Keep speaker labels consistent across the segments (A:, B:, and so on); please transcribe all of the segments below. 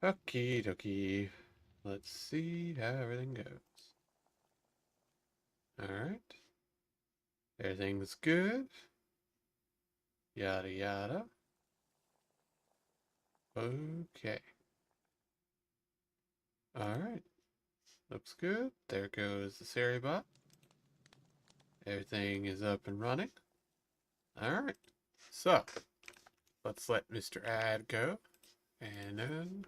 A: Okie dokie. Let's see how everything goes. Alright. Everything's good. Yada yada. Okay. Alright. Looks good. There goes the Seribot. Everything is up and running. Alright. So, let's let Mr. Ad go. And then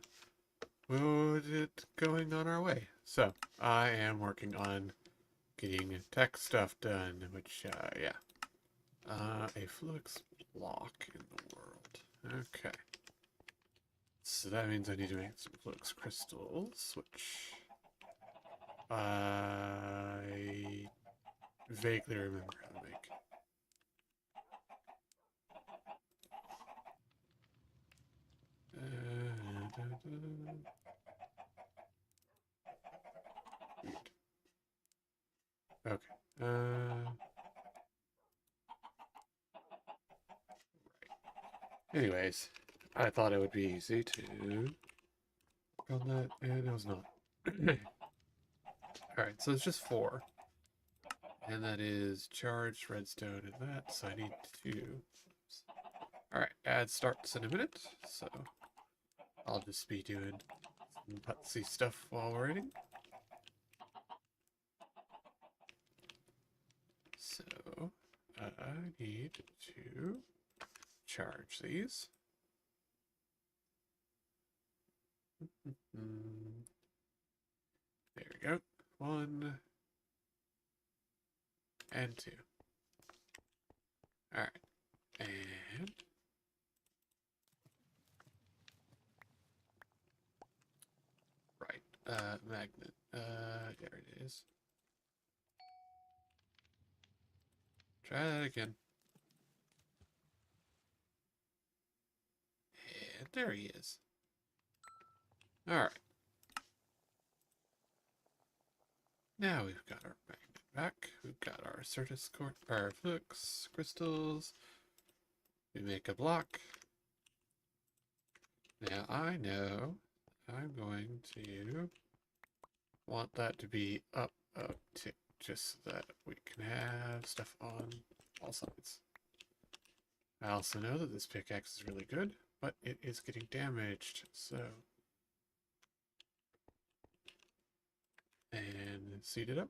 A: we'll get going on our way. So, I am working on getting tech stuff done, which, yeah. A flux block in the world. Okay. So that means I need to make some flux crystals, which I vaguely remember how to make. Weird. Okay. Anyways, I thought it would be easy to work on that, and it was not. Alright, so it's just 4. And that is charged redstone and that, so I need 2. Alright, ad starts in a minute, so I'll just be doing some putsy stuff while waiting. So, I need to charge these. There we go. 1 and 2. Alright, and magnet. There it is. Try that again. And there he is. Alright. Now we've got our magnet back. We've got our our flux crystals. We make a block. Now I know I'm going to want that to be up a tick, just so that we can have stuff on all sides. I also know that this pickaxe is really good, but it is getting damaged, so... And seed it up.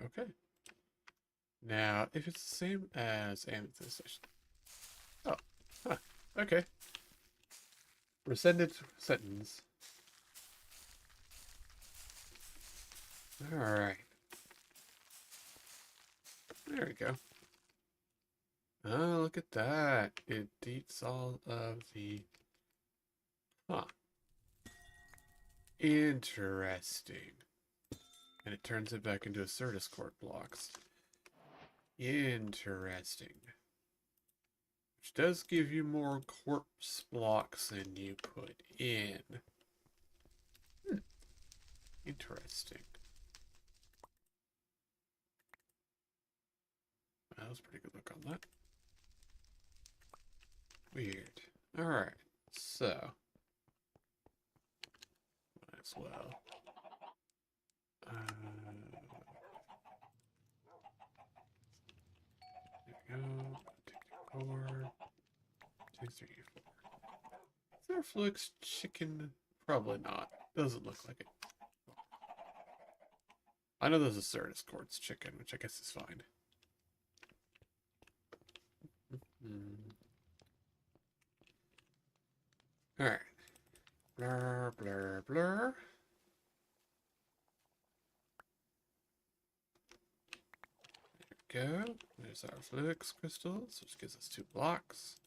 A: Okay. Now, if it's the same as amethyst... Oh, huh, okay. Rescinded sentence. Alright. There we go. Oh, look at that. It eats all of the... Huh. Interesting. And it turns it back into Certus Court blocks. Interesting. Which does give you more corpse blocks than you put in. Interesting. That was a pretty good look on that. Weird. Alright, so. Might as well. There we go. Take 4. 2, 3, 4. Is there flux chicken? Probably not. Doesn't look like it. I know there's a Certus Quartz chicken, which I guess is fine. Alright. Blur, blur, blur. There we go. There's our flux crystals, which gives us 2 blocks.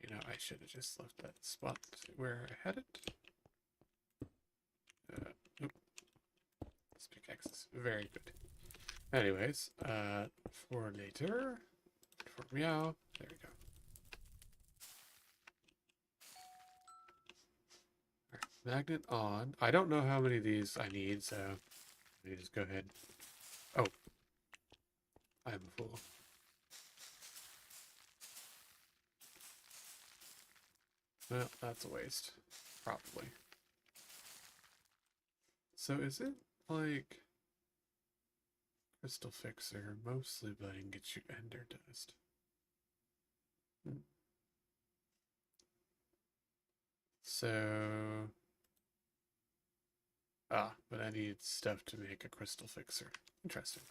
A: You know, I should have just left that spot where I had it. Nope. This pickaxe is very good. Anyways, for later, for meow, there we go. Alright, magnet on. I don't know how many of these I need, so let me just go ahead. Oh. I'm a fool. Well, that's a waste. Probably. So is it like Crystal Fixer mostly letting get you Ender Dust? So... but I need stuff to make a Crystal Fixer. Interesting.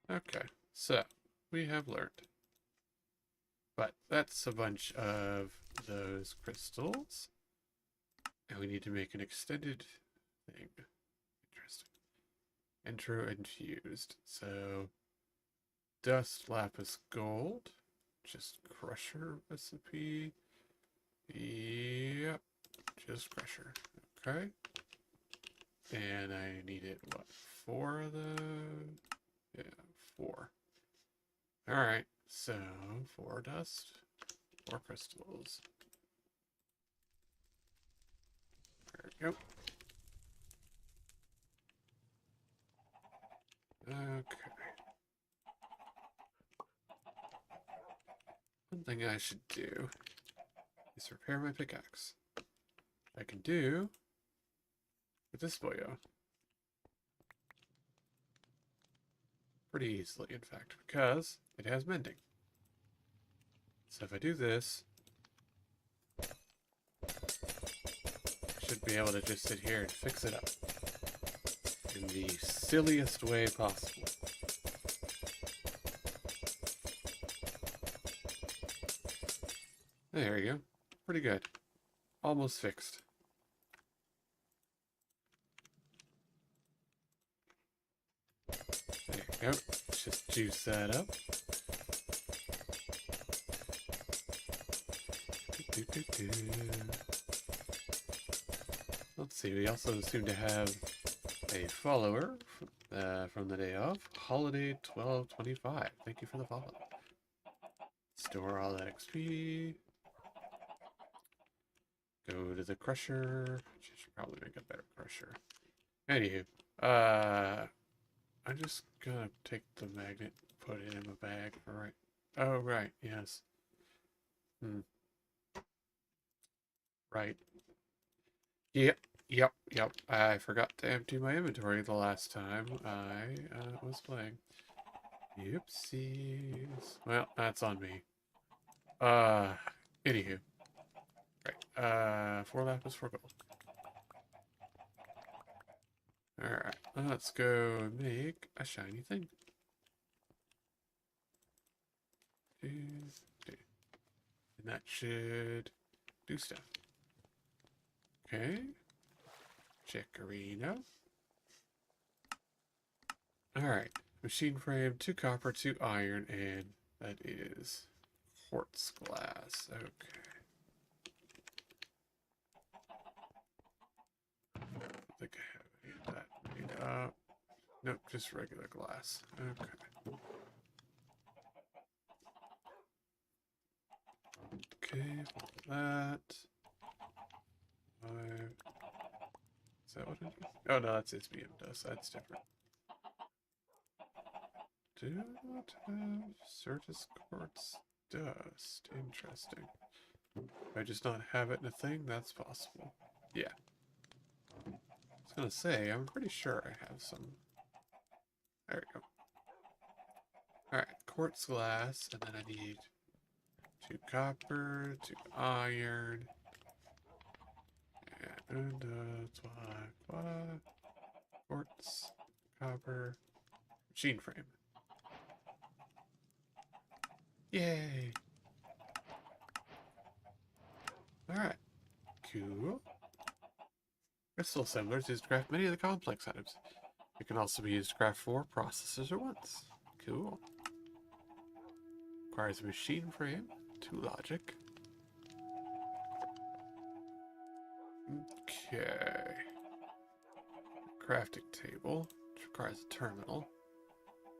A: Okay, so we have learned. But that's a bunch of those crystals. And we need to make an extended thing. Interesting. Intro infused. So, dust, lapis, gold. Just crusher recipe. Yep. Just crusher. Okay. And I needed, what, 4 of those? Yeah, 4. Alright, so 4 dust, 4 crystals. There we go. Okay. One thing I should do is repair my pickaxe. I can do with this boyo. Pretty easily, in fact, because it has mending. So if I do this, I should be able to just sit here and fix it up in the silliest way possible. There you go. Pretty good. Almost fixed. There you go. Just juice that up. Let's see, we also seem to have a follower from the day of. Holiday 1225. Thank you for the follow. Store all that XP. Go to the crusher. Should probably make a better crusher. Anywho, I'm just gonna take the magnet, put it in my bag. Alright. Oh, right, yes. Right. Yep. I forgot to empty my inventory the last time I was playing. Oopsies. Well, that's on me. Anywho. Right. 4 lapis, 4 gold. Alright, let's go make a shiny thing. And that should do stuff. Okay. Chikorino. Alright. Machine frame, 2 copper, 2 iron, and that is quartz glass. Okay. I think I have any of that made up. Nope, just regular glass. Okay. Okay, that. 5. Is that what it is? Oh no, that's SBM dust. That's different. Do not have Certus quartz dust. Interesting. If I just not have it in a thing, that's possible. Yeah. I was gonna say, I'm pretty sure I have some. There we go. Alright, quartz glass, and then I need 2 copper, 2 iron, and quartz, copper, machine frame. Yay! Alright. Cool. Crystal assemblers used to craft many of the complex items. It can also be used to craft 4 processors at once. Cool. Requires a machine frame, 2 logic. Okay. Crafting table, which requires a terminal,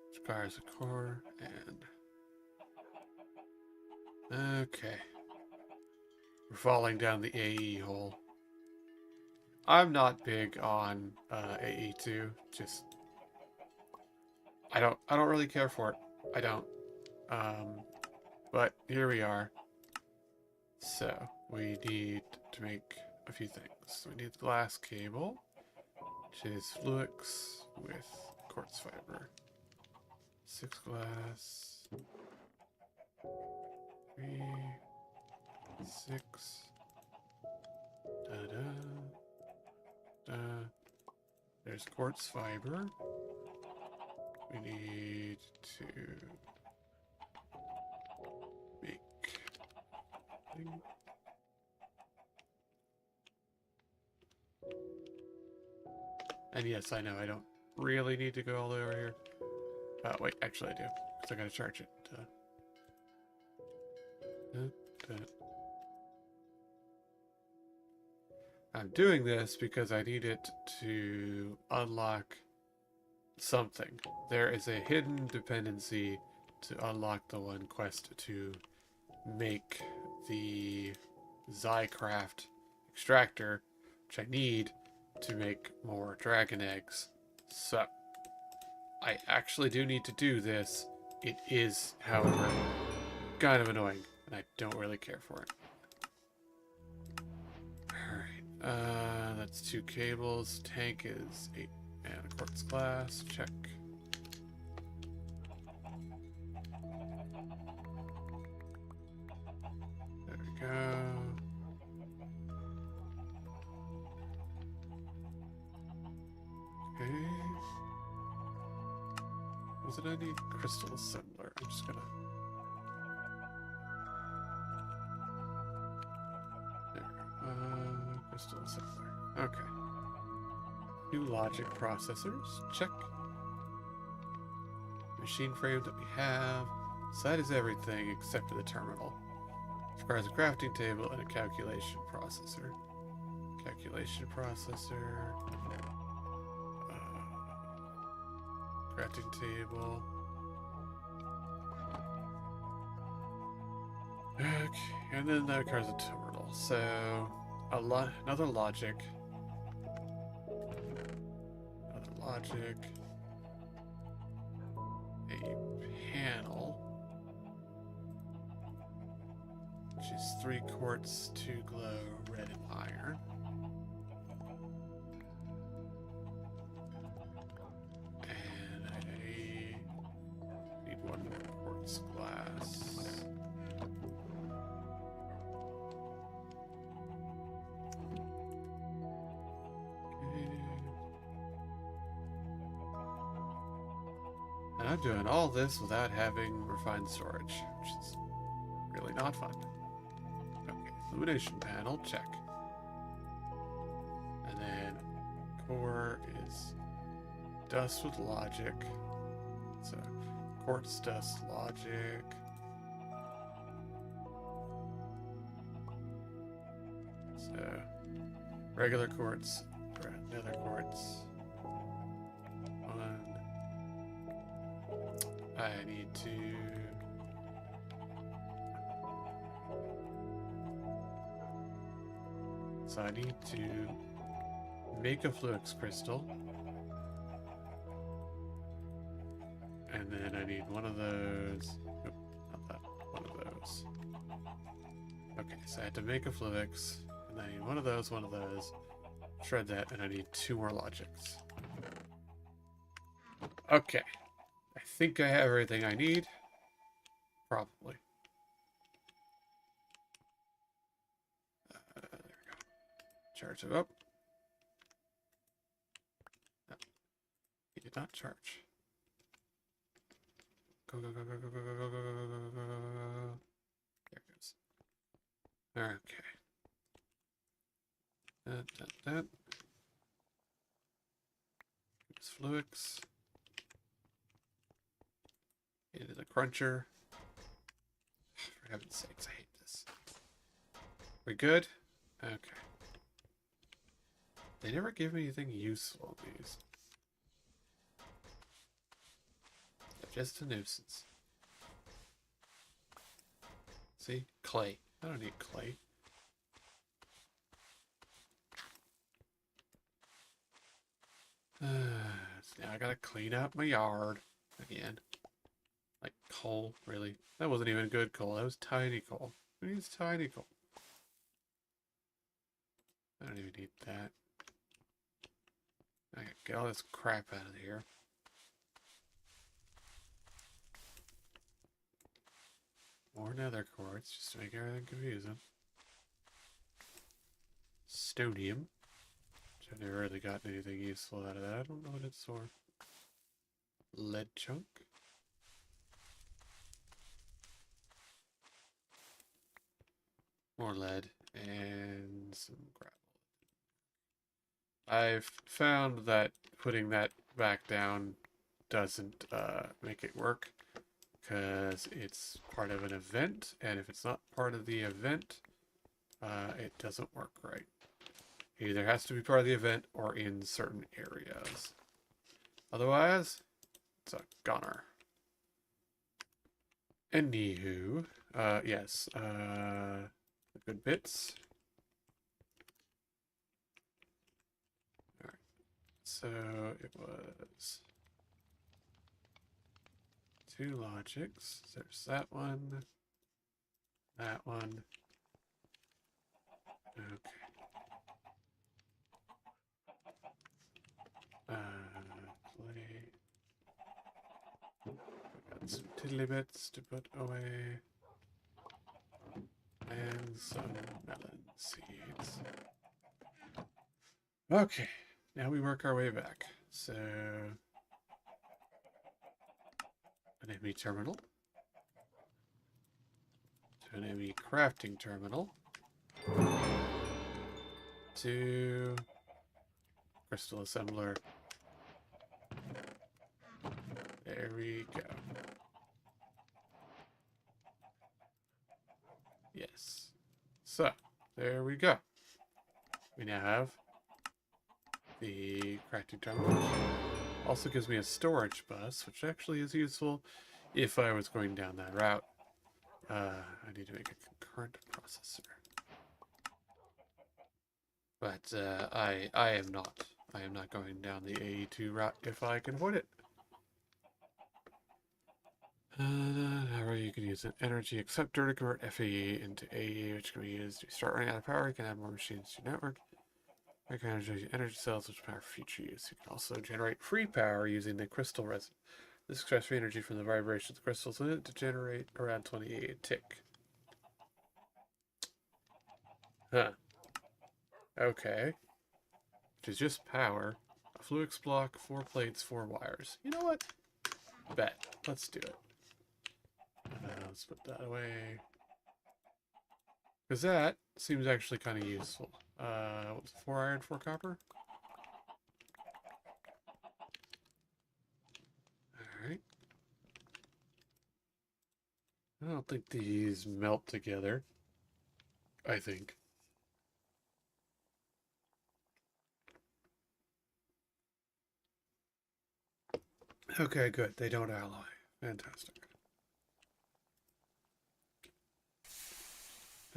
A: which requires a core, and Okay. We're falling down the AE hole. I'm not big on AE2. Just I don't really care for it. I don't. But here we are. So we need to make a few things. We need the glass cable, which is Fluix with quartz fiber. 6 glass. 3, 6. Da da da. There's quartz fiber. We need to make thing. And yes, I know I don't really need to go all the way over here. Wait, actually I do, because I gotta charge it. I'm doing this because I need it to unlock something. There is a hidden dependency to unlock the one quest to make the Zycraft extractor, which I need to make more dragon eggs. So, I actually do need to do this. It is, however, kind of annoying, and I don't really care for it. Alright, that's 2 cables. Tank is 8 and a quartz glass. Check. There we go. Okay. Was it I need crystal assembler? I'm just gonna. There we go. Crystal assembler. Okay. New logic processors. Check. Machine frame that we have. So that is everything except for the terminal. It requires a crafting table and a calculation processor. Calculation processor. Crafting table. Okay, and then that requires a terminal. So, another logic. Another logic. A panel. Which is 3 quartz, 2 glow, red and iron. And I need 1 more quartz glass. And I'm doing all this without having refined storage, which is really not fun. Okay, illumination panel, check. And then core is dust with logic. So quartz dust logic. So regular quartz, nether quartz. I need to so I need to make a Fluix crystal, and then I need one of those. Nope, not that. One of those. Okay, so I had to make a Fluix, and I need one of those, shred that, and I need 2 more logics. Okay. I think I have everything I need. Probably. There we go. Charge it up. No. He did not charge. Go, go, go, go, go, go, go, go, go, go, go, go, go. There it goes. Okay. That. It's Fluix. Into the cruncher. For heaven's sakes, I hate this. We good? Okay. They never give me anything useful, these. They're just a nuisance. See? Clay. I don't need clay. So now I gotta clean up my yard again. Like coal, really. That wasn't even good coal. That was tiny coal. Who needs tiny coal? I don't even need that. Okay, get all this crap out of here. More nether quartz, just to make everything confusing. Stonium. Which I've never really gotten anything useful out of that. I don't know what it's for. Lead chunk. More lead. And some gravel. I've found that putting that back down doesn't make it work. Because it's part of an event. And if it's not part of the event, it doesn't work right. It either has to be part of the event or in certain areas. Otherwise, it's a goner. Anywho, yes, good bits. All right, so it was 2 logics. There's that one, that one. Okay. Clay. Got some tiddly bits to put away. And some melon seeds. Okay, now we work our way back. So, an enemy terminal. To an enemy crafting terminal. To crystal assembler. There we go. Yes. So, there we go. We now have the crafting terminal. Also gives me a storage bus, which actually is useful if I was going down that route. I need to make a concurrent processor. But I am not. I am not going down the AE2 route if I can avoid it. However, you can use an energy acceptor to convert FAE into AE, which can be used to start running out of power. You can add more machines to your network. You can energy cells, which power future use. You can also generate free power using the crystal resin. This extracts free energy from the vibration of the crystals in it to generate around 28 a tick. Huh. Okay. Which is just power. A fluix block, 4 plates, 4 wires. You know what? Bet. Let's do it. Let's put that away. Because that seems actually kind of useful. What's it? 4 iron, 4 copper? Alright. I don't think these melt together. I think. Okay, good. They don't alloy. Fantastic.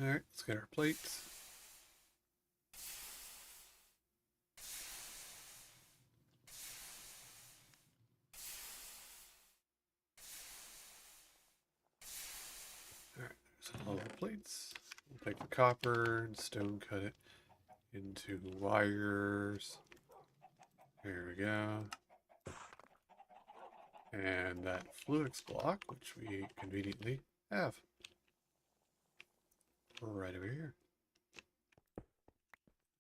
A: Alright, let's get our plates. Alright, there's all the plates. We'll take the copper and stone cut it into wires. There we go. And that fluix block, which we conveniently have. Right over here.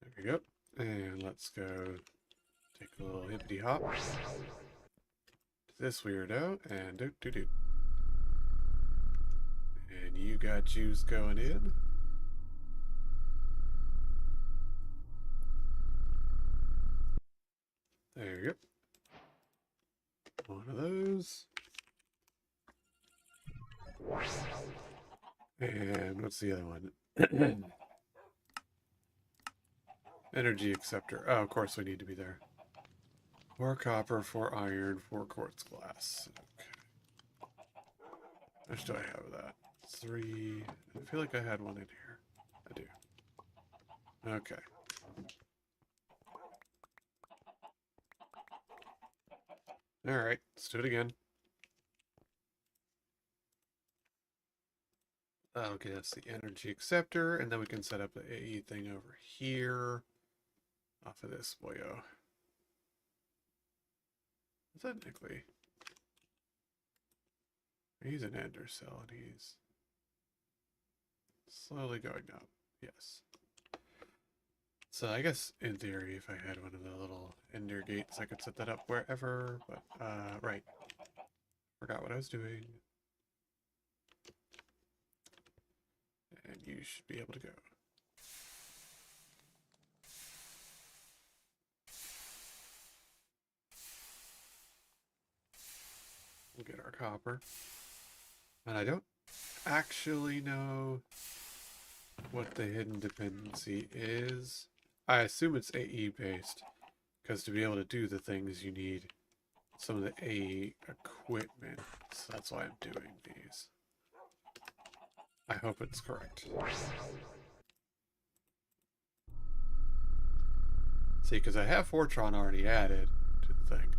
A: There we go. And let's go take a little hippity hop to this weirdo and do. And you got juice going in. There you go. One of those. And what's the other one? Energy acceptor. Oh, of course we need to be there. 4 copper, 4 iron, 4 quartz glass. Okay. How much do I have of that? 3. I feel like I had one in here. I do. Okay. Alright, let's do it again. That'll get us the energy acceptor, and then we can set up the AE thing over here. Off of this boyo. Technically, he's an ender cell, and he's slowly going up. Yes. So I guess in theory, if I had one of the little ender gates, I could set that up wherever. But right, forgot what I was doing. And you should be able to go. We'll get our copper. And I don't actually know what the hidden dependency is. I assume it's AE based, because to be able to do the things you need some of the AE equipment. So that's why I'm doing these. I hope it's correct. See, because I have Fortron already added to the thing.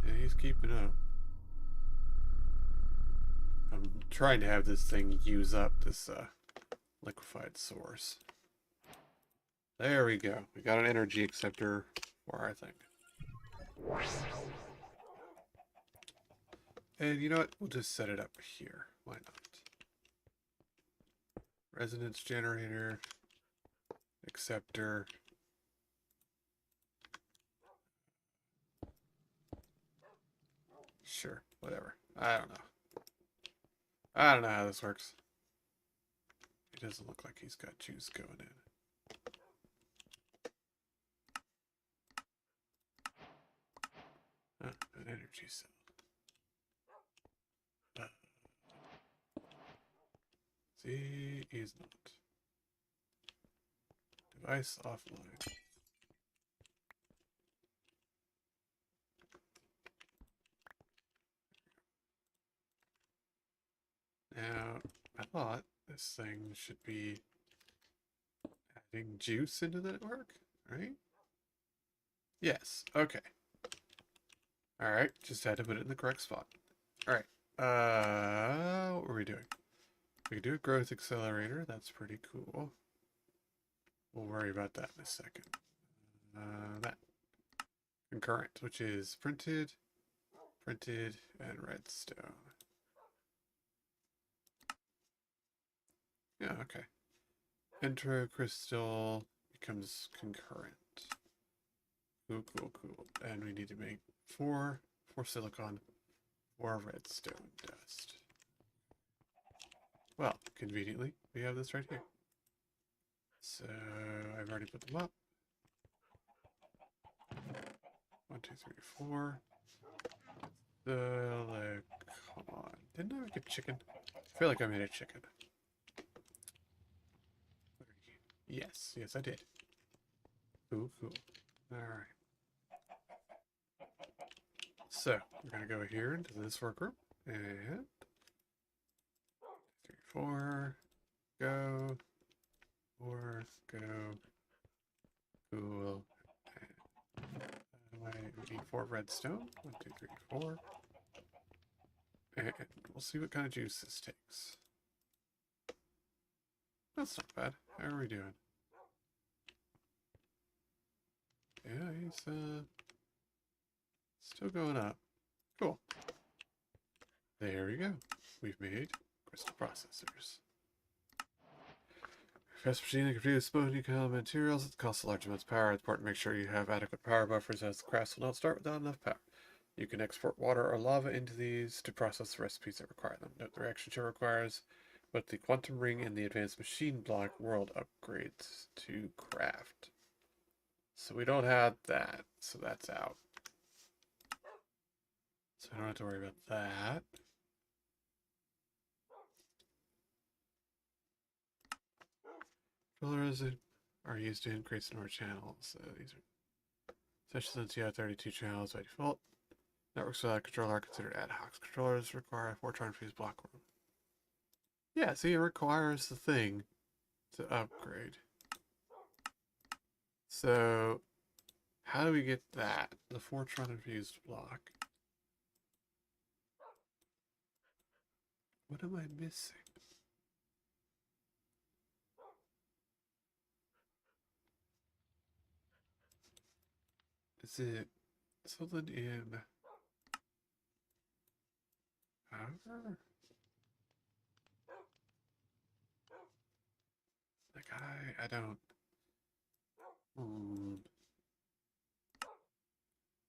A: And he's keeping up. I'm trying to have this thing use up this liquefied source. There we go. We got an energy acceptor for our thing. And you know what? We'll just set it up here. Why not? Resonance generator. Acceptor. Sure, whatever. I don't know. I don't know how this works. It doesn't look like he's got juice going in. An energy cell. See, he's not. Device offline. Now, I thought this thing should be adding juice into the network, right? Yes, okay. Alright, just had to put it in the correct spot. Alright, what were we doing? We can do a growth accelerator, that's pretty cool. We'll worry about that in a second. That. Concurrent, which is printed, and redstone. Yeah, okay. Intro crystal becomes concurrent. Cool, cool, cool. And we need to make 4 silicon, 4 redstone dust. Well, conveniently, we have this right here. So I've already put them up. 1, 2, 3, 4. Come on. Didn't I make a chicken? I feel like I made a chicken. Yes, yes I did. Cool, cool. Alright. So, we're going to go here into this workgroup. And 3, 4. Go. 4. Go. Cool. We need 4 redstone. 1, 2, 3, 4. And we'll see what kind of juice this takes. That's not bad. How are we doing? Yeah, he's still going up. Cool. There we go. We've made crystal processors. Fast machine that can produce both new kind of materials. It costs a large amount of power. It's important to make sure you have adequate power buffers, as the crafts will not start without enough power. You can export water or lava into these to process the recipes that require them. Note the reaction chart requires both the quantum ring and the advanced machine block world upgrades to craft. So we don't have that, so that's out. So I don't have to worry about that. Fillers are used to increase the number of channels. So these are, especially since you have 32 channels by default. Networks without a controller are considered ad hoc. Controllers require a Fortran fuse block room. Yeah, see, it requires the thing to upgrade. So, how do we get that? The Fortran infused block. What am I missing? Is it something in power? Like I don't. Hmm.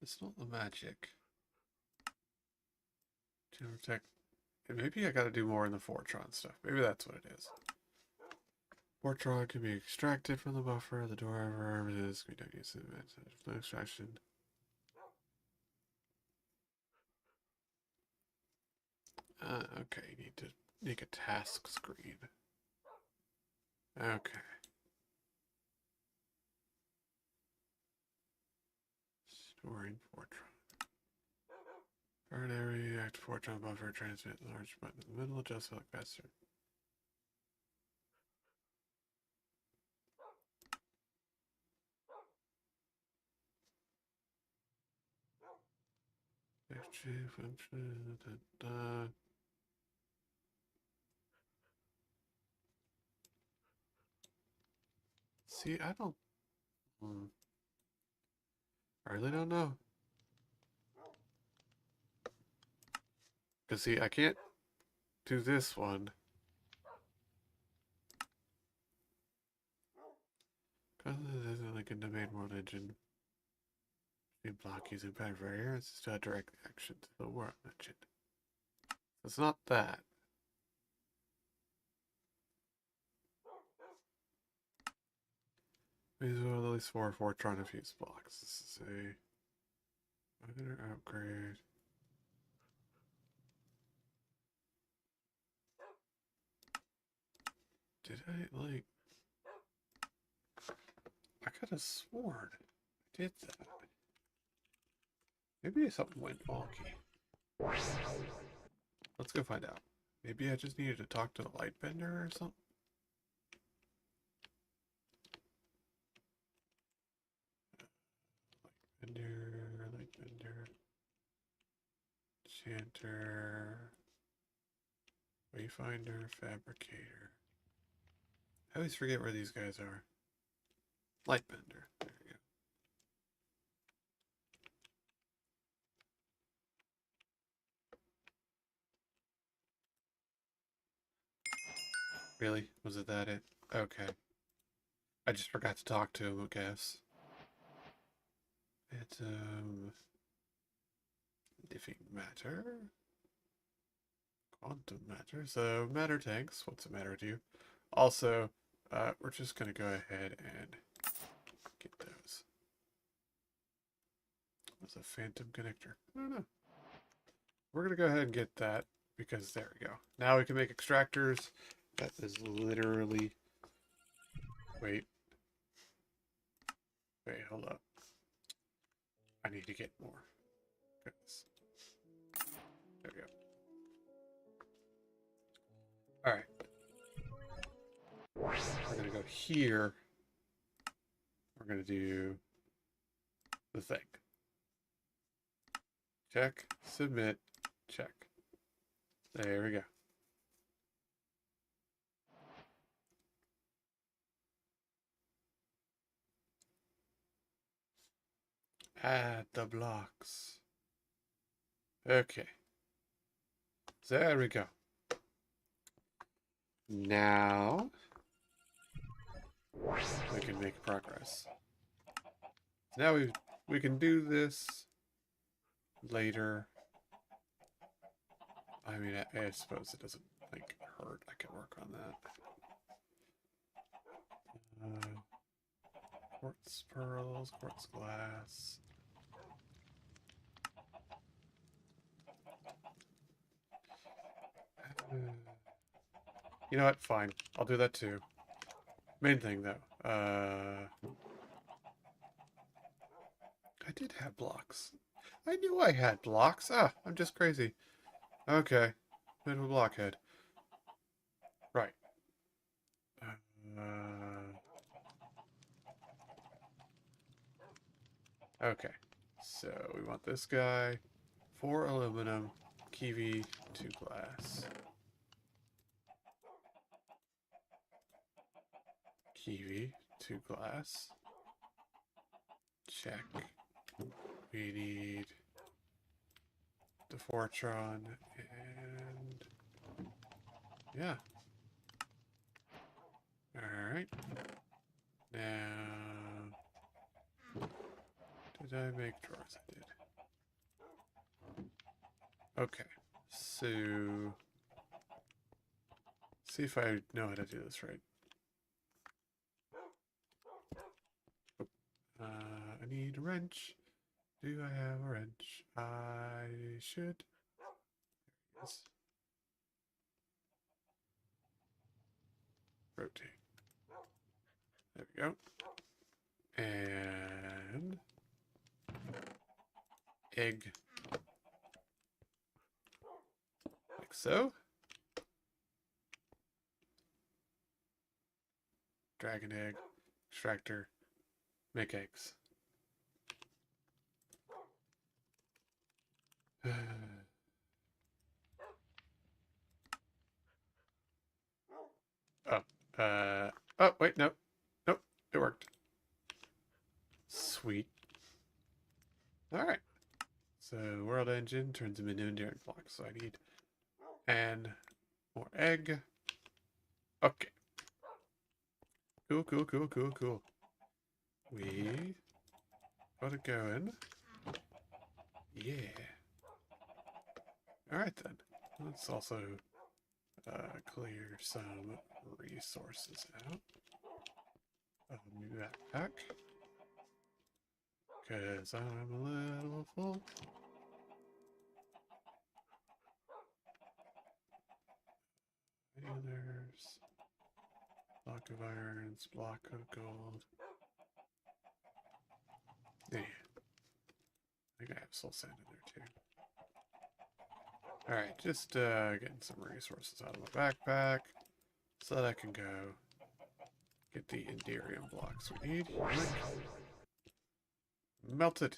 A: It's not the magic. To protect. Maybe I gotta do more in the Fortran stuff. Maybe that's what it is. Fortran can be extracted from the buffer. The door is we don't use the extraction. Okay, you need to make a task screen. Okay. Storing Fortran. Current area, act Fortran buffer, transmit large button in the middle, just select faster. Exchange function, See, I don't. I really don't know. Because, see, I can't do this one. Because this isn't like in the main world engine. You block using pattern variance to direct action to the world engine. It's not that. These are at least 4 Fortran fuse blocks. This is a minor upgrade. Did I, like... I could have sworn I did that. Maybe something went wonky. Let's go find out. Maybe I just needed to talk to the Lightbender or something? Lightbender, Enchanter, Wayfinder, Fabricator. I always forget where these guys are. Lightbender. There we go. Really? Was it that it? Okay. I just forgot to talk to him, I guess. It's, living matter? Quantum matter. So, matter tanks. What's the matter with you? Also, we're just gonna go ahead and get those. What's a phantom connector? I don't know. We're gonna go ahead and get that because there we go. Now we can make extractors. That is literally... Wait. Wait, hold up. I need to get more. Goodness. There we go. Alright. We're gonna go here. We're gonna do the thing. Check, submit, check. There we go. Add the blocks. Okay. There we go. Now we can make progress. Now we can do this later. I mean, I suppose it doesn't like hurt. I can work on that. Quartz pearls, quartz glass. You know what? Fine. I'll do that too. Main thing though. I did have blocks. I knew I had blocks. Ah, I'm just crazy. Okay. Bit of a blockhead. Right. Okay. So we want this guy. 4 aluminum. Kiwi, 2 glass. Kiwi, 2 glass. Check. We need the Fortron and yeah. Alright. Now, did I make drawers? I did. Okay. So, see if I know how to do this right. I need a wrench. Do I have a wrench? I should. Yes. Rotate. There we go. And egg. Like so. Dragon egg. Extractor. Make eggs. Oh, wait, no. Nope, it worked. Sweet. Alright. So, world engine turns them into enduring blocks. So I need and more egg. Okay. Cool, cool, cool, cool, cool. We got it going. Yeah. Alright then. Let's also clear some resources out. New backpack. Because I'm a little full. There's block of irons, block of gold. Yeah. I think I have soul sand in there too. Alright, just getting some resources out of my backpack so that I can go get the Enderium blocks we need. Melted.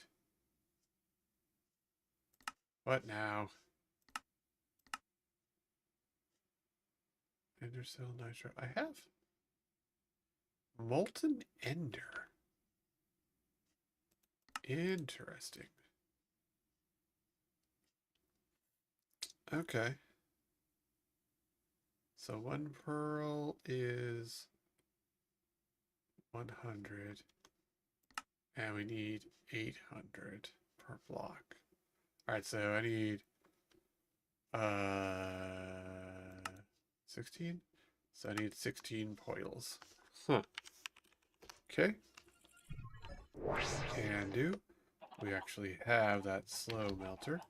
A: What now? Ender cell nitro. I have molten ender. Interesting. Okay. So 1 pearl is 100. And we need 800 per block. Alright, so I need 16? So I need 16 poils. Huh. Okay. Can do. We actually have that slow melter.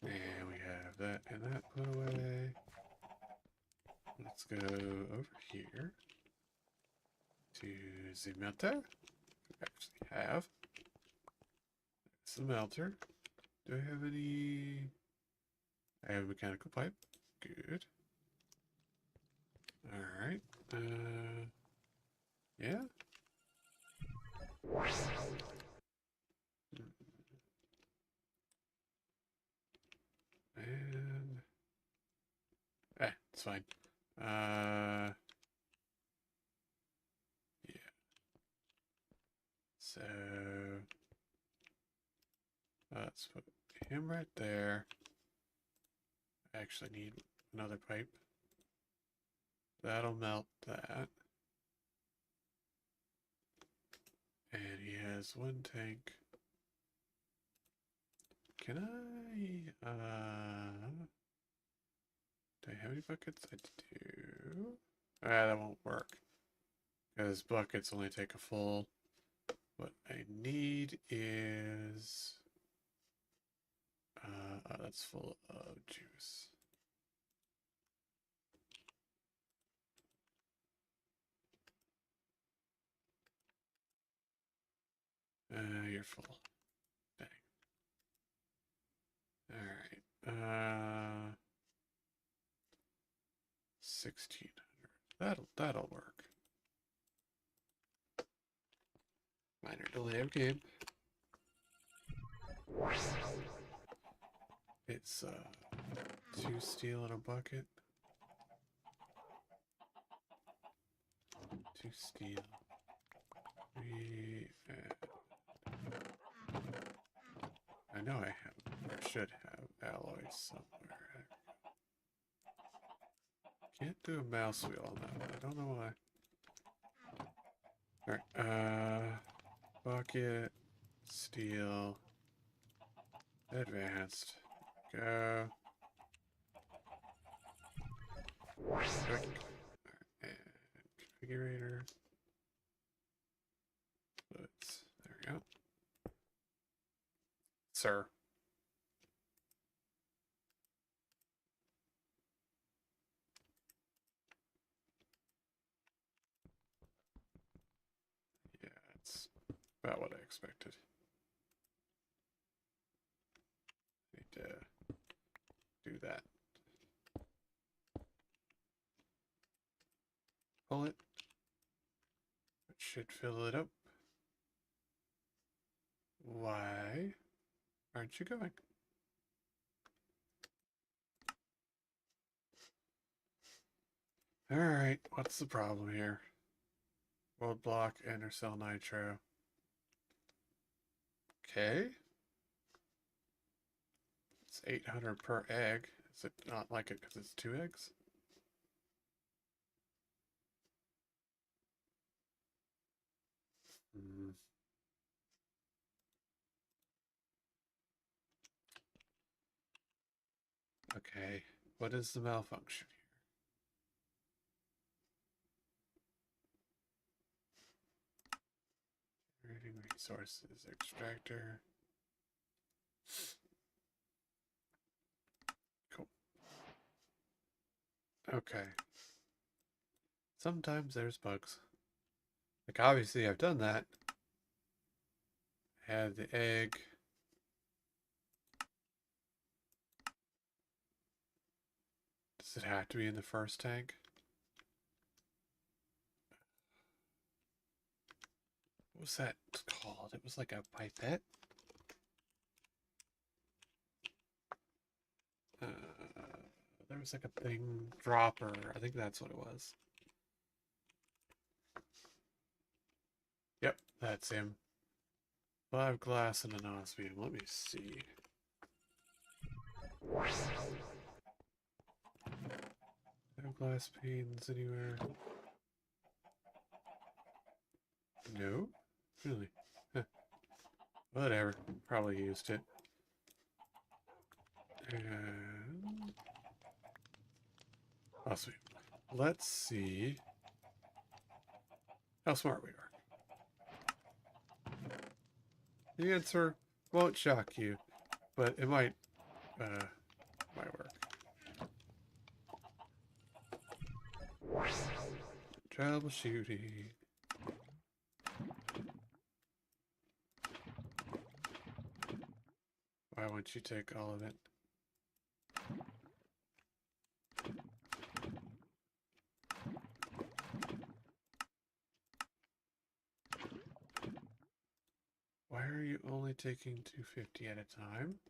A: And we have that and that put away. Let's go over here to the melter. We actually have. It's the melter. Do I have any? I have a mechanical pipe. Good. Alright. Yeah. And it's fine. Yeah. So let's put him right there. I actually need another pipe. That'll melt that. And he has 1 tank. Can I, do I have any buckets? I do. That won't work. Because buckets only take a full. What I need is, that's full of juice. You're full. Dang. Alright. 1,600. That'll work. Minor delay of game. It's 2 steel in a bucket. 2 steel. 3. I know I have, or should have, alloys somewhere. Can't do a mouse wheel on that one. I don't know why. Alright, bucket, steel, advanced, go. Quick. And configurator. Let's, there we go. Sir. Yeah, it's about what I expected. Need to do that. Pull it. It should fill it up. Why aren't you going? Alright, what's the problem here? World block, enter cell nitro. Okay. It's 800 per egg. Is it not like it because it's 2 eggs? Okay, what is the malfunction here? Generating resources, extractor. Cool. Okay. Sometimes there's bugs. Like, obviously I've done that. Had the egg. Does it have to be in the first tank? What was that called? It was like a pipette? There was like a thing, dropper. I think that's what it was. Yep, that's him. 5 glass and an osmium. Let me see. No glass panes anywhere. No? Really? Huh. Whatever. Probably used it. And osmium. Let's see how smart we are. The answer won't shock you, but it might work. Troubleshooting. Why won't you take all of it? Why are you only taking 250 at a time?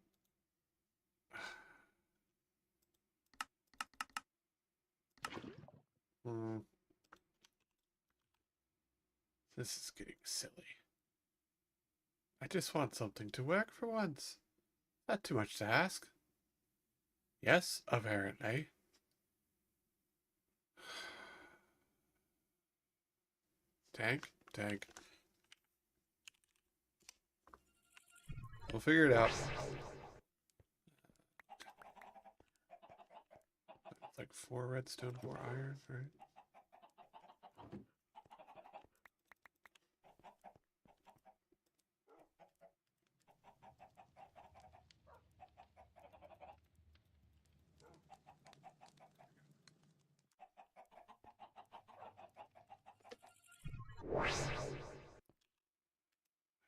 A: This is getting silly. I just want something to work for once. Not too much to ask. Yes, apparently. Tank, tank. We'll figure it out. It's like 4 redstone, 4 iron, right?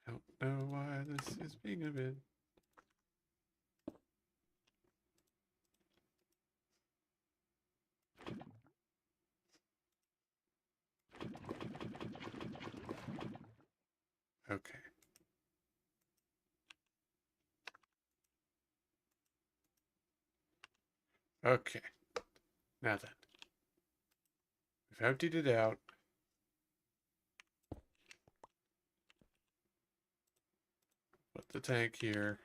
A: I don't know why this is being a bit. Okay. Okay. Now then. We've emptied it out. Put the tank here.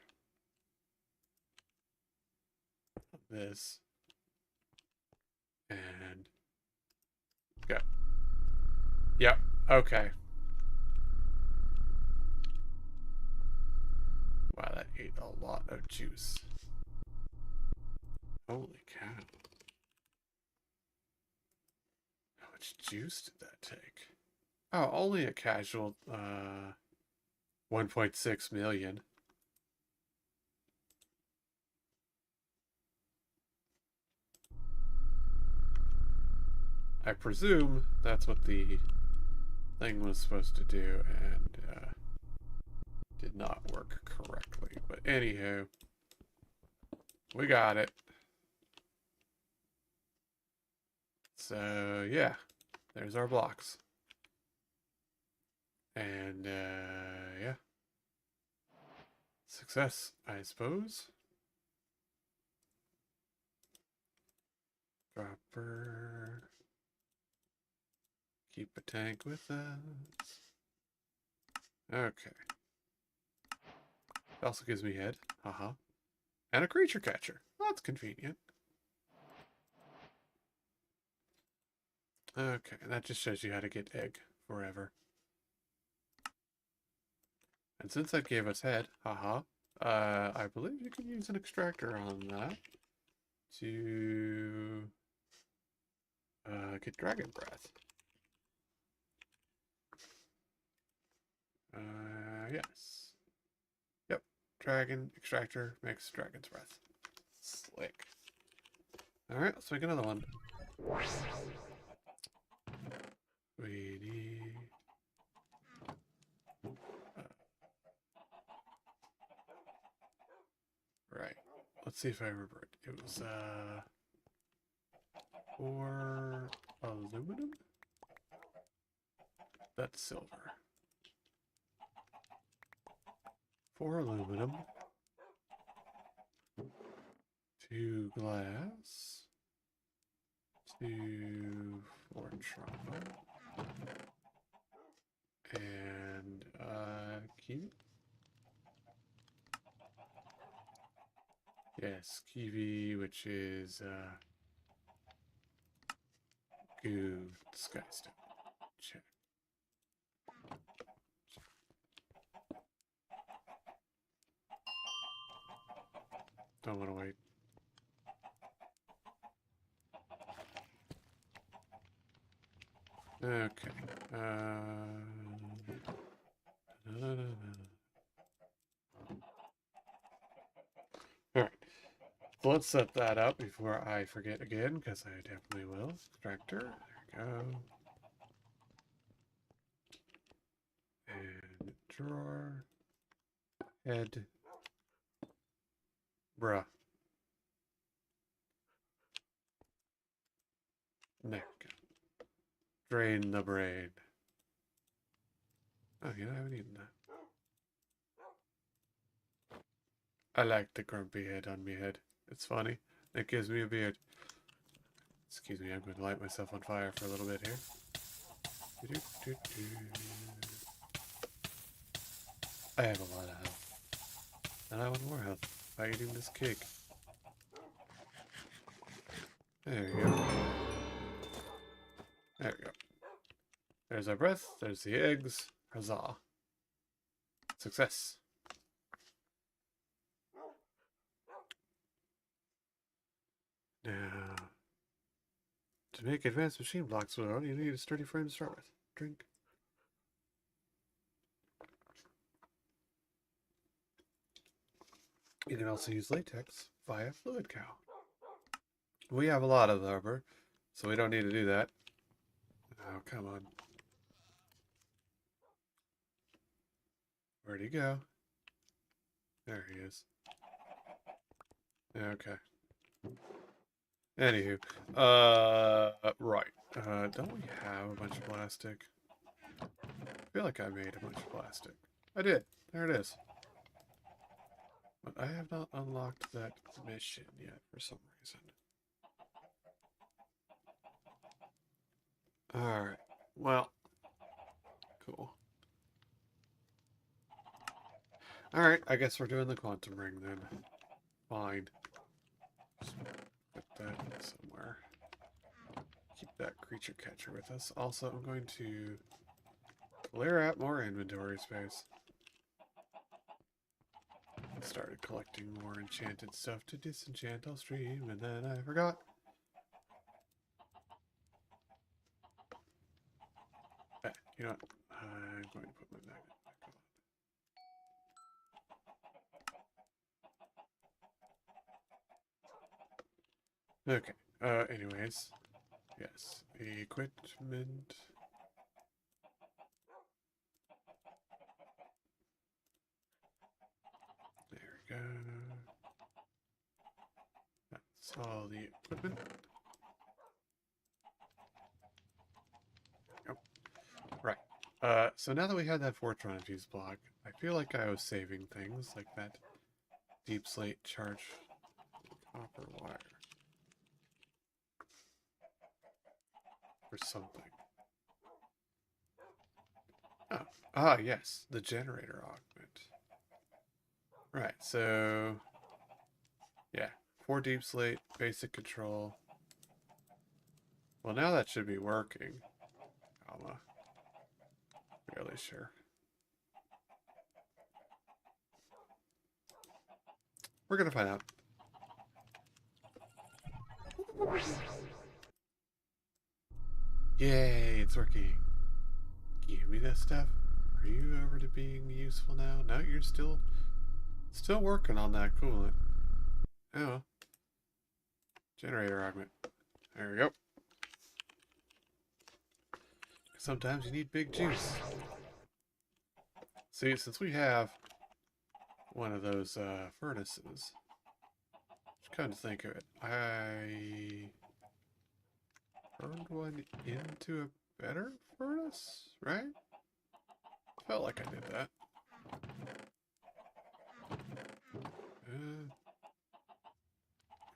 A: This. And go. Yep. Okay. Wow, that ate a lot of juice. Holy cow. How much juice did that take? Oh, only a casual 1.6 million. I presume that's what the thing was supposed to do, and did not work correctly. But anywho, we got it. So yeah, there's our blocks. And yeah, success, I suppose. Dropper. Keep a tank with us. Okay. It also gives me head. Haha. And a creature catcher. That's convenient. Okay, and that just shows you how to get egg forever. And since that gave us head, haha, I believe you can use an extractor on that to get dragon breath. Yes. Yep. Dragon extractor makes dragon's breath. Slick. Alright, let's make another one. We need... right. Let's see if I remember it. It was, 4 aluminum? That's silver. 4 aluminum. 2 glass. 2 for trauma. And, kiwi? Yes, kiwi, which is, goo, skystone. Check. Don't want to wait. Okay. Alright. So let's set that up before I forget again, because I definitely will. Extractor. There we go. And drawer. Head. Bruh. Neck. Drain the brain. Oh, yeah, I haven't eaten that. I like the grumpy head on me head. It's funny. It gives me a beard. Excuse me, I'm going to light myself on fire for a little bit here. I have a lot of health. And I want more health by eating this cake. There we go. There we go. There's our breath. There's the eggs. Huzzah. Success. Now, to make advanced machine blocks, well, you need a sturdy frame to start with. Drink. You can also use latex via fluid cow. We have a lot of rubber, so we don't need to do that. Oh, come on. Where'd he go? There he is. Okay. Anywho, right. Don't we have a bunch of plastic? I feel like I made a bunch of plastic. I did. There it is. But I have not unlocked that mission yet for some reason. Alright. Well. Cool. Alright, I guess we're doing the quantum ring then. Fine. Just put that somewhere. Keep that creature catcher with us. Also, I'm going to clear out more inventory space. Started collecting more enchanted stuff to disenchant our stream, and then I forgot. You know what? I'm going to put my magnet back on. Okay. Anyways. Yes. Equipment. There we go. That's all the equipment. Yep. Right. So now that we had that Fortron infused block, I feel like I was saving things like that deep slate charge copper wire. Or something. Oh. Ah, yes. The generator augment. Right, so... yeah. 4 deep slate, basic control. Well, now that should be working. Fairly sure. We're gonna find out. Yay, it's working. Give me that stuff. Are you over to being useful now? No, you're still working on that coolant. Oh. Generator augment. There we go. Sometimes you need big juice. See, since we have one of those furnaces, just kind of think of it. I turned one into a better furnace, right? Felt like I did that.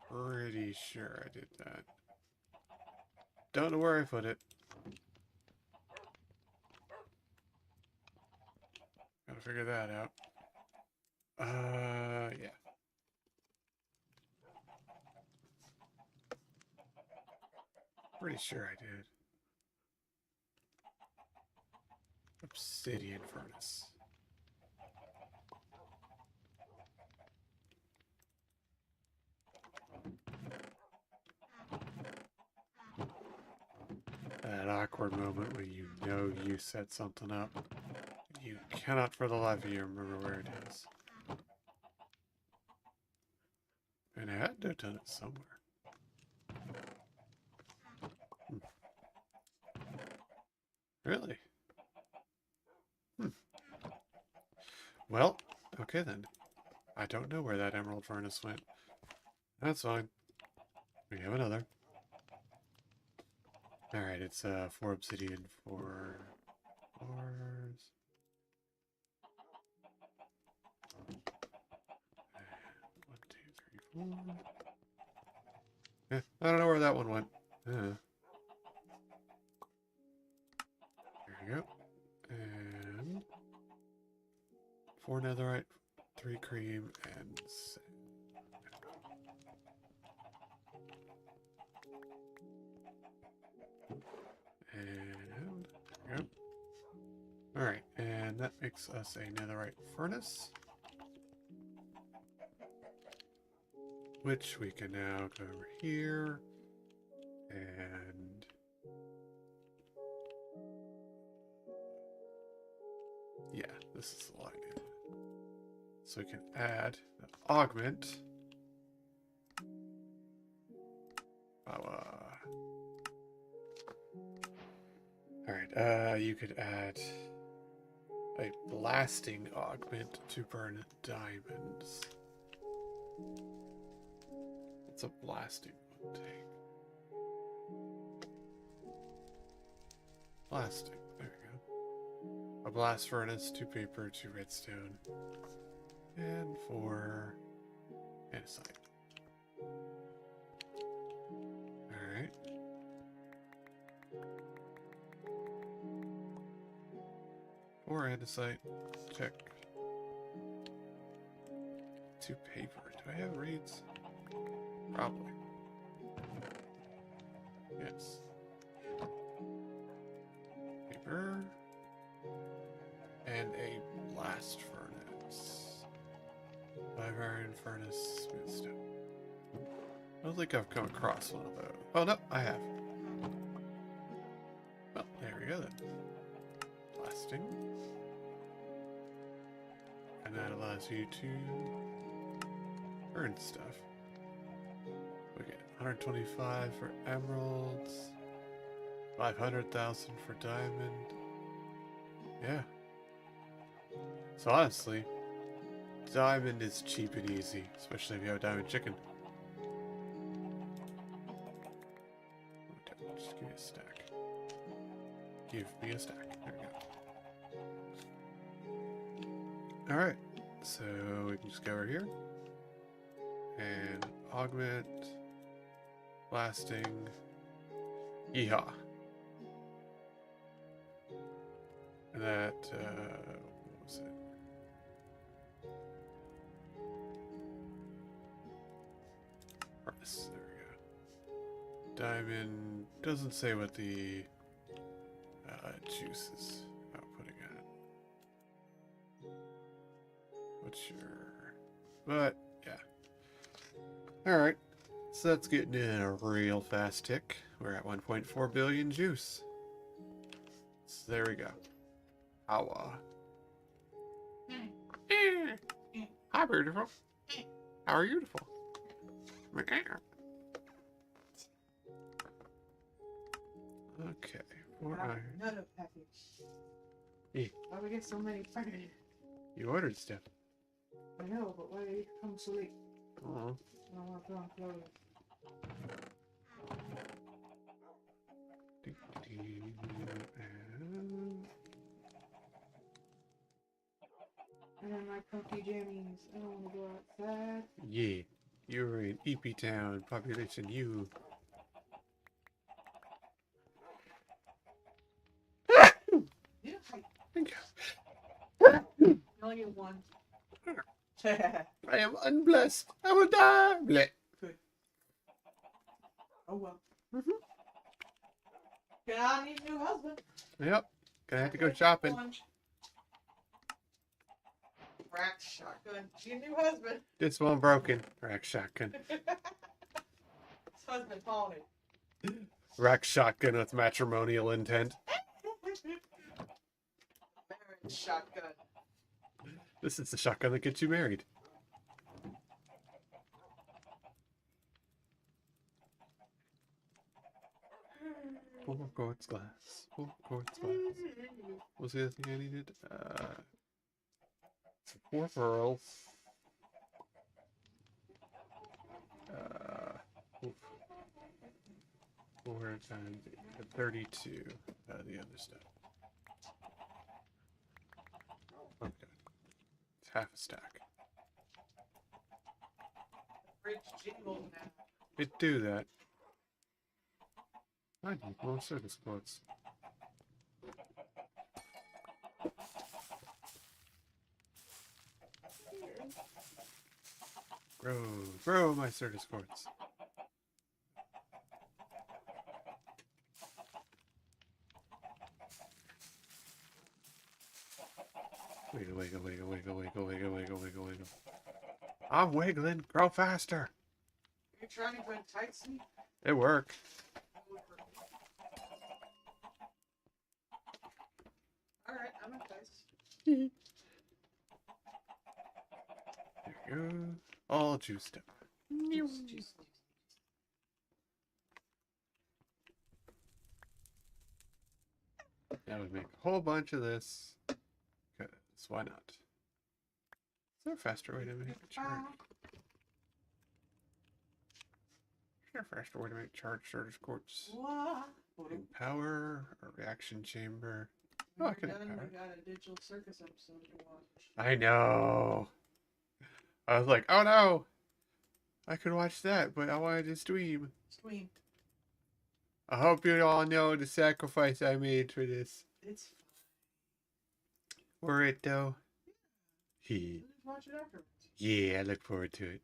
A: Pretty sure I did that. Don't know where I put it. Gotta figure that out. Yeah. Pretty sure I did. Obsidian furnace. That awkward moment when you know you set something up. You cannot for the life of you remember where it is. And I had to have done it somewhere. Really? Well, okay then. I don't know where that emerald furnace went. That's fine. We have another. Alright, it's 4 obsidian, 4 ores. 1, 2, 3, 4. Yeah, I don't know where that one went. There we go. And 4 netherite, 3 cream, and 6. And there we go. Alright, and that makes us a netherite furnace. Which we can now go over here. And yeah, this is the line in. So we can add the augment. Alright, you could add A blasting augment to burn diamonds. What's a blasting one take? Blasting, there we go. A blast furnace, 2 paper, 2 redstone, and 4 andesite. Alright. Or andesite. Check. 2 paper. Do I have reeds? Probably. Yes. Paper. And a blast furnace. 5 iron furnace. Smooth stone. I don't think I've come across one of those. Oh no, I have. Well, there we go then. Blasting. And that allows you to burn stuff. We get 125 for emeralds, 500,000 for diamond. Yeah. So honestly, diamond is cheap and easy, especially if you have diamond chicken. Okay, just give me a stack. Give me a stack. There we go. Alright, so we can just go over here and augment, blasting, yeehaw. And that, what was it? Furnace, there we go. Diamond, doesn't say what the juice is outputting at. But sure. But, yeah. Alright, so that's getting in a real fast tick. We're at 1.4 billion juice. So there we go. Awa. Hi, beautiful. How are you beautiful? Okay.
B: Another package.
A: Yeah.
B: Why we get so many packages?
A: You ordered stuff.
B: I know, but why they come so late?
A: Oh.
B: I don't want to put on clothes. And then my comfy jammies. I don't want to go outside.
A: Yeah. You're in EP Town, population U.
B: Yeah,
A: Thank
B: you only get one.
A: I am unblessed. I will die. Blech.
B: Good. Oh well.
A: Mm-hmm.
B: Yeah, I need a new husband.
A: Yep. Gonna have to go shopping.
B: Rack shotgun. Need a new husband.
A: This one broken. Rack shotgun.
B: This husband haunted.
A: Rack shotgun with matrimonial intent.
B: Marriage shotgun.
A: This is the shotgun that gets you married. 4 quartz glass. 4 quartz glass. What's the other thing I needed? 4 pearls. Oof. 4 times 8, 32. The other stuff. Okay. It's half a stack.
B: Fridge jingle now.
A: It do that. I need more service quotes. Grow my Certus quartz. Wiggle, wiggle, wiggle, wiggle, wiggle, wiggle, wiggle, wiggle, wiggle. I'm wiggling. Grow faster.
B: You're trying to entice me?
A: It worked.
B: Alright, I'm enticed.
A: There you go. All juiced up.
B: Juice.
A: Now we make a whole bunch of this. Because Because why not? Is there a faster way to make a charge? Is there a faster way to make charge surge quartz? And power, a reaction chamber. Oh, I can
B: done,
A: power.
B: we got a digital circus episode to watch.
A: I know. I was like, oh no! I could watch that, but I wanted to stream.
B: Stream.
A: I hope you all know the sacrifice I made for this.
B: It's
A: Were it though?
B: fine. Just watch it afterwards.
A: Yeah, I look forward to it.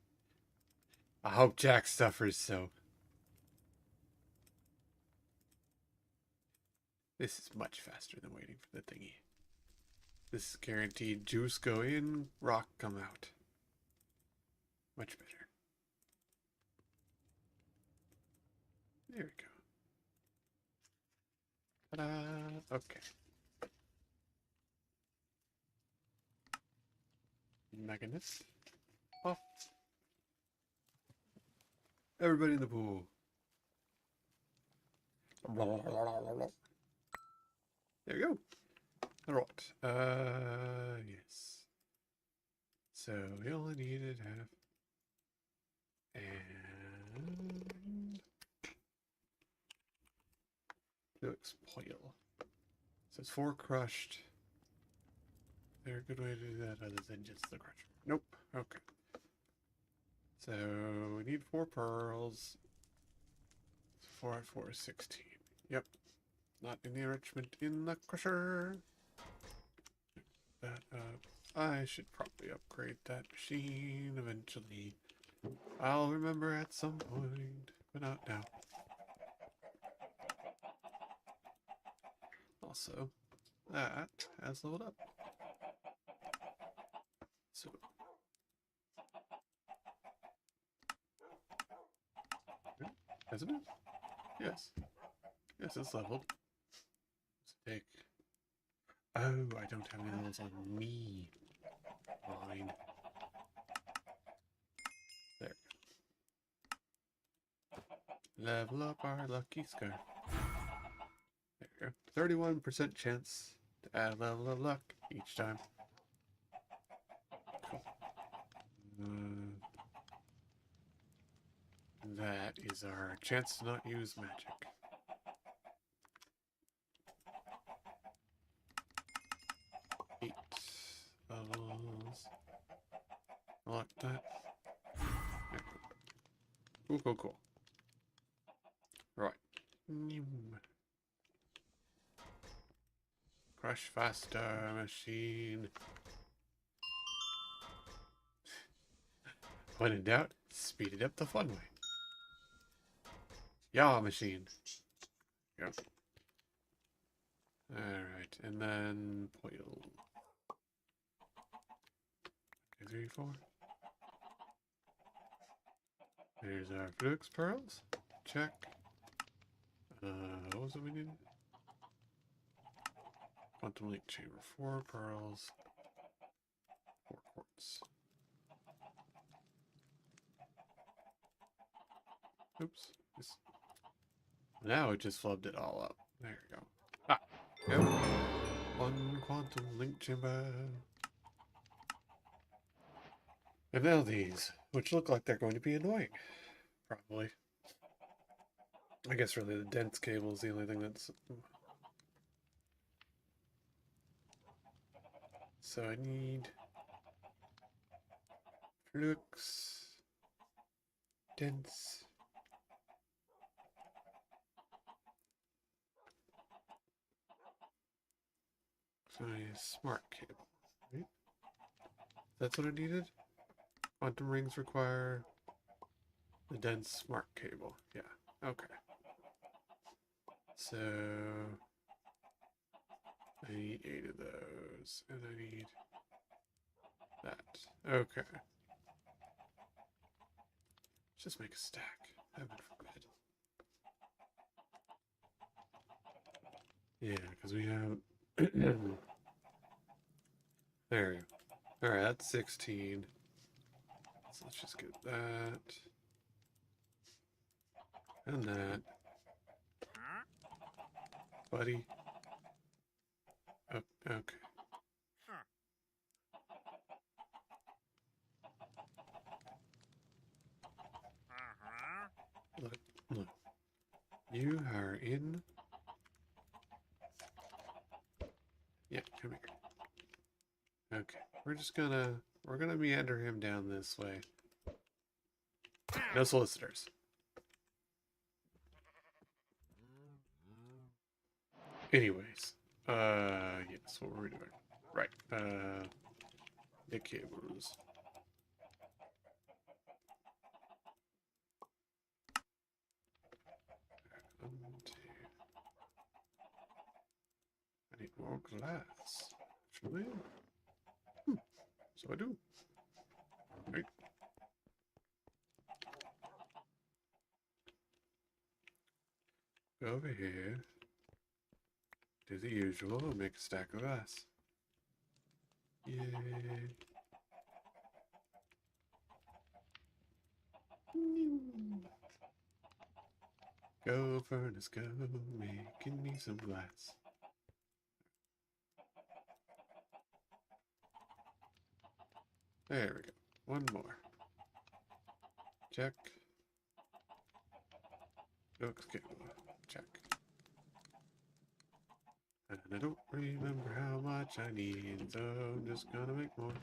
A: I hope Jack suffers so. This is much faster than waiting for the thingy. This is guaranteed juice go in, rock come out. Much better. There we go. Ta-da! Okay. Meganist. Off. Everybody in the pool. There you go. Alright. Yes. So we only needed half. And Felix Poil. So it's 4 crushed. Is there a good way to do that other than just the crusher? Nope. Okay. So we need 4 pearls. 4 at 4 is 16. Yep. Not in the enrichment in the crusher. That up. I should probably upgrade that machine eventually. I'll remember at some point, but not now. Also, that has leveled up. So hasn't it? Yes. Yes, it's leveled. Let's take. Oh, I don't have any levels on me. Fine. There. Level up our lucky scar. There you go. 31% chance to add a level of luck each time. Cool. That is our chance to not use magic. 8 levels. I like that. There. Cool, cool, cool. Right. Crush faster, machine. When in doubt, speed it up the fun way. Yeah, machine. Go. Alright, and then Poil. 2, 3, 4. There's our Flux pearls. Check. What was it we needed? Quantum link chamber. 4 pearls. 4 quartz. Oops. Now it just flubbed it all up. There you go. Ah! Yep. 1 quantum link chamber. And now these, which look like they're going to be annoying. Probably. I guess really the dense cable is the only thing that's... So I need... Flux... Dense... So I need a smart cable, right? That's what I needed? Quantum rings require the dense smart cable. Yeah, okay. So I need 8 of those, and I need that. Okay. Let's just make a stack. Heaven forbid. Yeah, because we have... There we go. Alright, that's 16. So let's just get that. And that. Buddy. Oh, okay. You are in. Yeah, come here. Okay, we're gonna meander him down this way. No solicitors. Anyways, yes, what were we doing? Right, the cables. I need more glass. Actually, so I do. Right. Go over here. Do the usual. Make a stack of glass. Yay. Go, furnace, go, making me some glass. There we go. One more. Check. Looks good. Check. And I don't remember how much I need, so I'm just gonna make more.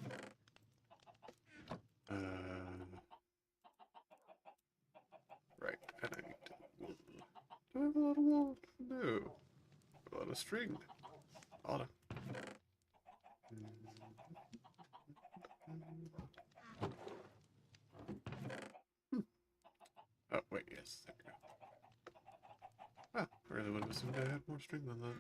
A: Right, and I need to... Do I have a lot of wool? No. A lot of string. Hold on. Oh, wait, yes, there we go. Ah, I really would have assumed I had more string than that.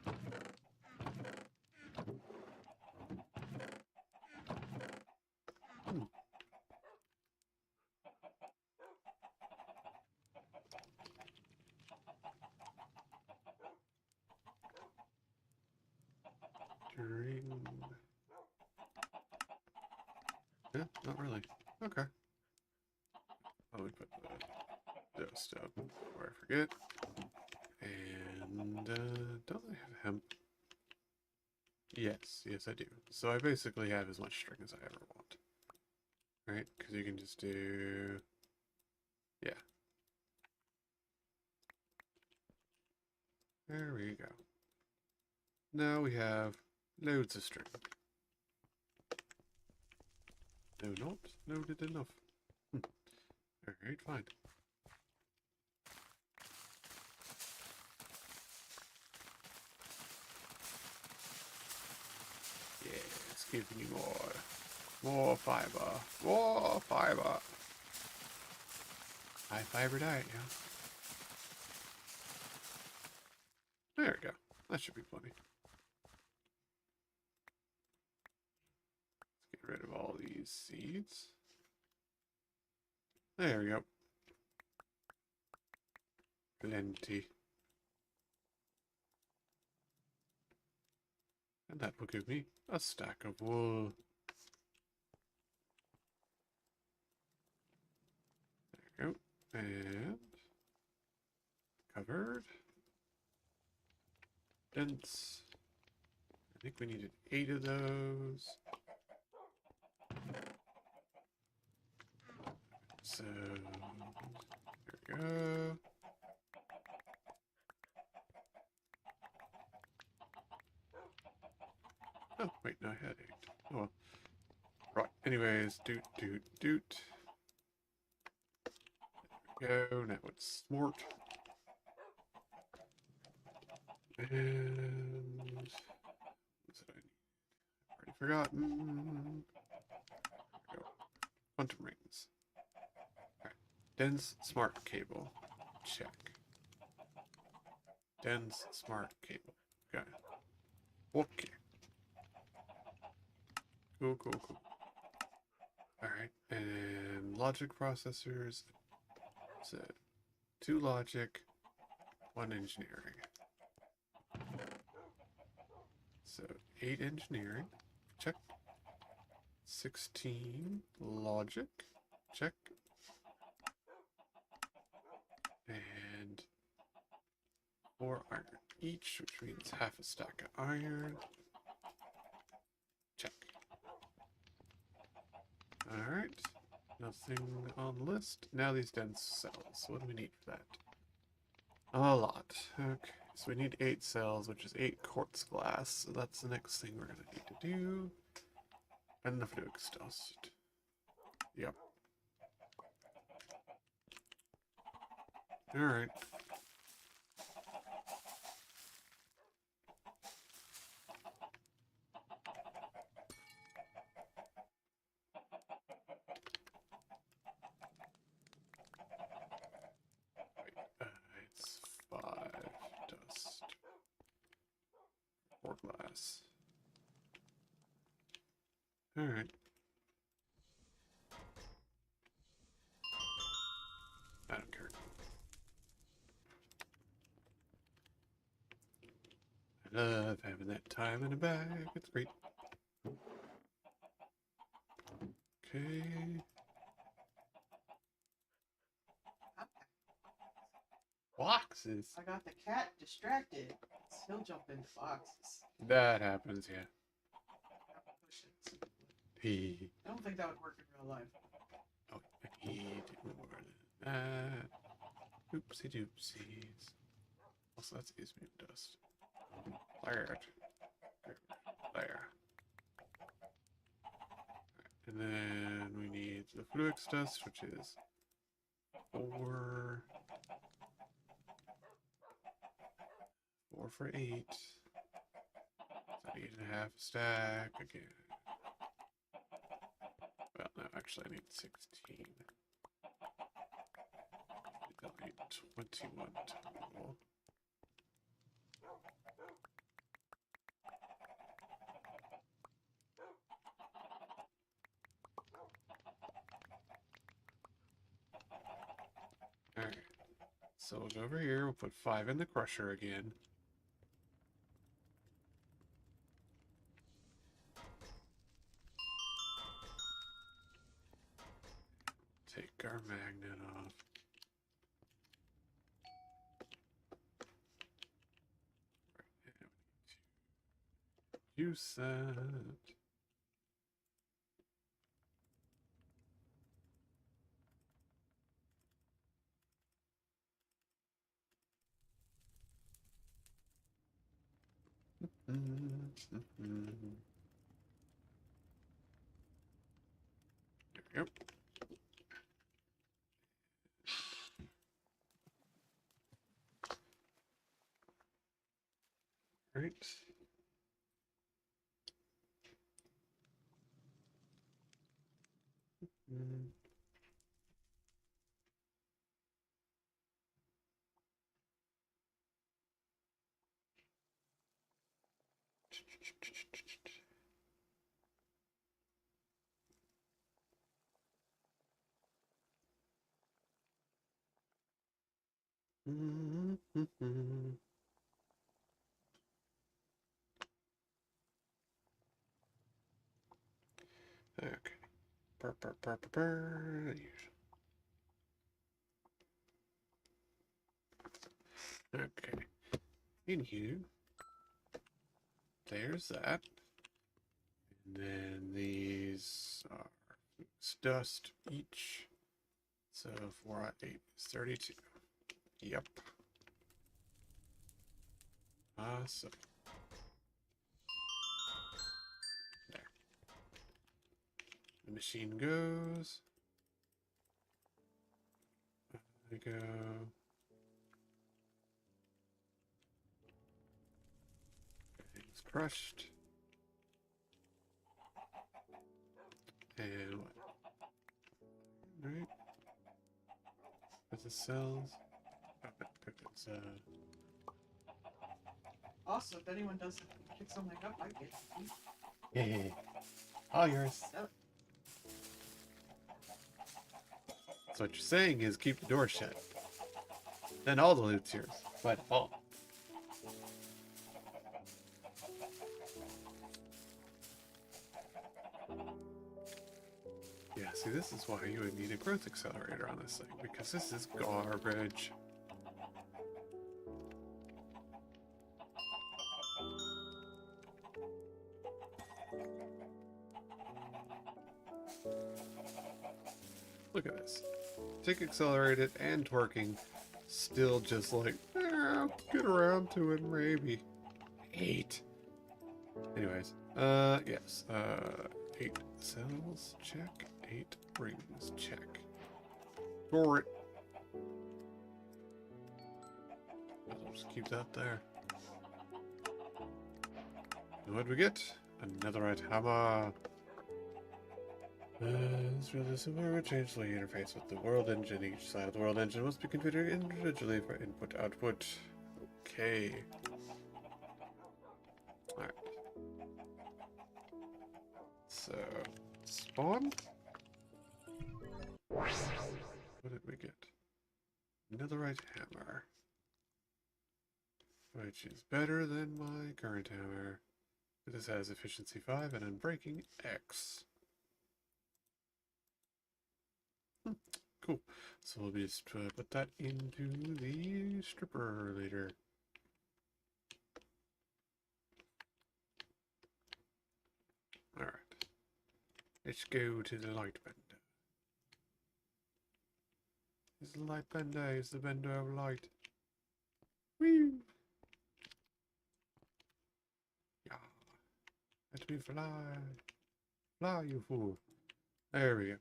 A: String. Yeah, not really. Okay. Oh, we put the dose down before I forget. And, don't I have hemp? Yes, yes I do. So I basically have as much string as I ever want. Right? Because you can just do... Yeah. There we go. Now we have loads of string. No, not loaded enough. Alright, fine. Yes, give me more. More fiber. More fiber. High fiber diet, yeah. There we go. That should be plenty. Let's get rid of all these seeds. There we go. Plenty. And that will give me a stack of wool. There we go. And covered. Dense. I think we needed 8 of those. So, there we go. Oh, wait, no, I had 8. Oh well. Right, anyways, doot, doot, doot. There we go, now it's smart. And what's it I need? Already forgotten. There we go. Quantum rings. Alright. Dense smart cable. Check. Dense smart cable. Okay. Okay. Cool, cool, cool. Alright, and logic processors. So 2 logic, 1 engineering. So 8 engineering, check. 16 logic, check. And 4 iron each, which means half a stack of iron. Check. Alright, nothing on the list. Now these dense cells. What do we need for that? A lot. Okay, so we need 8 cells, which is 8 quartz glass. So that's the next thing we're going to need to do. And enough to exhaust. Yep. Alright. It's 5 dust. 4 glass. Alright. I don't care. I love having that time in a bag. It's great. Okay. Boxes.
B: I got the cat distracted. He'll jump into boxes.
A: That happens, yeah.
B: Push it.
A: He.
B: I don't think that would work in real life.
A: Oh, I need more than that. Oopsie doopsies. Also, that's Ismium dust. There. There. And then we need the Fluix dust, which is 4. 4 for 8. So 8.5 stack again. Well, no, actually, I need 16. I need 21 total. Alright. So we'll go over here, we'll put 5 in the crusher again. Take our magnet off. Use that. There we go. Right. Okay. Burr, burr, burr, burr, burr. Okay. Anywho, there's that. And then these are dust each. So 4 out 8 is 32. Yep. Awesome. There. The machine goes. There we go. Everything's crushed. And what? Right? Where's the cells? Oh, it's
B: Also, if anyone doesn't pick something up, I get it.
A: yeah. All yours.
B: Yep.
A: So what you're saying is keep the door shut. Then all the loot's yours. By default. Yeah, see, this is why you would need a growth accelerator on this thing, because this is garbage. Look at this. Tick accelerated and twerking Still just like, I'll get around to it maybe. 8. Anyways, yes. 8 cells, check. 8 rings, check. Score it. I'll just keep that there. And what do we get? Another right hammer. This really simple. We change the interface with the world engine. Each side of the world engine must be configured individually for input output. Okay. Alright. So, spawn. What did we get? Another right hammer. Which is better than my current hammer. This has efficiency 5 and unbreaking X. Cool. So we'll just put that into the stripper later. Alright. Let's go to the light bender. Is the light bender? Is the bender of light? Woo! Yeah. Let me fly. Fly, you fool. There we go.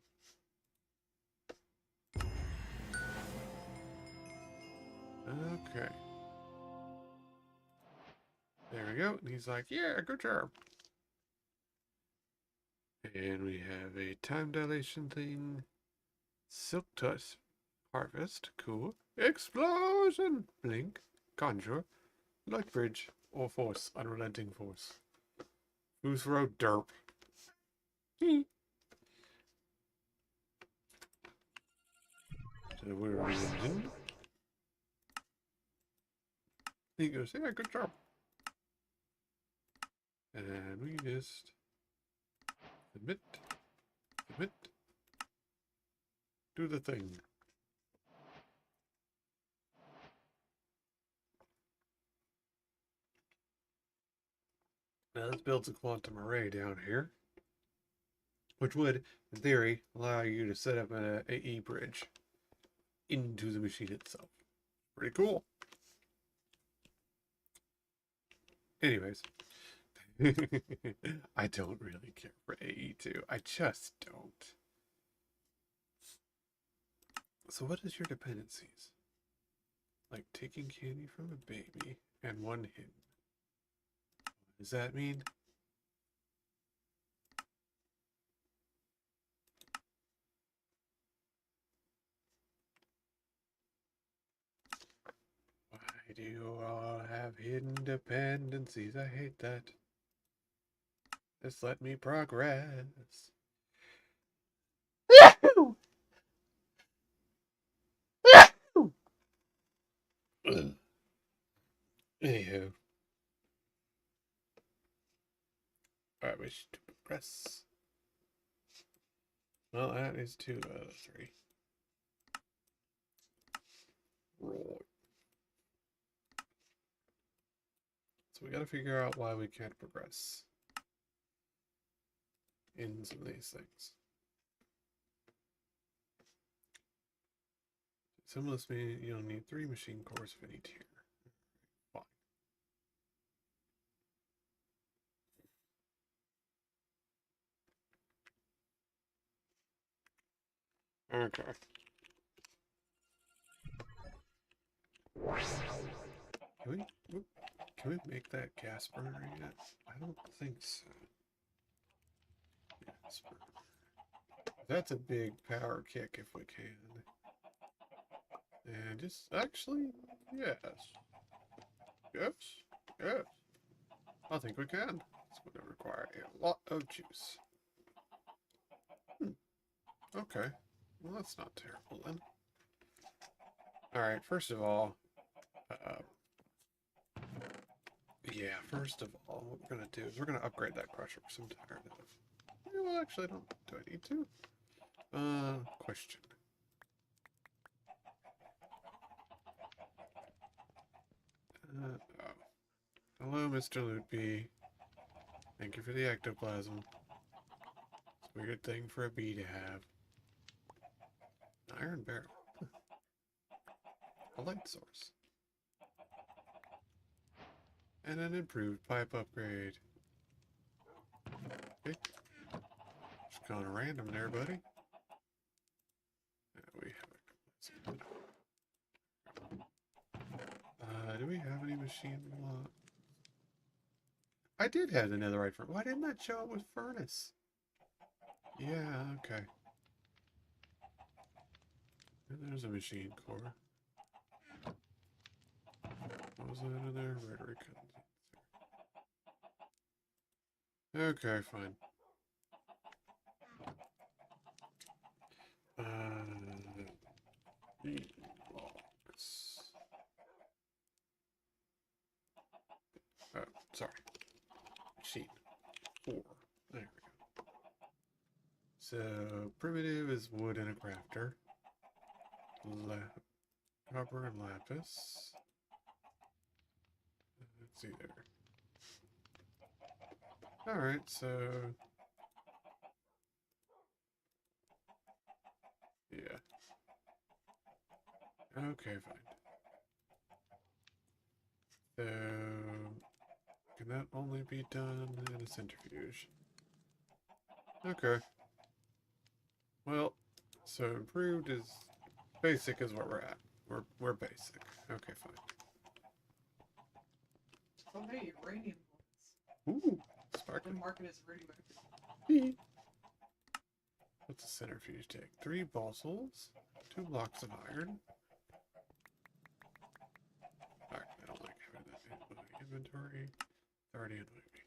A: Okay. There we go. And he's like, yeah, good job. And we have a time dilation thing. Silk touch. Harvest. Cool. Explosion. Blink. Conjure. Light bridge. Or force. Unrelenting force. Who's road derp? So we're engine. He goes, yeah, good job. And we just submit, submit, do the thing. Now let's build a quantum array down here, which would, in theory, allow you to set up an AE bridge into the machine itself. Pretty cool. Anyways, I don't really care for AE2. I just don't. So what is your dependencies? Like taking candy from a baby and one hidden. What does that mean? Why do you all have hidden dependencies? I hate that. Just let me progress. Anywho. I wish to progress. Well, that is 2 out of 3. Right. So we gotta figure out why we can't progress in some of these things. Some of this mean you'll need 3 machine cores of any tier. Fine. Okay. Can we make that gas burner yet? I don't think so. Gas burner. That's a big power kick if we can. And just actually, yes. Yes. Yes. I think we can. It's going to require a lot of juice. Okay. Well, that's not terrible then. Alright, first of all, yeah, first of all, what we're going to do is we're going to upgrade that crusher, because I'm tired of. Well, actually, I don't. Do I need to? Question. Oh. Hello, Mr. Lootbee. Thank you for the ectoplasm. It's a weird thing for a bee to have. An iron barrel. I've light source. And an improved pipe upgrade. Okay. Just kind of random there, buddy. We have a... do we have any machine lock? I did have the netherite furnace. Why didn't that show up with furnace? Yeah, okay. And there's a machine core. What was that in there? Rhetoric. Okay, fine. Blocks. Oh, sorry. Sheet 4. There we go. So, primitive is wood and a crafter. Copper and lapis. Let's see there. Alright, so... yeah. Okay, fine. So... can that only be done in a centrifuge? Okay. Well, so improved is... basic is where we're at. We're basic. Okay, fine.
B: Oh, hey, uranium bullets.
A: Ooh,
B: The
A: sparkling.
B: market is radioactive.
A: What's a centrifuge take? 3 balsals, 2 blocks of iron. Alright, I don't like having that in my inventory. It's already annoying me.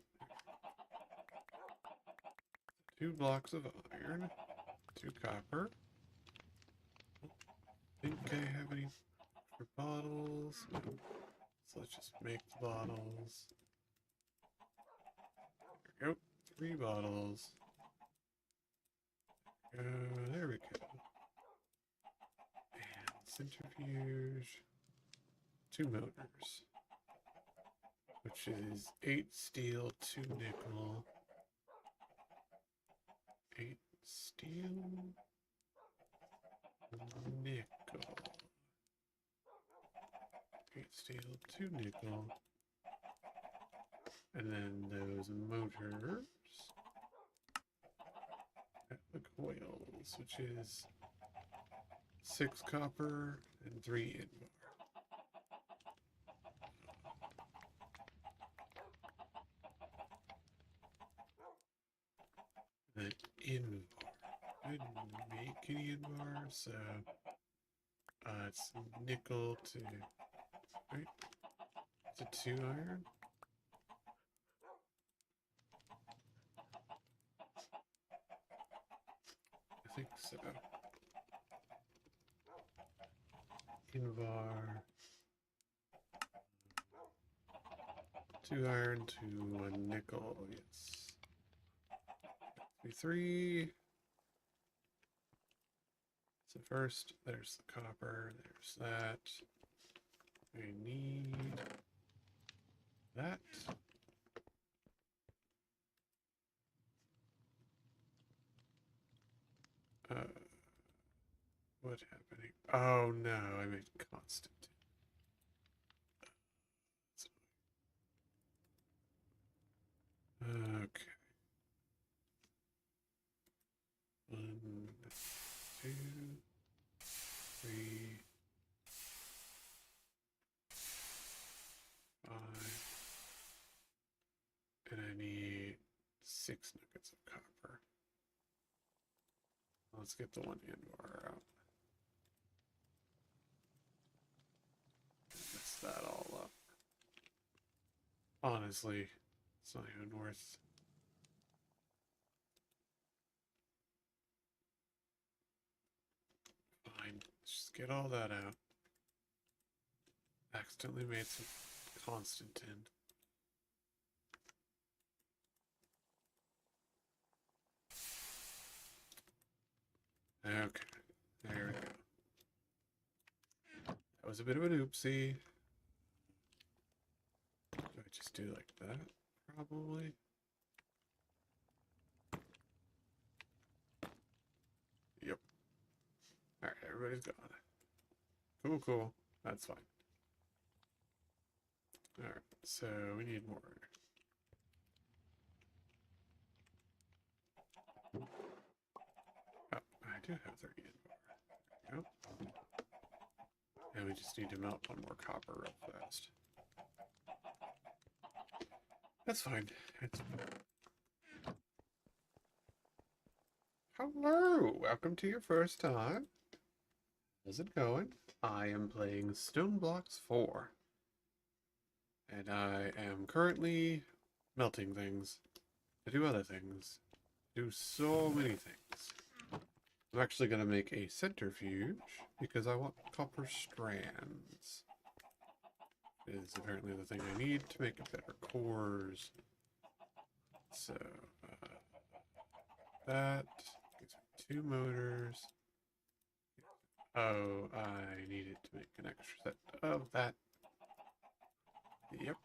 A: 2 blocks of iron, 2 copper. Think I have any for bottles? No. So let's just make the bottles. There we go. 3 bottles. There we go. And centrifuge. 2 motors. Which is 8 steel, 2 nickel. 8 steel. Nickel. 8 steel, 2 nickel. And then those motors. The coils, which is 6 copper and 3 invar. Then invar. I didn't make any invar, so it's nickel to, right? To 2 iron. I think so. Invar. 2 iron to 1 nickel, yes. 3. So first, there's the copper, there's that. We need that. What happening? Oh no, I made constant. Okay. 1, 2, 3, 5. And I need 6 nuggets of copper. Let's get the 1 invar out. Mess that all up. Honestly, it's not even worth. Fine, let's just get all that out. Accidentally made some constant tin. Okay, there we go. That was a bit of an oopsie. Do I just do like that? Probably. Yep. Alright, everybody's gone. Cool, cool. That's fine. Alright, so we need more. Oh, I do have 30 in bar. There we go. And we just need to melt one more copper real fast. That's fine. It's fine. Hello! Welcome to your first time. How's it going? I am playing Stoneblocks 4. And I am currently melting things. To do other things. Do so many things. I'm actually going to make a centrifuge because I want copper strands. It is apparently the thing I need to make better cores. So, that gives me 2 motors. Oh, I needed to make an extra set of that. Yep.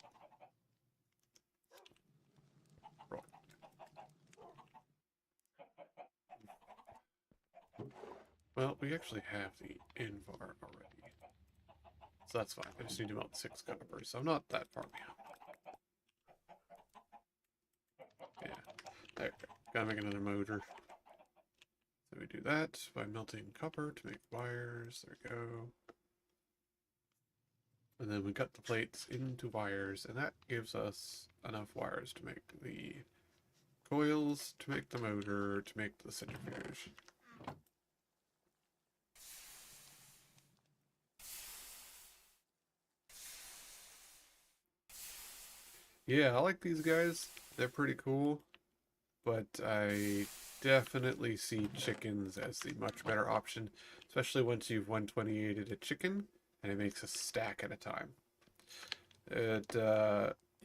A: Roll. Well, we actually have the invar already. So that's fine. I just need to melt 6 copper, so I'm not that far behind. Yeah. There we go. Gotta make another motor. So we do that by melting copper to make wires. There we go. And then we cut the plates into wires, and that gives us enough wires to make the coils, to make the motor, to make the centrifuge. Yeah, I like these guys. They're pretty cool. But I definitely see chickens as the much better option, especially once you've 128'd a chicken, and it makes a stack at a time.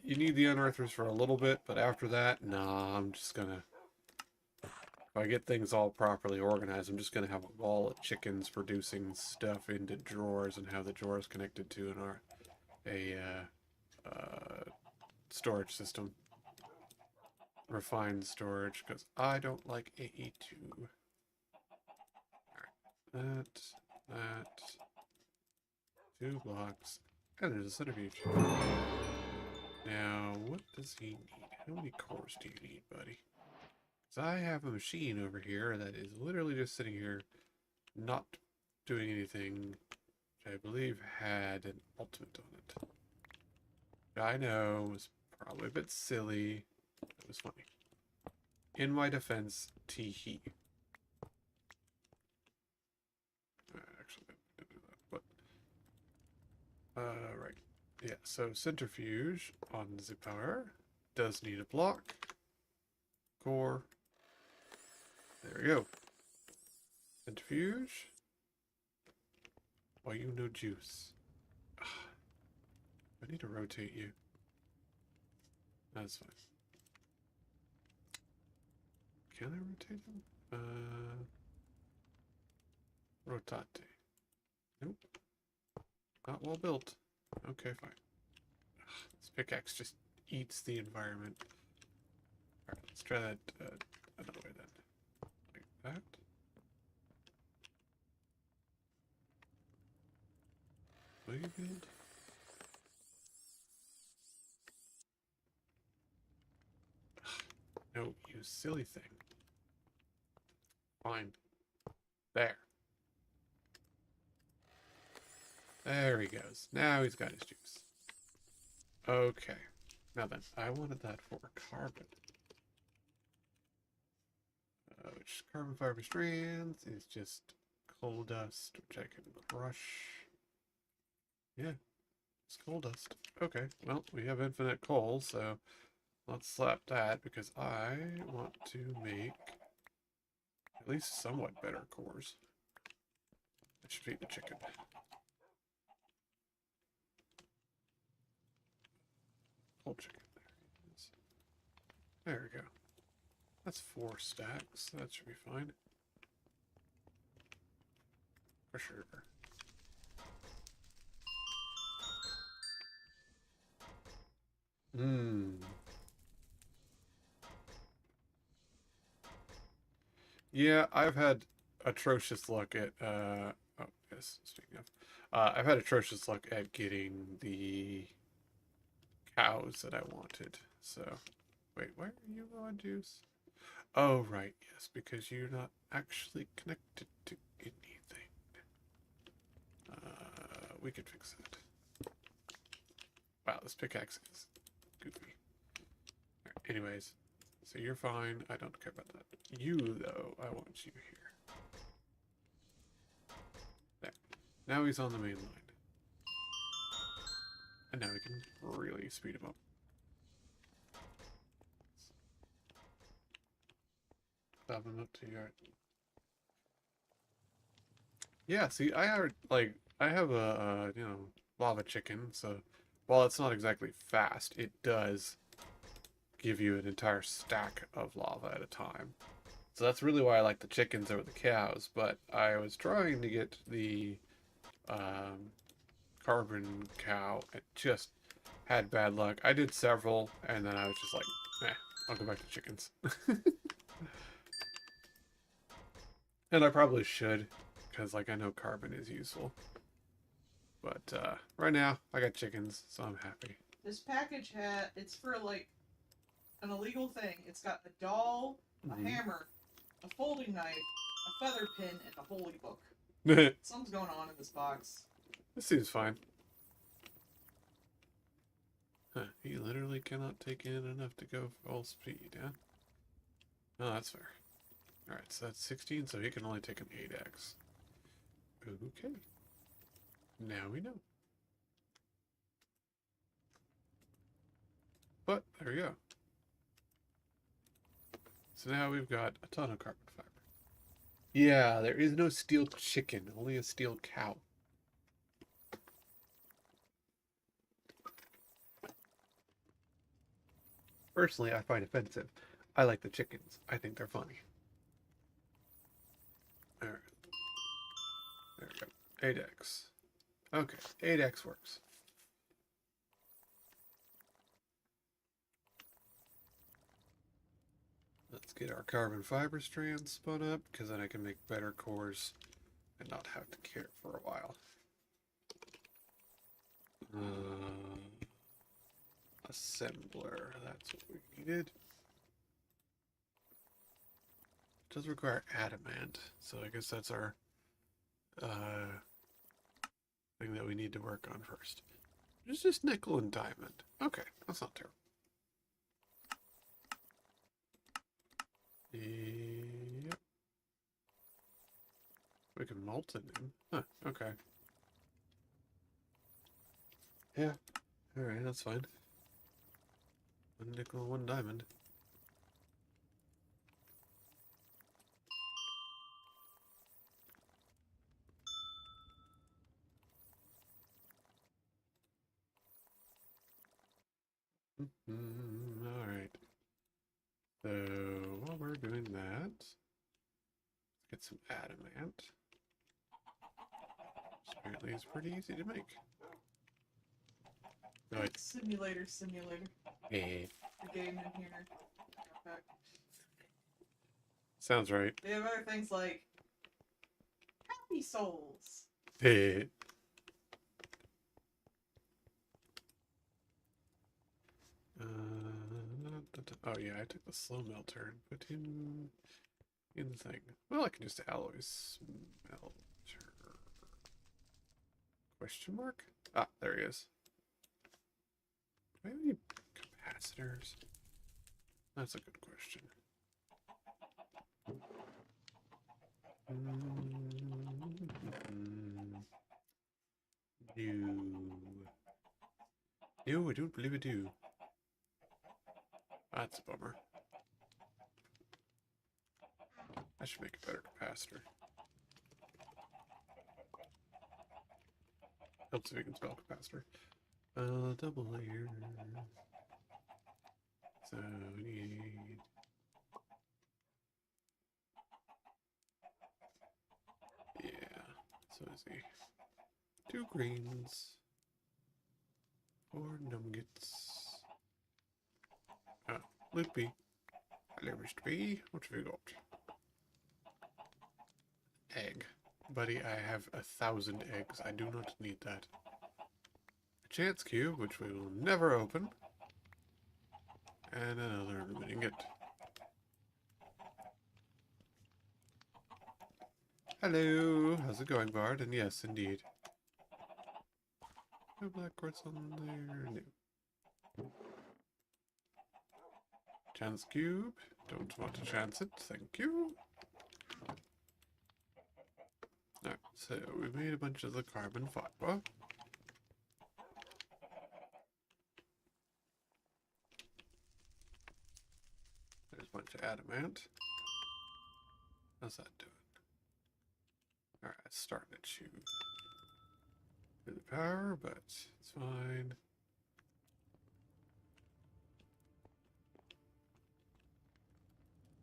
A: You need the unearthers for a little bit, but after that, nah, I'm just gonna... If I get things all properly organized, I'm just gonna have a wall of chickens producing stuff into drawers and have the drawers connected to a storage system. Refined storage, because I don't like AE2. Alright, that, 2 blocks, and there's a centrifuge. Now, what does he need? How many cores do you need, buddy? Because I have a machine over here that is literally just sitting here, not doing anything, which I believe had an ultimate on it. I know, it was probably a bit silly. It was funny. In my defense, tee-hee. Actually, I didn't do that, but... right. Yeah, so centrifuge on the power does need a block. Core. There we go. Centrifuge. Why you no juice? I need to rotate you. That's fine. Can I rotate them? Rotate. Nope. Not well built. Okay, fine. This pickaxe just eats the environment. Alright, let's try that another way then. Like that. Will you build? No, you silly thing. Fine. There. There he goes. Now he's got his juice. Okay. Now then, I wanted that for carbon. Which carbon fiber strands is just coal dust, which I can crush. Yeah, it's coal dust. Okay, well, we have infinite coal, so let's slap that because I want to make at least somewhat better cores. That should feed the chicken. Whole chicken. There we go. That's 4 stacks. That should be fine. For sure. Yeah, I've had atrocious luck at, oh, yes, speaking of, I've had atrocious luck at getting the cows that I wanted. So, wait, why are you on juice? Oh, right, yes, because you're not actually connected to anything. We could fix that. Wow, this pickaxe is goofy. Right, anyways, so you're fine. I don't care about that. You, though, I want you here. There. Now he's on the main line. And now we can really speed him up. Stop him up to your... Yeah, see, I have a, lava chicken, so while it's not exactly fast, it does give you an entire stack of lava at a time. So that's really why I like the chickens over the cows, but I was trying to get the carbon cow. It just had bad luck. I did several, and then I was just like, I'll go back to chickens. And I probably should, because like I know carbon is useful. But right now, I got chickens, so I'm happy.
B: This package it's for like an illegal thing. It's got a doll, a hammer, a folding knife, a feather pin, and a holy book. Something's going on in this box.
A: This seems fine. Huh, he literally cannot take in enough to go full speed, huh? Oh, that's fair. Alright, so that's 16, so he can only take an 8x. Okay. Now we know. But, there we go. So now we've got a ton of carbon fiber. Yeah, there is no steel chicken, only a steel cow. Personally, I find offensive. I like the chickens. I think they're funny. Alright. There we go. 8x. Okay, 8x works. Let's get our carbon fiber strands spun up, because then I can make better cores and not have to care for a while. Assembler, that's what we needed. It does require adamant, so I guess that's our thing that we need to work on first. It's just nickel and diamond. Okay, that's not terrible. Yep. We can molten them. Huh, okay. Yeah. Alright, that's fine. One nickel, one diamond. Alright. So, while we're doing that, let's get some adamant. Which apparently is pretty easy to make. Right.
B: Simulator.
A: Hey.
B: The game in here. Back.
A: Sounds right.
B: They have other things like happy souls.
A: Hey. Oh yeah, I took the slow melter and put him in the thing. Well, I can just alloy smelter. Question mark? Ah, there he is. Do I have any capacitors? That's a good question. No, I don't believe I do. That's a bummer. I should make a better capacitor. Helps if you can spell capacitor. Double layer. So we need... Yeah, so is he. 2 greens. 4 nuggets. Oh, Loopy. Hello, Mr. B. What have you got? Egg. buddy, I have 1,000 eggs. I do not need that. A chance cube, which we will never open. And another ingot. Hello, how's it going, Bard? And yes, indeed. No black quartz on there. No. Chance cube. Don't want to chance it. Thank you. Alright, so we made a bunch of the carbon fiber. There's a bunch of adamant. How's that doing? Alright, it's starting to chew through the power, but it's fine.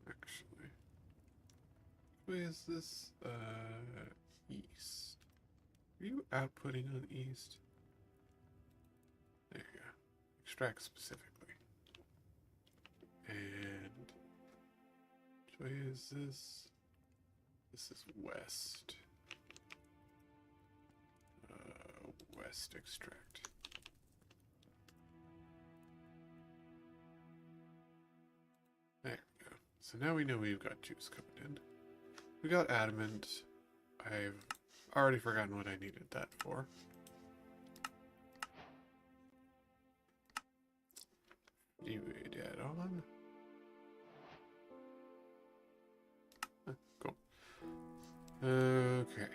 A: Actually, which way is this? East. Are you outputting on east? There you go. Extract specifically. And which way is this? This is west. West extract. There we go. So now we know we've got juice coming in. We got adamant. I've already forgotten what I needed that for. Fluid add on. Cool. Okay.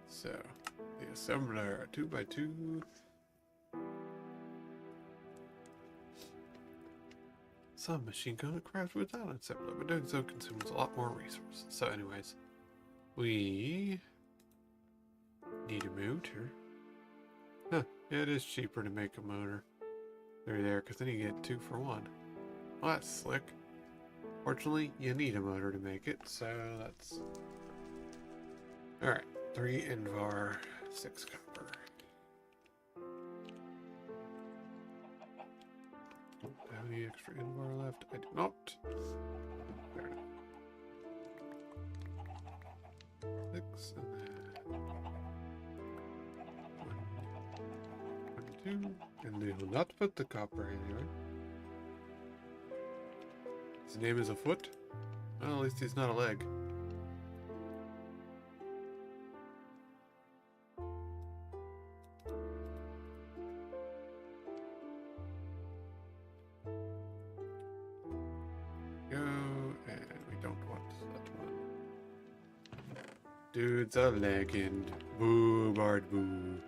A: So the assembler 2x2. Some machine gun craft without an assembler, but doing so consumes a lot more resources. So anyways, we need a motor. Huh, yeah, it is cheaper to make a motor. There, because then you get 2 for 1. Well, that's slick. Fortunately, you need a motor to make it, so that's... Alright, 3 Invar, 6 copper. Do I have any extra Invar left? I do not. Fair enough. 6, and then... 1, 2, and they will not put the copper in here. His name is a foot? Well, at least he's not a leg. Go, and we don't want that one. Dude's a legend. Boo, Bard, boo.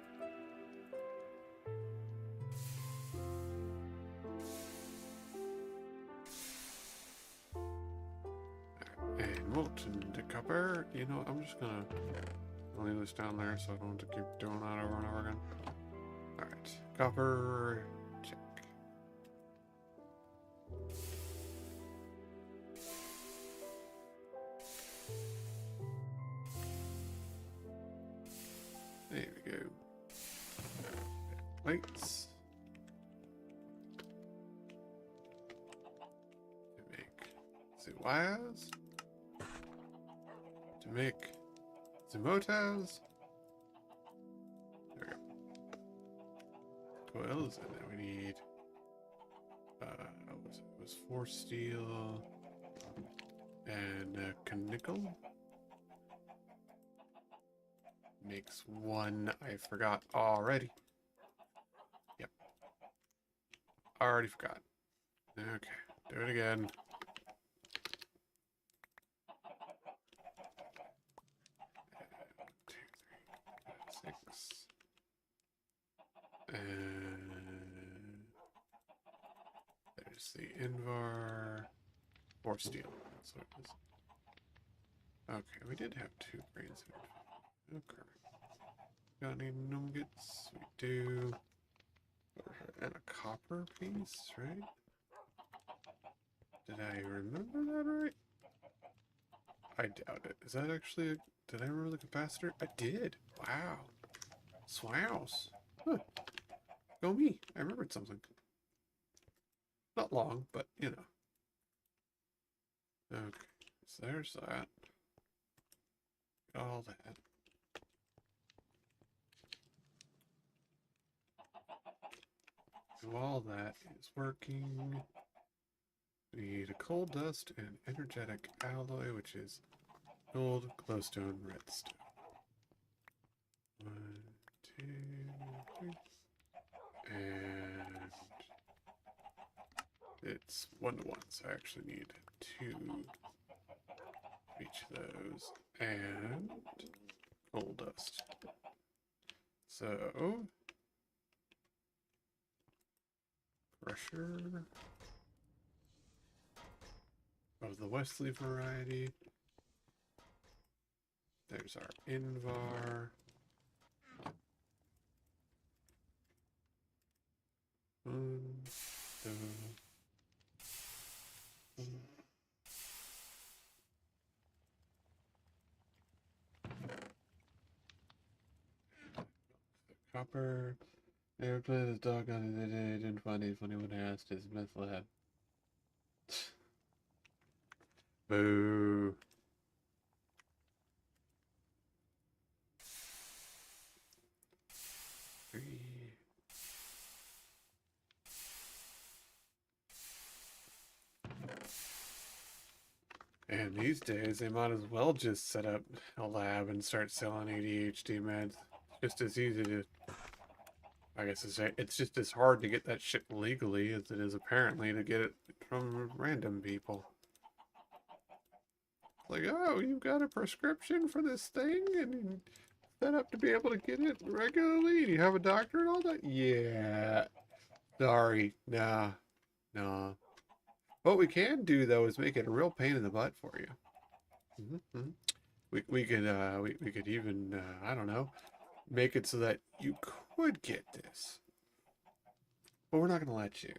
A: And molten the copper. You know, I'm just gonna leave this down there so I don't have to keep doing that over and over again. Alright, copper, check. There we go. Plates. To make the wires. To make the motors. There we go. Coils, and then we need what was it? It was 4 steel and nickel. Makes 1. I forgot already. Yep. Already forgot. Okay, do it again. And there's the Invar 4 steel. That's what it is. Okay, we did have 2 grains in it. Okay. Got any nuggets? We do. And a copper piece, right? Did I remember that right? I doubt it. Is that actually a... Did I remember the capacitor? I did. Wow. Swows. Huh. Go me. I remembered something. Not long, but, you know. Okay. So there's that. Got all that. while that is working, we need a coal dust and energetic alloy, which is gold, glowstone, redstone. 1, 2, 3. And it's 1 to 1, so I actually need 2 of each of those. And coal dust. So, crusher of the Wesley variety. There's our Invar. Copper. Never played this dog on it. I didn't find it funny when I asked his meth lab. Boo. Three. And these days, they might as well just set up a lab and start selling ADHD meds. Just as easy to... I guess it's just as hard to get that shit legally as it is apparently to get it from random people. Like, oh, you've got a prescription for this thing and set up to be able to get it regularly and you have a doctor and all that? Yeah. Sorry. Nah. What we can do, though, is make it a real pain in the butt for you. We could even, I don't know, make it so that you could get this. But we're not going to let you.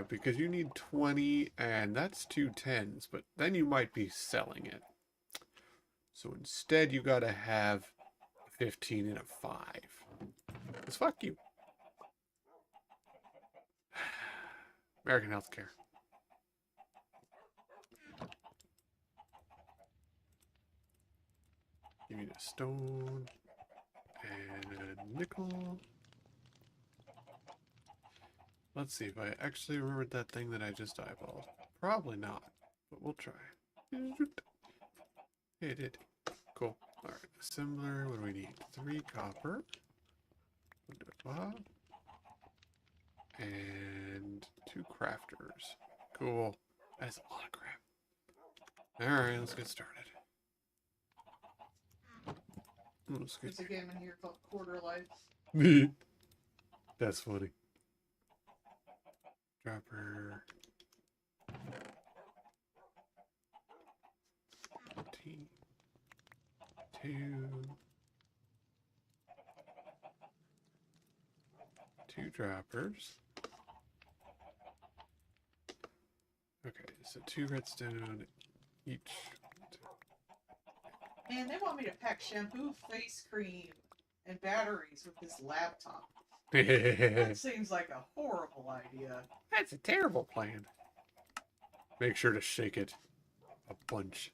A: Because you need 20, and that's 2 10s, but then you might be selling it. So instead, you gotta have a 15 and a 5. Because fuck you. American healthcare. Give me a stone and a nickel. Let's see if I actually remembered that thing that I just eyeballed. Probably not, but we'll try. Hey, it did. Cool. Alright, assembler. What do we need? 3 copper. And 2 crafters. Cool. That's a lot of crap. Alright, let's get started.
B: There's a game in here called Quarter Life.
A: That's funny. Dropper. 2 droppers. Okay, so 2 redstone each.
B: Man, they want me to pack shampoo, face cream, and batteries with this laptop. That seems like a horrible idea.
A: That's a terrible plan. Make sure to shake it a bunch.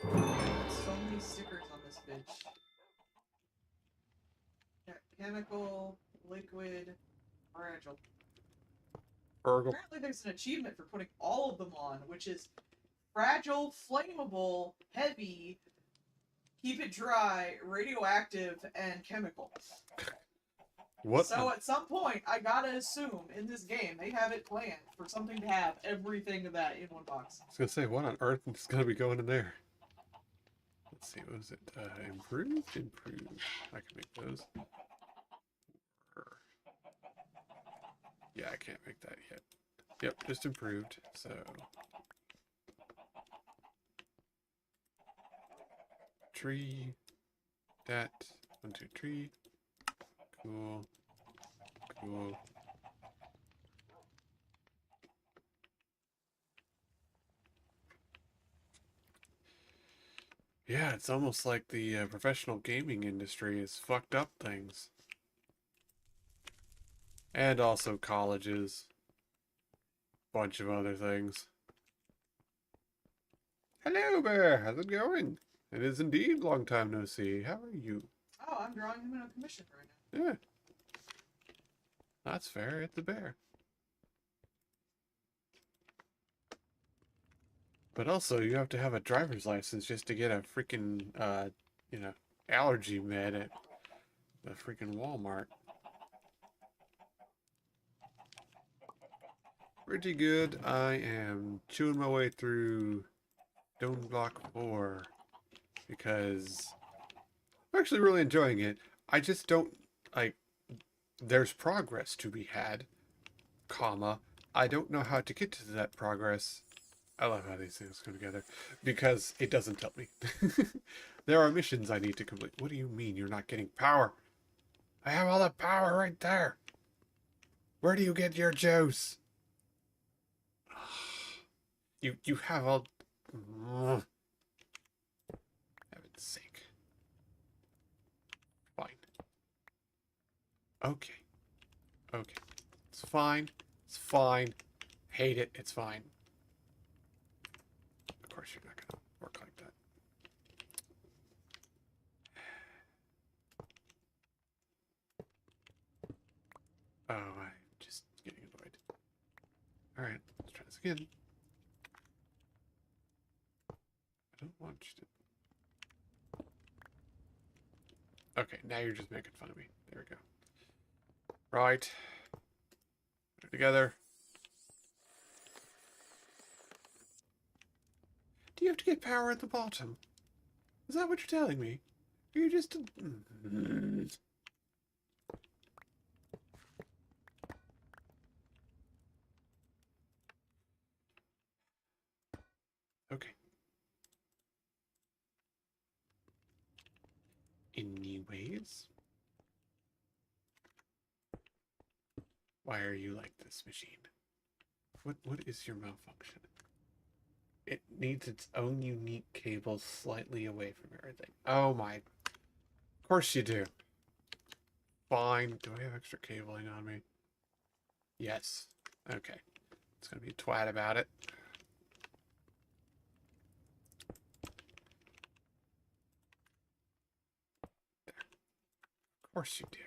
B: So many stickers on this bitch. Chemical, liquid, fragile. Apparently there's an achievement for putting all of them on, which is fragile, flammable, heavy, keep it dry, radioactive, and chemical.
A: What?
B: So at some point, I gotta assume in this game they have it planned for something to have everything of that in one box.
A: I was gonna say, what on earth is gonna be going in there? Let's see, what was it? Improved? Improved. I can make those. Yeah, I can't make that yet. Yep, just improved, so... Tree. That. 1, 2, 3. Cool. Cool. Yeah, it's almost like the professional gaming industry has fucked up things. And also colleges. Bunch of other things. Hello there, how's it going? It is indeed long time no see. How are you?
B: Oh, I'm drawing him in a commission right now.
A: Yeah. That's fair. It's a bear. But also, you have to have a driver's license just to get a freaking, you know, allergy med at the freaking Walmart. Pretty good. I am chewing my way through Stoneblock 4 because I'm actually really enjoying it. I just don't, like, there's progress to be had, comma. I don't know how to get to that progress. I love how these things come together because it doesn't tell me. There are missions I need to complete. What do you mean you're not getting power? I have all the power right there. Where do you get your juice? You have all. Heaven's sake. Fine. Okay. Okay. It's fine. It's fine. Hate it. It's fine. Of course, you're not gonna work like that. Oh, I'm just getting annoyed. Alright, let's try this again. I don't want you to. Okay, now you're just making fun of me. There we go. Right. Put it together. Do you have to get power at the bottom? Is that what you're telling me? Are you just... Okay. Anyways. Why are you like this, machine? What is your malfunction? It needs its own unique cable slightly away from everything. Oh my... Of course you do. Fine. Do I have extra cabling on me? Yes. Okay. It's gonna be a twat about it. There. Of course you do.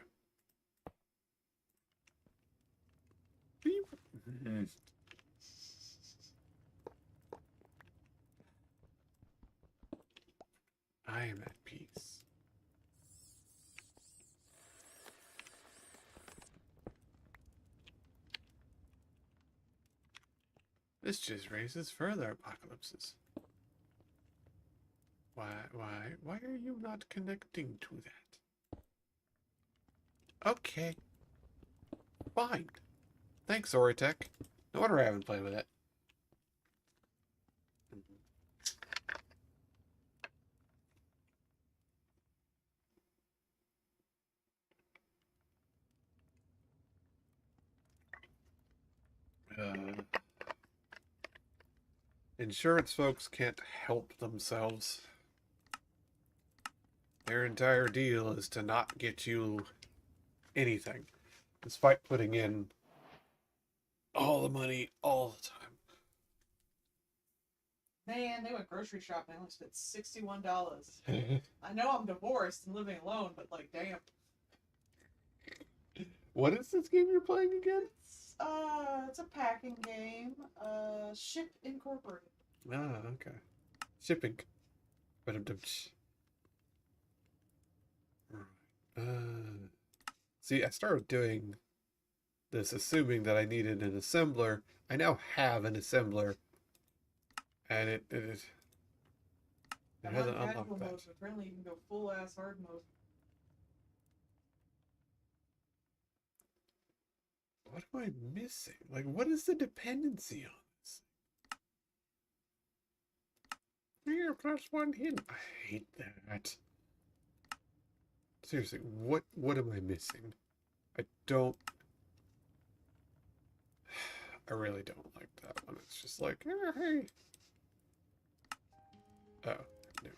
A: I am at peace. This just raises further apocalypses. Why are you not connecting to that? Okay. Fine. Thanks, Oritech. No wonder I haven't played with it. Insurance folks can't help themselves. Their entire deal is to not get you anything, despite putting in all the money all the time.
B: Man, they went grocery shopping. I only spent $61. I know I'm divorced and living alone, but like, damn.
A: What is this game you're playing again?
B: It's a packing game. Ship Incorporated.
A: Ah, okay. Shipping. But see, I started doing this assuming that I needed an assembler. I now have an assembler, and it hasn't unlocked
B: mode,
A: that.
B: apparently you can go full ass hard mode.
A: What am I missing? Like, what is the dependency on this? Here, +1 hidden. I hate that. Seriously, what am I missing? I don't. I really don't like that one. It's just like, hey. Oh, no.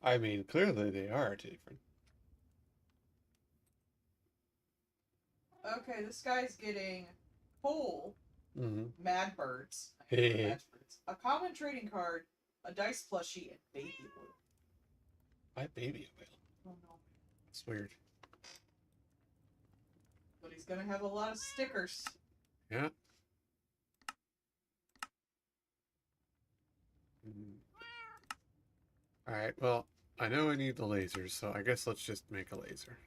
A: I mean, clearly they are different.
B: Okay, this guy's getting full
A: Mm-hmm.
B: Mad Birds.
A: Hey.
B: cards. A common trading card, a dice plushie, and baby oil.
A: Why baby oil?
B: Oh no.
A: It's weird.
B: But he's gonna have a lot of stickers.
A: Yeah. Mm. Alright, well, I know I need the lasers, so I guess let's just make a laser.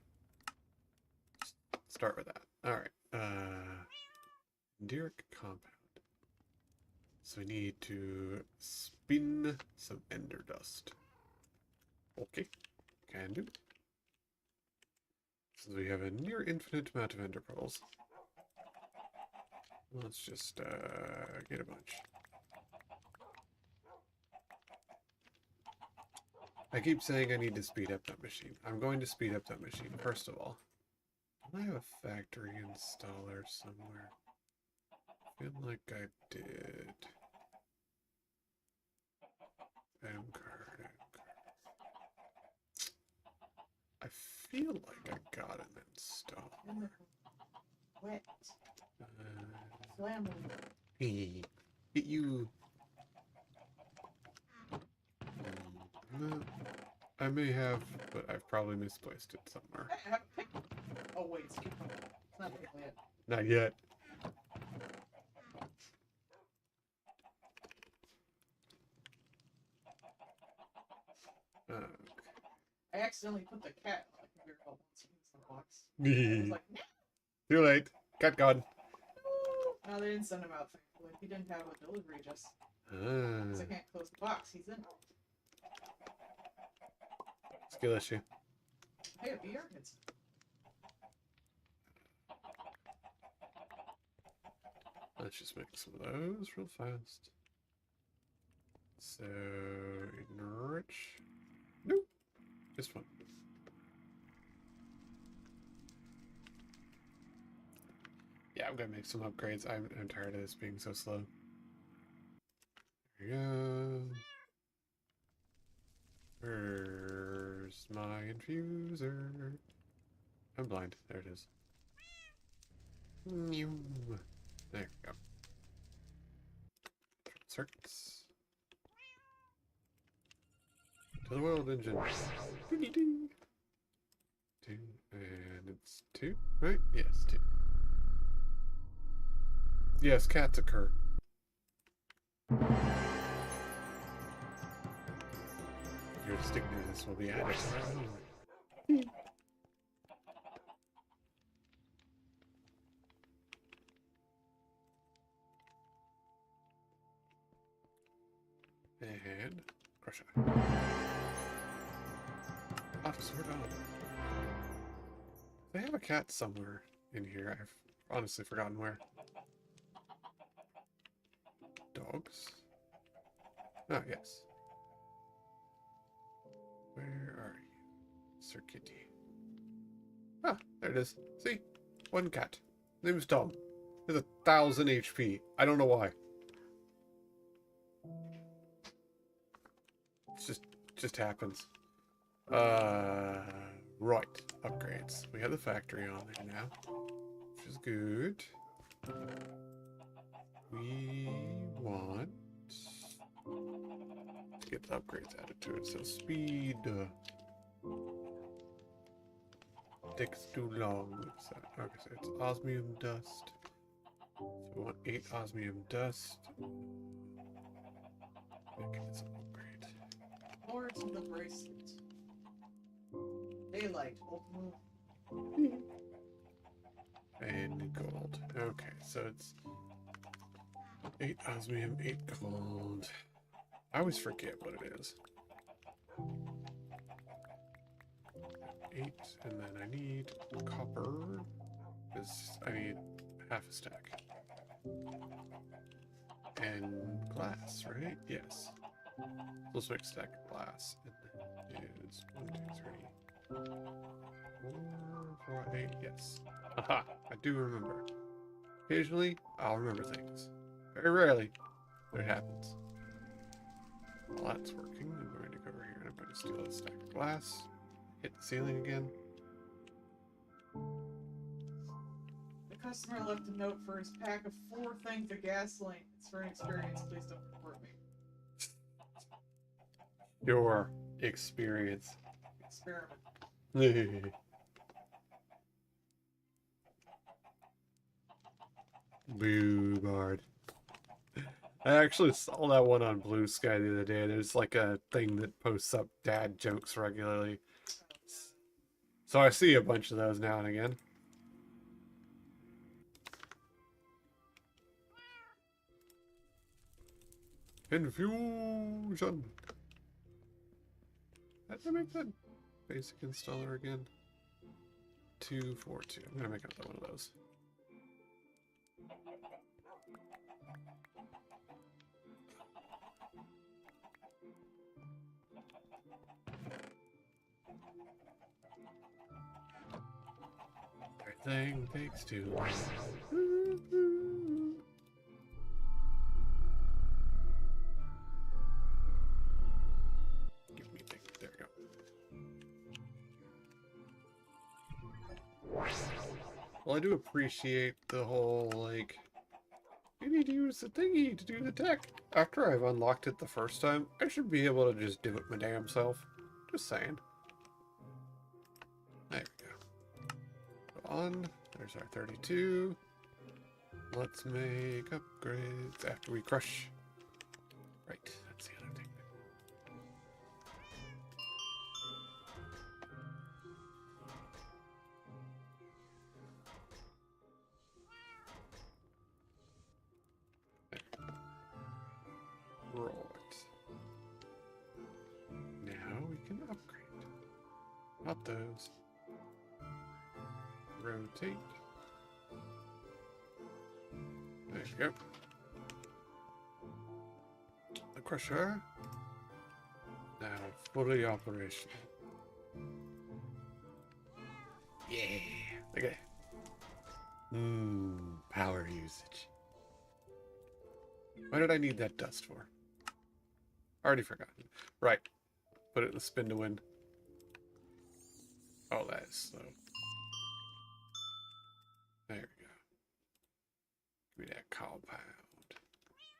A: Just start with that. Alright. Enderic compound. So we need to spin some ender dust. Okay, can do. Since we have a near infinite amount of ender pearls, let's just get a bunch. I keep saying I need to speed up that machine. I'm going to speed up that machine, first of all. I have a factory installer somewhere. I feel like I did. M card. I feel like I got an install.
B: Wet. Flammable.
A: Hey, hit you. No, I may have, but I've probably misplaced it somewhere.
B: Oh wait, it's not yet.
A: Not yet.
B: I accidentally put the cat on the computer once in the box. I was like, no.
A: Too late. Cat gone.
B: No, they didn't send him out, thankfully. He didn't have a delivery just.
A: Ah.
B: Because I can't close the box. He's in.
A: Skill issue.
B: Hey, a VR hits.
A: Let's just make some of those real fast. So, enrich. Nope. Just one. Yeah, I'm gonna make some upgrades. I'm tired of this being so slow. There we go. Where's my infuser? I'm blind. There it is. There we go. Circuits. To the world engine. Ding. Two, and it's 2, right? Yes, 2. Yes, cats occur. Your stickiness will be added. And crush it. Officer dog. They have a cat somewhere in here. I've honestly forgotten where. Dogs? Ah, yes. Where are you? Sir Kitty. Ah, there it is. See? One cat. Name is Tom. He has 1,000 HP. I don't know why. It just happens. Right. Upgrades. We have the factory on there now, which is good. We want to get the upgrades added to it. So speed takes too long. So, okay, so it's osmium dust. So we want 8 osmium dust. Okay, it's an upgrade.
B: Or to the bracelet. Daylight.
A: And gold. Okay, so it's 8 osmium, 8 gold. I always forget what it is. 8, and then I need copper. Because I need half a stack. And glass, right? Yes. Let's make a stack of glass. And that is 1, 2, 3, 4, 4, 8. Yes. Haha, I do remember. Occasionally, I'll remember things. Very rarely, but it happens. While that's working, I'm going to go over here and I'm going to steal a stack of glass. Hit the ceiling again.
B: Customer left a note for his pack of 4 things of gasoline. It's for an experience. Please don't report me.
A: Your experience.
B: Experiment.
A: Boo Bard. I actually saw that one on Blue Sky the other day. There's like a thing that posts up dad jokes regularly. So I see a bunch of those now and again. Infusion. How did I make that basic installer again? 242. I'm gonna make another one of those. Everything takes too long. Give me a thing. There we go. Well, I do appreciate the whole, like, you need to use the thingy to do the tech. After I've unlocked it the first time, I should be able to just do it my damn self. Just saying. There we go. Go on. There's our 32. Let's make upgrades after we crush. Right, that's the other thing. Right. Now we can upgrade. Not those. Rotate. There you go. The crusher. Now fully operational. Yeah. Okay. Power usage. Why did I need that dust for? Already forgotten. Right. Put it in the spin to win. Oh, that is slow. There we go. Give me that compound.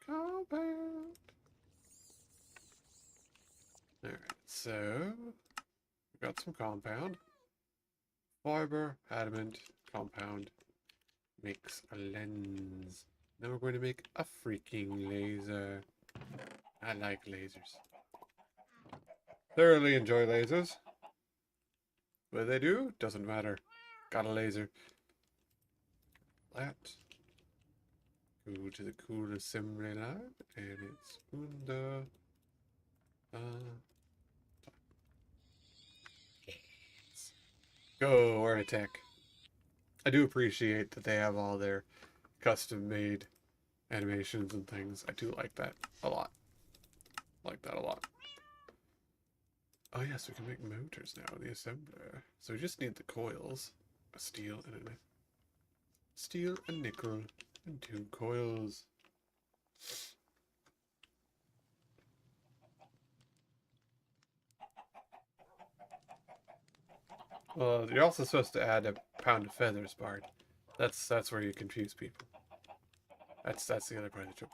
A: Compound. Alright, so we got some compound. Fiber, adamant, compound makes a lens. Now we're going to make a freaking laser. I like lasers. Thoroughly enjoy lasers. What they do? Doesn't matter. Got a laser. That. Go to the cool assembly line, and it's under. Yes. Go, or attack. I do appreciate that they have all their custom-made animations and things. I do like that a lot. Like that a lot. Oh yes, we can make motors now in the assembler. So we just need the coils, a steel and a nickel, and 2 coils. Well, you're also supposed to add a pound of feathers, Bard. That's where you confuse people. That's the other part of the joke.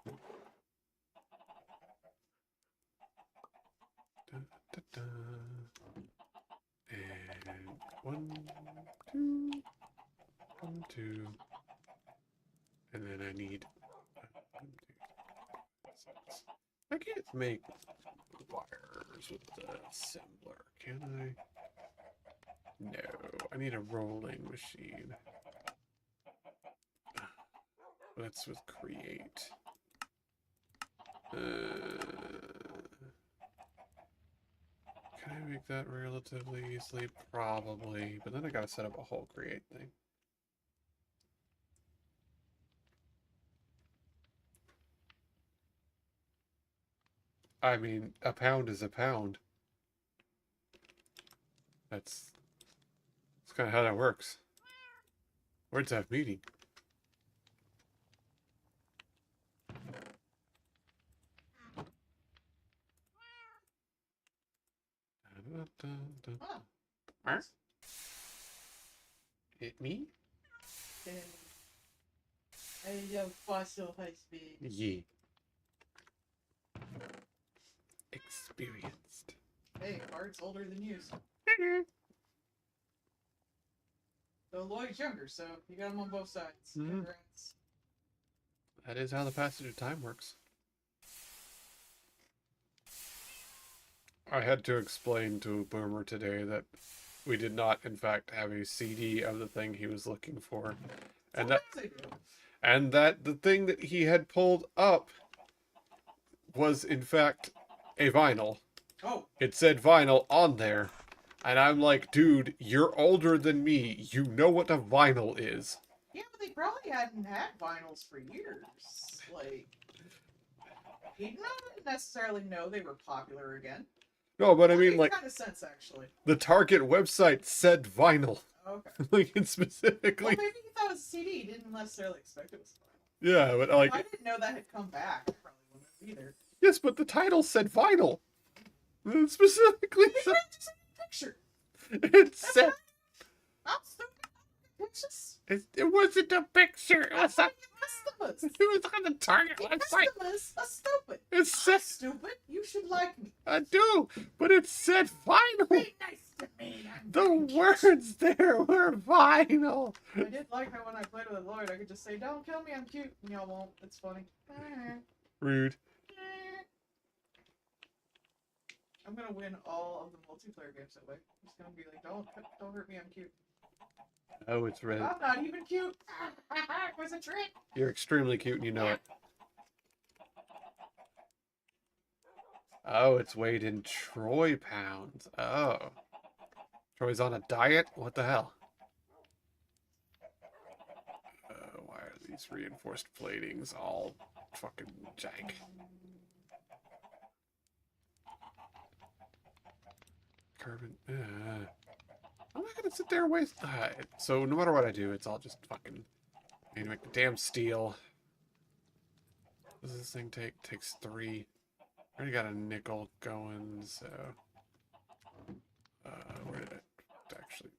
A: Da, da, da. And 1, 2, 1, 2, and then I need 1, 2, 6. I can't make wires with the assembler, can I? No, I need a rolling machine. That's with create. Can I make that relatively easily? Probably, but then I gotta set up a whole create thing. I mean, a pound is a pound. That's kind of how that works. Words have meaning.
B: Huh.
A: Hit me?
B: I love fossil high speed.
A: Yeah. Experienced.
B: Hey, Bart's older than you. So Lloyd's younger, so you got him on both sides.
A: Mhm.
B: Congrats.
A: That is how the passage of time works. I had to explain to Boomer today that we did not, in fact, have a CD of the thing he was looking for, and that
B: Sometimes I do.
A: and that the thing that he had pulled up was, in fact, a vinyl.
B: Oh,
A: It said vinyl on there, and I'm like, dude, you're older than me. You know what a vinyl is.
B: yeah, but they probably hadn't had vinyls for years. Like, he did not necessarily know they were popular again.
A: No, but I
B: That
A: mean,
B: makes
A: like,
B: kind of sense, actually.
A: the Target website said vinyl.
B: Okay.
A: Like, it
B: Well,
A: specifically.
B: maybe he thought it was a CD. He didn't necessarily expect it was vinyl.
A: Yeah, but
B: If I
A: like,
B: didn't know that had come back, I probably wouldn't have either.
A: yes, but the title said vinyl. It specifically
B: He
A: said.
B: read just a picture.
A: It said.
B: I'm stupid. Pictures.
A: It wasn't a picture. It was, on,
B: Customers.
A: it was on the Target website.
B: Customers are stupid.
A: It
B: I'm
A: said.
B: stupid. You should like me.
A: I do, but it said vinyl.
B: Be nice to me. I'm
A: The
B: very cute.
A: words there were vinyl.
B: I did like how when I played with Lloyd, I could just say, "Don't kill me, I'm cute," and y'all won't. It's funny.
A: Rude.
B: I'm gonna win all of the multiplayer games that way. I'm just gonna be like, don't hurt me, I'm cute.
A: Oh, it's red.
B: I'm not even cute. It was a trick.
A: You're extremely cute and you know it. Oh, it's weighed in Troy pounds. Oh. Troy's on a diet? What the hell? Why are these reinforced platings all fucking jank? Carbon. I'm not gonna sit there and waste. So no matter what I do, it's all just fucking. I need to make the damn steel. What does this thing take? Takes 3. I already got a nickel going, so. Where did I actually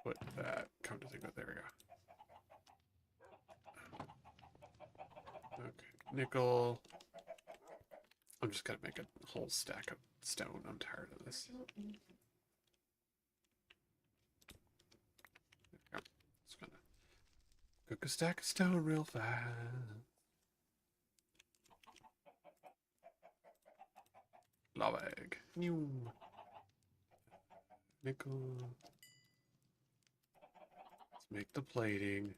A: put that? Come to think of it, there we go. Okay, nickel. I'm just gonna make a whole stack of stone. I'm tired of this. Just gonna cook a stack of stone real fast. Lava egg. New. Nickel. Let's make the plating.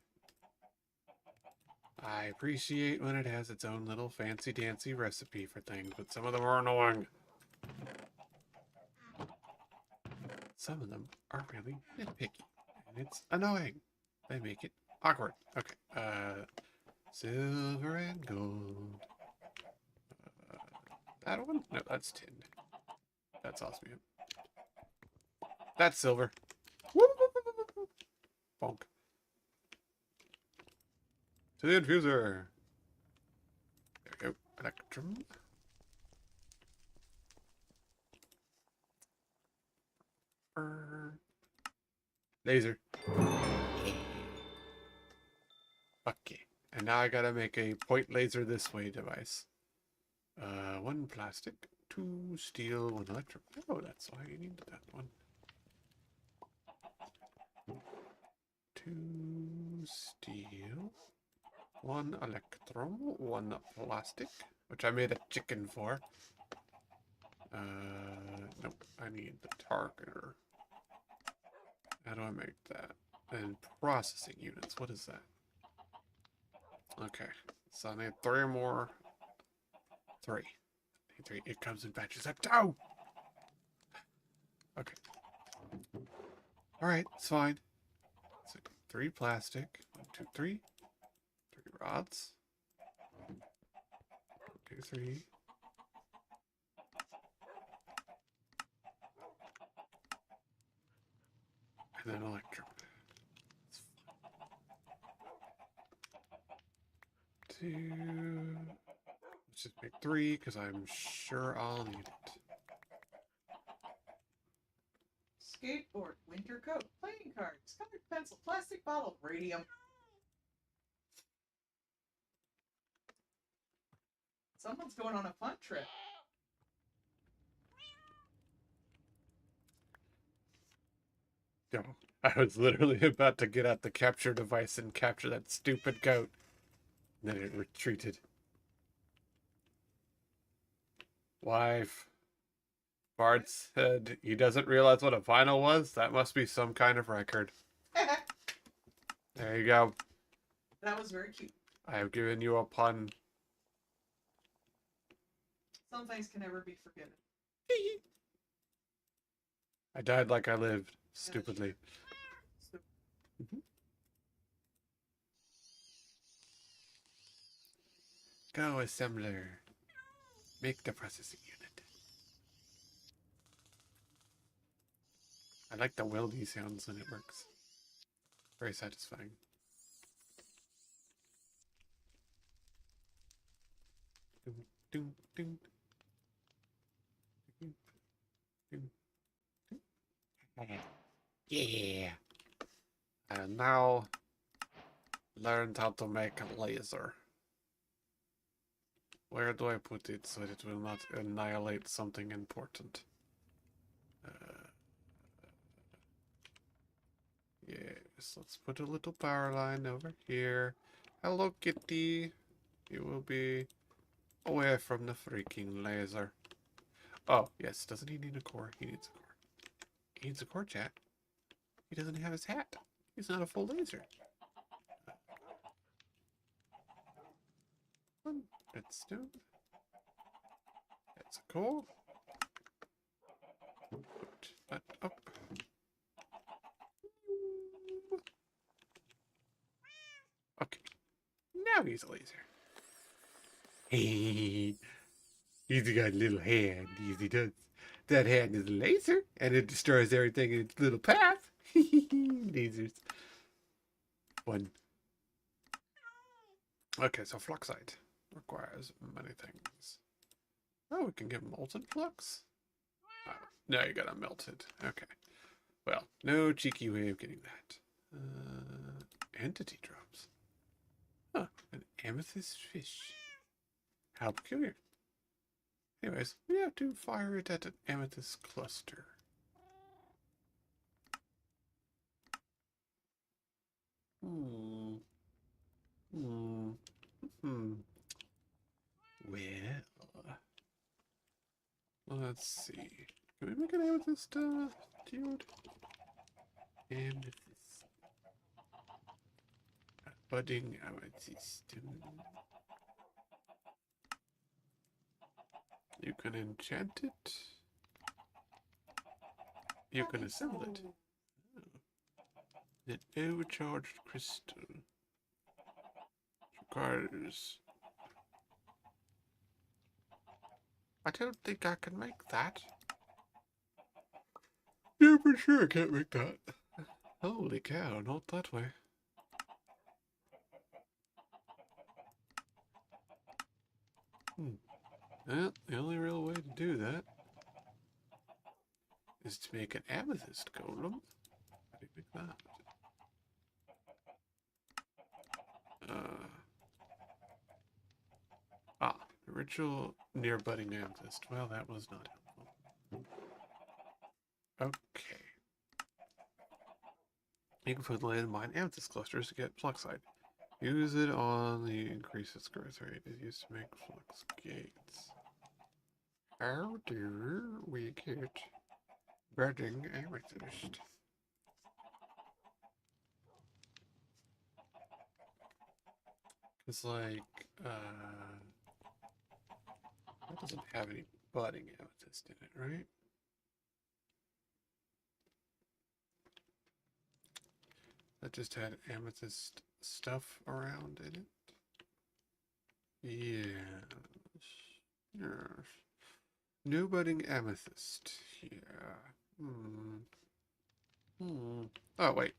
A: I appreciate when it has its own little fancy-dancy recipe for things, but some of them are annoying. Some of them are really nitpicky, and it's annoying. They make it awkward. Okay, silver and gold. That one? No, that's tin. That's osmium. That's silver. Bonk. To the infuser. There we go. Electrum. Laser. Okay. And now I gotta make a point laser this way device. 1 plastic, 2 steel, 1 electrum. Oh, that's why you need that one. 2 steel, 1 electrum, 1 plastic, which I made a chicken for. Nope, I need the targeter. How do I make that? And processing units, what is that? Okay, so I need 3 more. 3. It comes in batches of 2! Okay. Alright, it's fine. So 3 plastic. 1, 2, 3. 3 rods. 1, 2, 3. And then electrum. Two. Let's just make 3 because I'm sure I'll need it.
B: Skateboard, winter coat, playing cards, colored pencil, plastic bottle, radium. Someone's going on a fun trip.
A: No, I was literally about to get out the capture device and capture that stupid goat. And then it retreated. Wife. Bart said he doesn't realize what a vinyl was. That must be some kind of record. There you go.
B: That was very cute.
A: I have given you a pun.
B: Some things can never be forgiven.
A: I died like I lived, stupidly. Go, assembler. Make the processing unit. I like the weldy sounds when it works. Very satisfying. Doom, doom, doom. Doom, doom, doom. Yeah. And now learned how to make a laser. Where do I put it so it will not annihilate something important? Yes, let's put a little power line over here. Hello, kitty. You will be away from the freaking laser. Oh, yes. Doesn't he need a core? He needs a core. He needs a core, chat. He doesn't have his hat. He's not a full laser. Redstone. That's a core. Put that up. Okay. Now he's a laser. Hey. He's got a little hand. Yes, he does. That hand is a laser, and it destroys everything in its little path. Lasers. One. Okay, so fluxite requires many things. Oh, we can get molten flux? Oh, no, you gotta melt it. Okay. Well, no cheeky way of getting that. Entity drops. Huh, an amethyst fish. How peculiar. Anyways, we have to fire it at an amethyst cluster. Well, let's see. Can we make an amethyst geode? Amethyst. Budding amethyst. You can enchant it. You can assemble it. An overcharged crystal. Requires. I don't think I can make that. Yeah, for sure I can't make that. Holy cow, not that way. Well, the only real way to do that is to make an amethyst golem. How do you make that? Ritual near budding amethyst. Well, that was not helpful. Okay. You can put land mine amethyst clusters to get fluxite. Use it on the increase its growth rate. It's used to make flux gates. How do we get budding amethyst? It's like, that doesn't have any budding amethyst in it, right? That just had amethyst stuff around in it. Yes. Yes. No budding amethyst. Yeah. Oh, wait.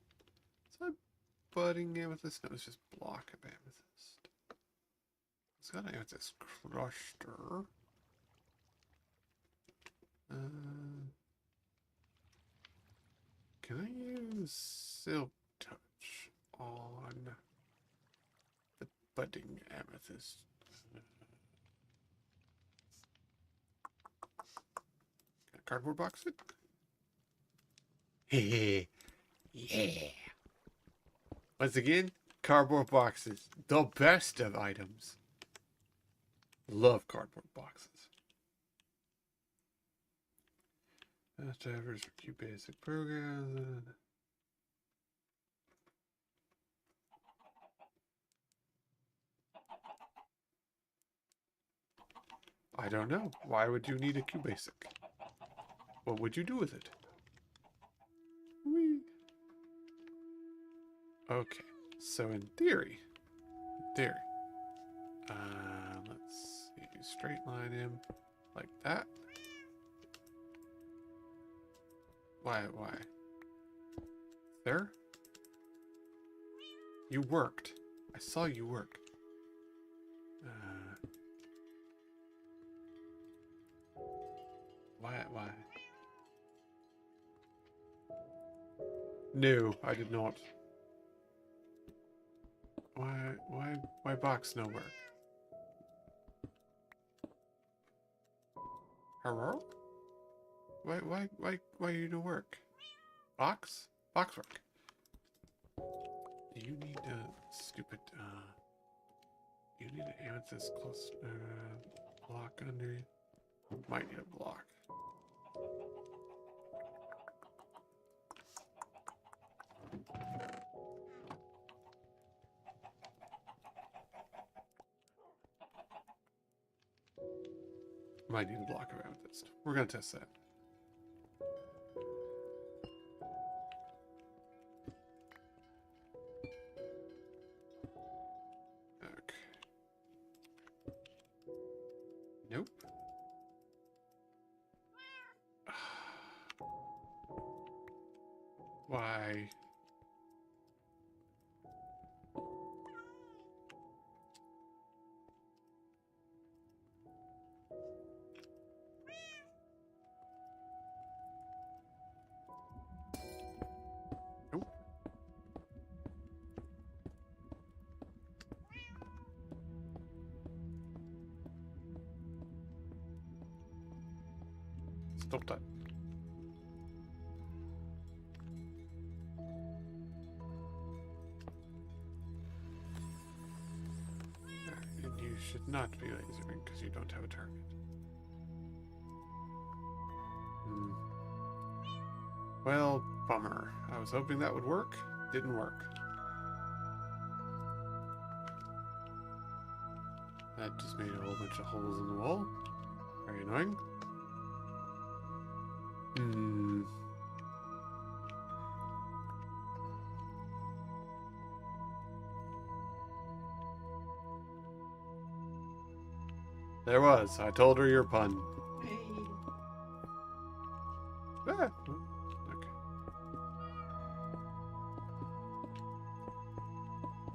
A: Is that budding amethyst? No, it's just block of amethyst. It's got an amethyst cluster. Can I use silk touch on the budding amethyst? cardboard box it? Hey, yeah. Once again, cardboard boxes, the best of items. Love cardboard boxes. Fast drivers for Q basic programs. I don't know. Why would you need a Q basic? What would you do with it? Whee. Okay, so in theory, let's see, straight line him like that. Why? There? You worked. I saw you work. Why? No, I did not. Why box no work? Hello? Why you no work? Box work. Do you need a stupid, you need an amethyst close, block under you? Might need a block. Might need a block of amethyst. We're gonna test that. Okay. Nope. Why? Nope. Stop that. And you should not be lasering because you don't have a target. Well, bummer. I was hoping that would work. Didn't work. That just made a whole bunch of holes in the wall. Very annoying. There was. I told her your pun.
B: Hey.
A: Ah, okay.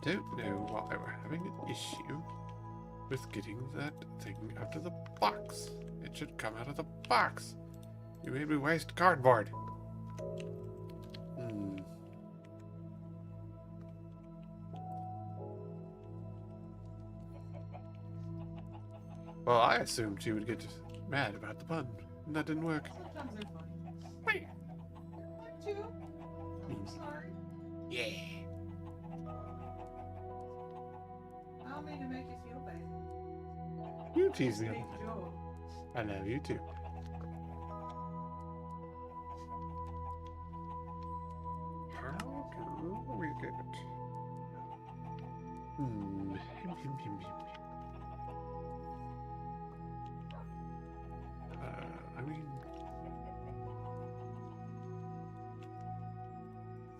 A: Don't know why we're having an issue with getting that thing out of the box. It should come out of the box. You made me waste cardboard. Well, I assumed she would get mad about the pun, and that didn't work.
B: Sometimes they're funny.
A: Wait.
B: Too. I'm sorry.
A: Yeah.
B: I don't mean to make you feel bad.
A: You tease me.
B: Big joke.
A: I love you too. How do we get it? I mean...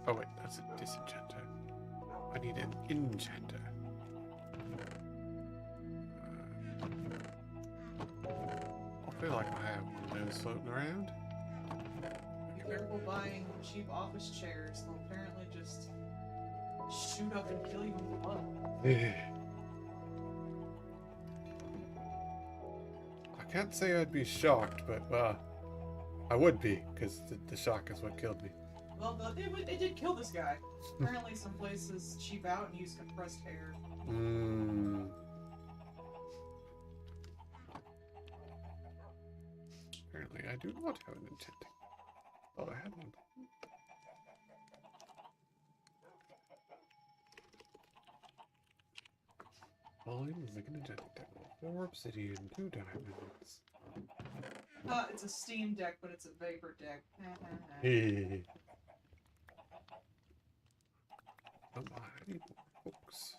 A: Oh wait, that's a disenchanter. I need an enchanter. I feel like I have one of those floating around.
B: Be careful buying cheap office chairs. They'll apparently just shoot up and kill you with a bug.
A: I can't say I'd be shocked, but I would be, because the shock is what killed me.
B: Well, it did kill this guy. Apparently some places cheap out and use compressed air.
A: Apparently I do not have an enchanting. Thought I had one. Volume is like an enchanting table. 4 obsidian, 2 diamonds.
B: It's a Steam deck, but it's a vapor deck.
A: Hey. Oh my, I need more books.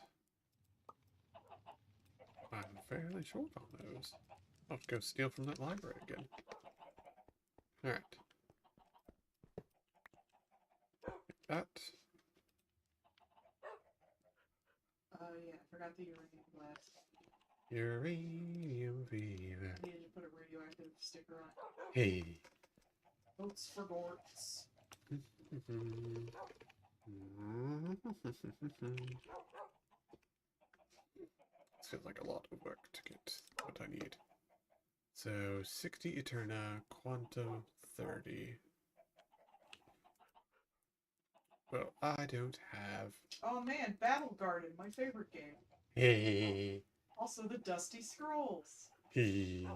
A: I'm fairly short on those. I'll have to go steal from that library again. Alright. That.
B: Oh yeah, I forgot the uranium blast.
A: Uranium fever.
B: I needed to put a radioactive sticker on it.
A: Hey.
B: Votes for Gorts.
A: This feels like a lot of work to get what I need. So 60 Eterna, Quantum 30. Well, I don't have.
B: Oh man, Battle Garden, my favorite game.
A: Hey.
B: Also the Dusty Scrolls.
A: Hey.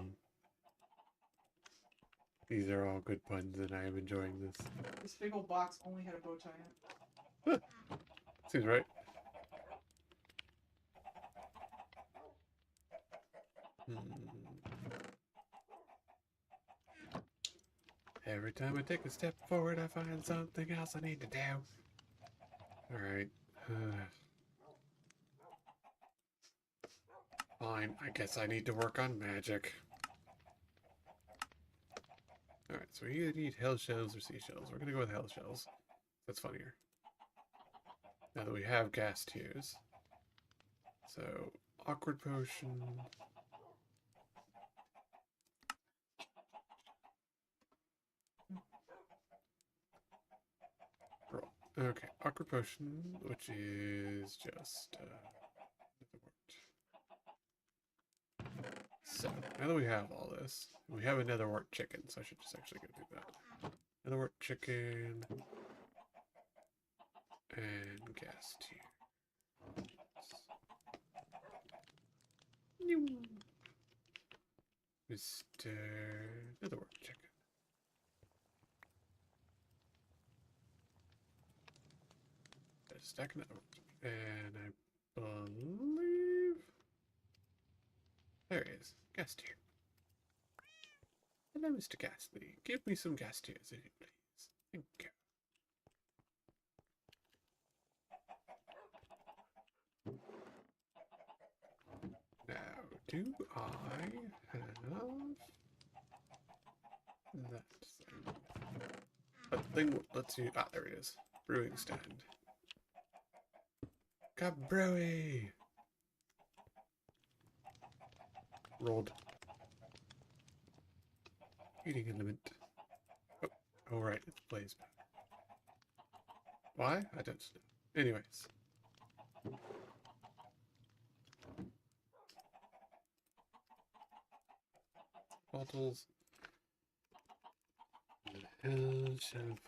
A: These are all good puns, and I am enjoying this.
B: This big old box only had a bow tie in it.
A: Seems right. Every time I take a step forward, I find something else I need to do. Alright. Fine, I guess I need to work on magic. Alright, so we either need hell shells or seashells. We're gonna go with hell shells. That's funnier. Now that we have gas tiers. So, awkward potion. Roll. Okay, awkward potion, which is just so, now that we have all this, we have a netherwort chicken, so I should just actually go do that. Netherwort chicken and gas tier. Mr. Netherwort chicken. Got a stack of netherwort. And I believe there he is. Gas tier. Hello, Mr. Ghastly. Give me some gas tiers, if you please. Thank you. Now, do I have that thing? That thing lets you. Ah, there it is. Brewing stand. Cabrewy! Rolled. Heating element. Oh, right, it's blaze. Why? I don't know. Anyways. Bottles. Hell shelf.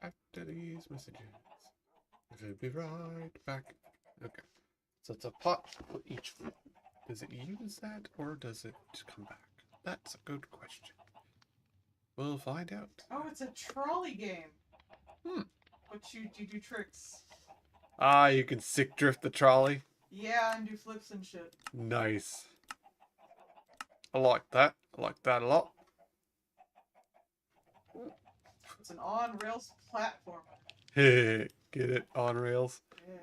A: After these messages. I'll be right back. Okay. So it's a pot for each one. Does it use that or does it come back? That's a good question. We'll find out.
B: Oh, it's a trolley game. But you do tricks.
A: Ah, you can sick drift the trolley.
B: Yeah, and do flips and shit.
A: Nice. I like that. I like that a lot.
B: It's an on-rails platformer.
A: Hey, get it? On rails.
B: Yeah.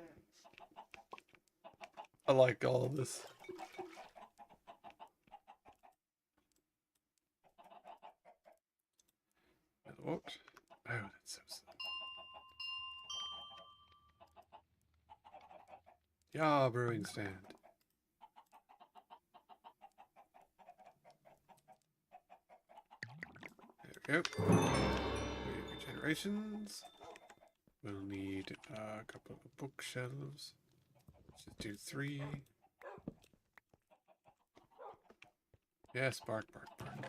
A: I like all of this. What? Oh, that's so sad. Yeah, brewing stand. There we go. Regenerations. We'll need a couple of bookshelves. Let's just do 3. Yes, bark, bark, bark.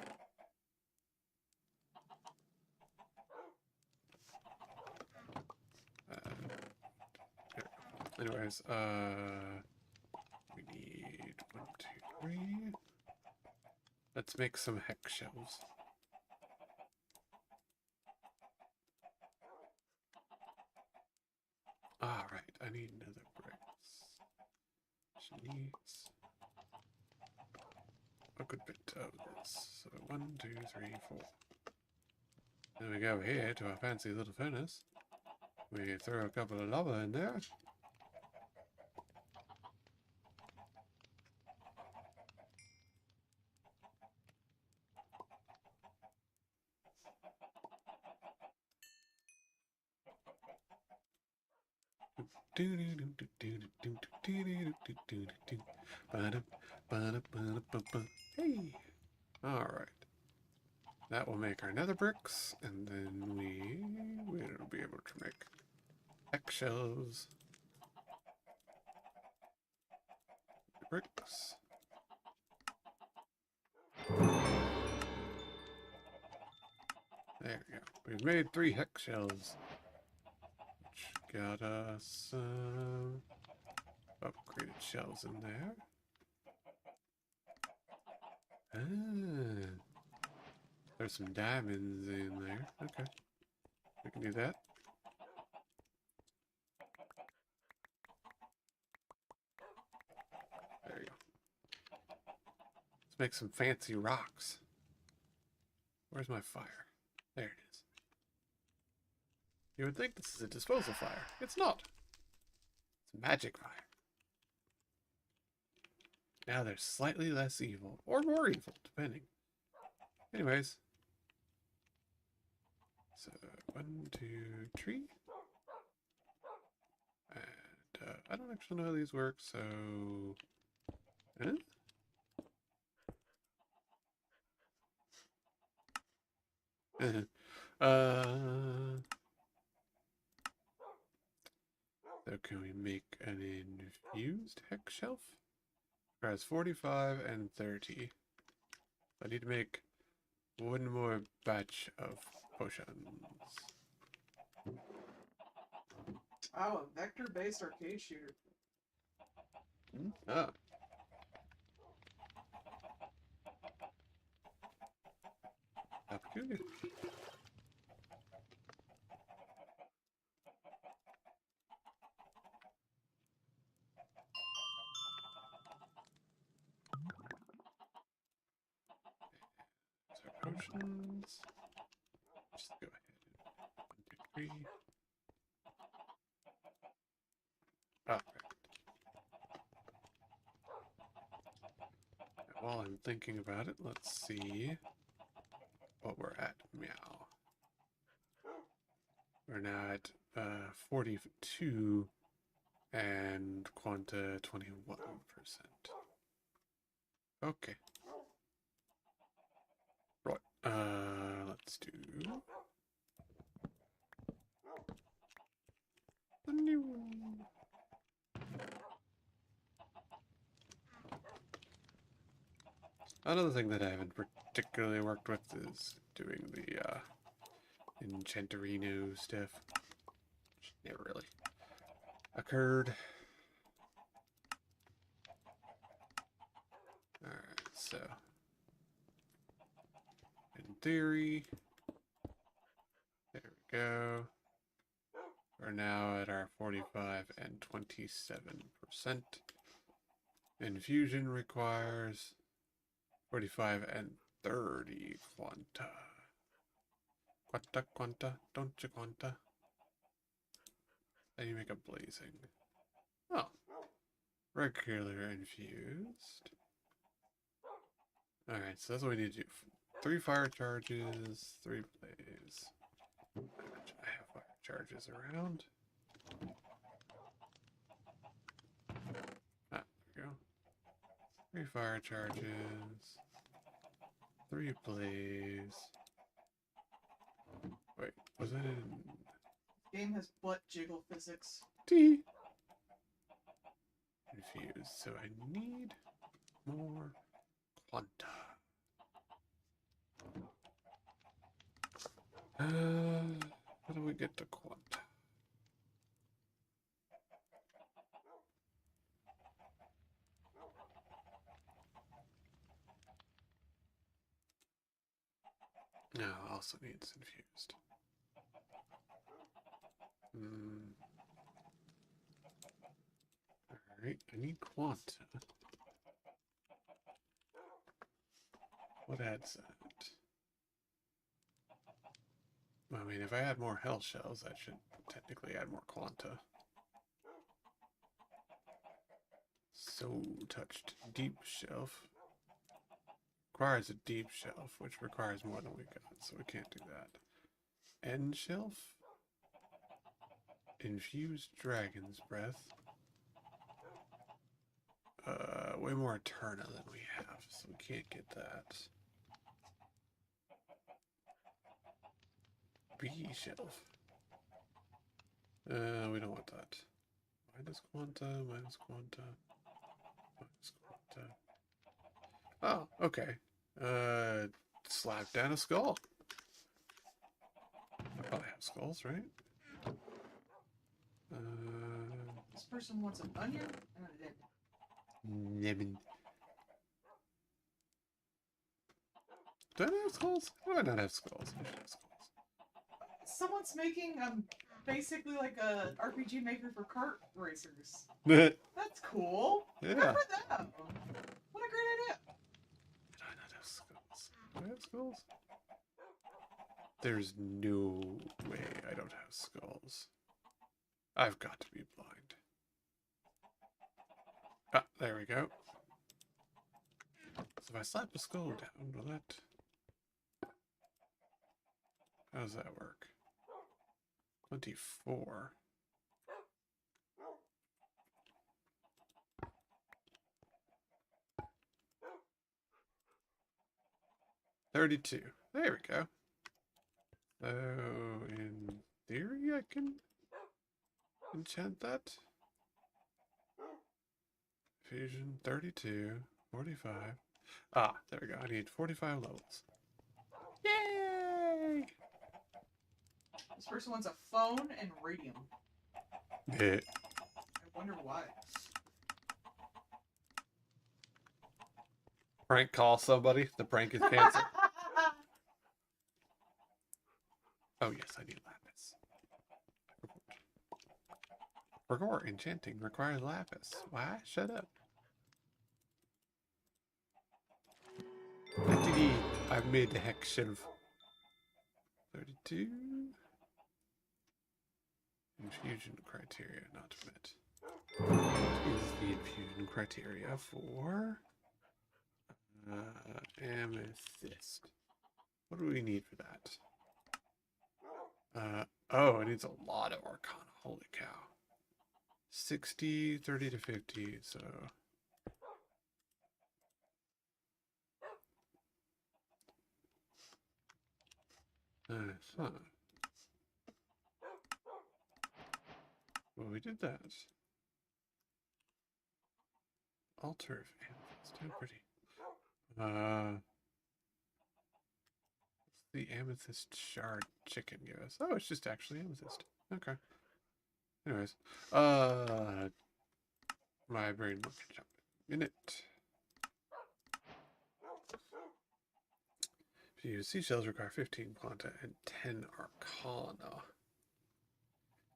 A: Anyways, we need 1, 2, 3. Let's make some hex shelves. I need another bricks. She needs a good bit of this. So 1, 2, 3, 4. Then we go here to our fancy little furnace. We throw a couple of lava in there. Hey! Alright. That will make our nether bricks, and then we'll be able to make eggshells. Bricks. There we go. We've made 3 hex shells, which got us upgraded shells in there. Ah, there's some diamonds in there. Okay, we can do that. There you go. Let's make some fancy rocks. Where's my fire? There it is. You would think this is a disposal fire. It's not. It's a magic fire. Now they're slightly less evil, or more evil, depending. Anyways. So, 1, 2, 3. And, I don't actually know how these work, so... Huh? So can we make an infused hex shelf? Requires 45 and 30. I need to make one more batch of potions.
B: Oh, a vector-based arcade shooter.
A: Ah. How peculiar. So potions. Just go ahead. 1, 2, 3. Ah, right. While I'm thinking about it, let's see what we're at. Meow. We're now at 42 and Quanta 21%. Okay. Right. Let's do the new one. Another thing that I haven't particularly worked with is doing the Enchanterino stuff. Which never really occurred. Alright, so in theory, there we go. We're now at our 45 and 27%. Infusion requires 45 and 30 quanta. Quanta, don't you quanta? Then you make a blazing. Oh. Regular infused. Alright, so that's what we need to do. 3 fire charges, 3 blaze. I have fire charges around. Ah, there we go. 3 fire charges. 3 blaze. Wait, was it in...
B: Game has butt jiggle physics.
A: D? Infused, so I need more quanta. How do we get to quanta? No, also needs infused. Alright, I need quanta. What adds that? I mean, if I add more hell shells, that should technically add more quanta. So touched. Deep shelf. Requires a deep shelf, which requires more than we got, so we can't do that. End shelf? Infused dragon's breath. Way more Eterna than we have, so we can't get that. B shelf. We don't want that. Minus quanta, minus quanta, minus quanta. Oh, okay. Slap down a skull. I probably have skulls, right?
B: This person wants an onion and a lemon.
A: Lemon. Do I not have skulls? How do I not have skulls? I should have skulls.
B: Someone's making basically like a RPG maker for kart racers.
A: Yeah.
B: That's cool. Good for them. What a great idea.
A: Did I not have skulls? Do I have skulls? There's no way I don't have skulls. I've got to be blind. Ah, there we go. So if I slap a skull down, will that... How does that work? 24. $32. There we go. So, in theory, I can enchant that. Fusion 32, 45. Ah, there we go. I need 45 levels. Yay!
B: This person wants a phone and radium.
A: I
B: wonder why.
A: Prank call somebody. The prank is canceled. Oh yes, I need lapis. Rigor enchanting requires lapis. Why? Shut up. I've made the hex shelf. 32. Infusion criteria not met. What is the infusion criteria for amethyst? What do we need for that? Oh, it needs a lot of arcana. Holy cow. 60, 30 to 50, so... Huh. Well, we did that. Altar of amethyst. How pretty. What's the amethyst shard chicken give us? Oh, it's just actually amethyst. Okay. Anyways. My brain will catch up in it. If you use seashells require 15 quanta and 10 arcana.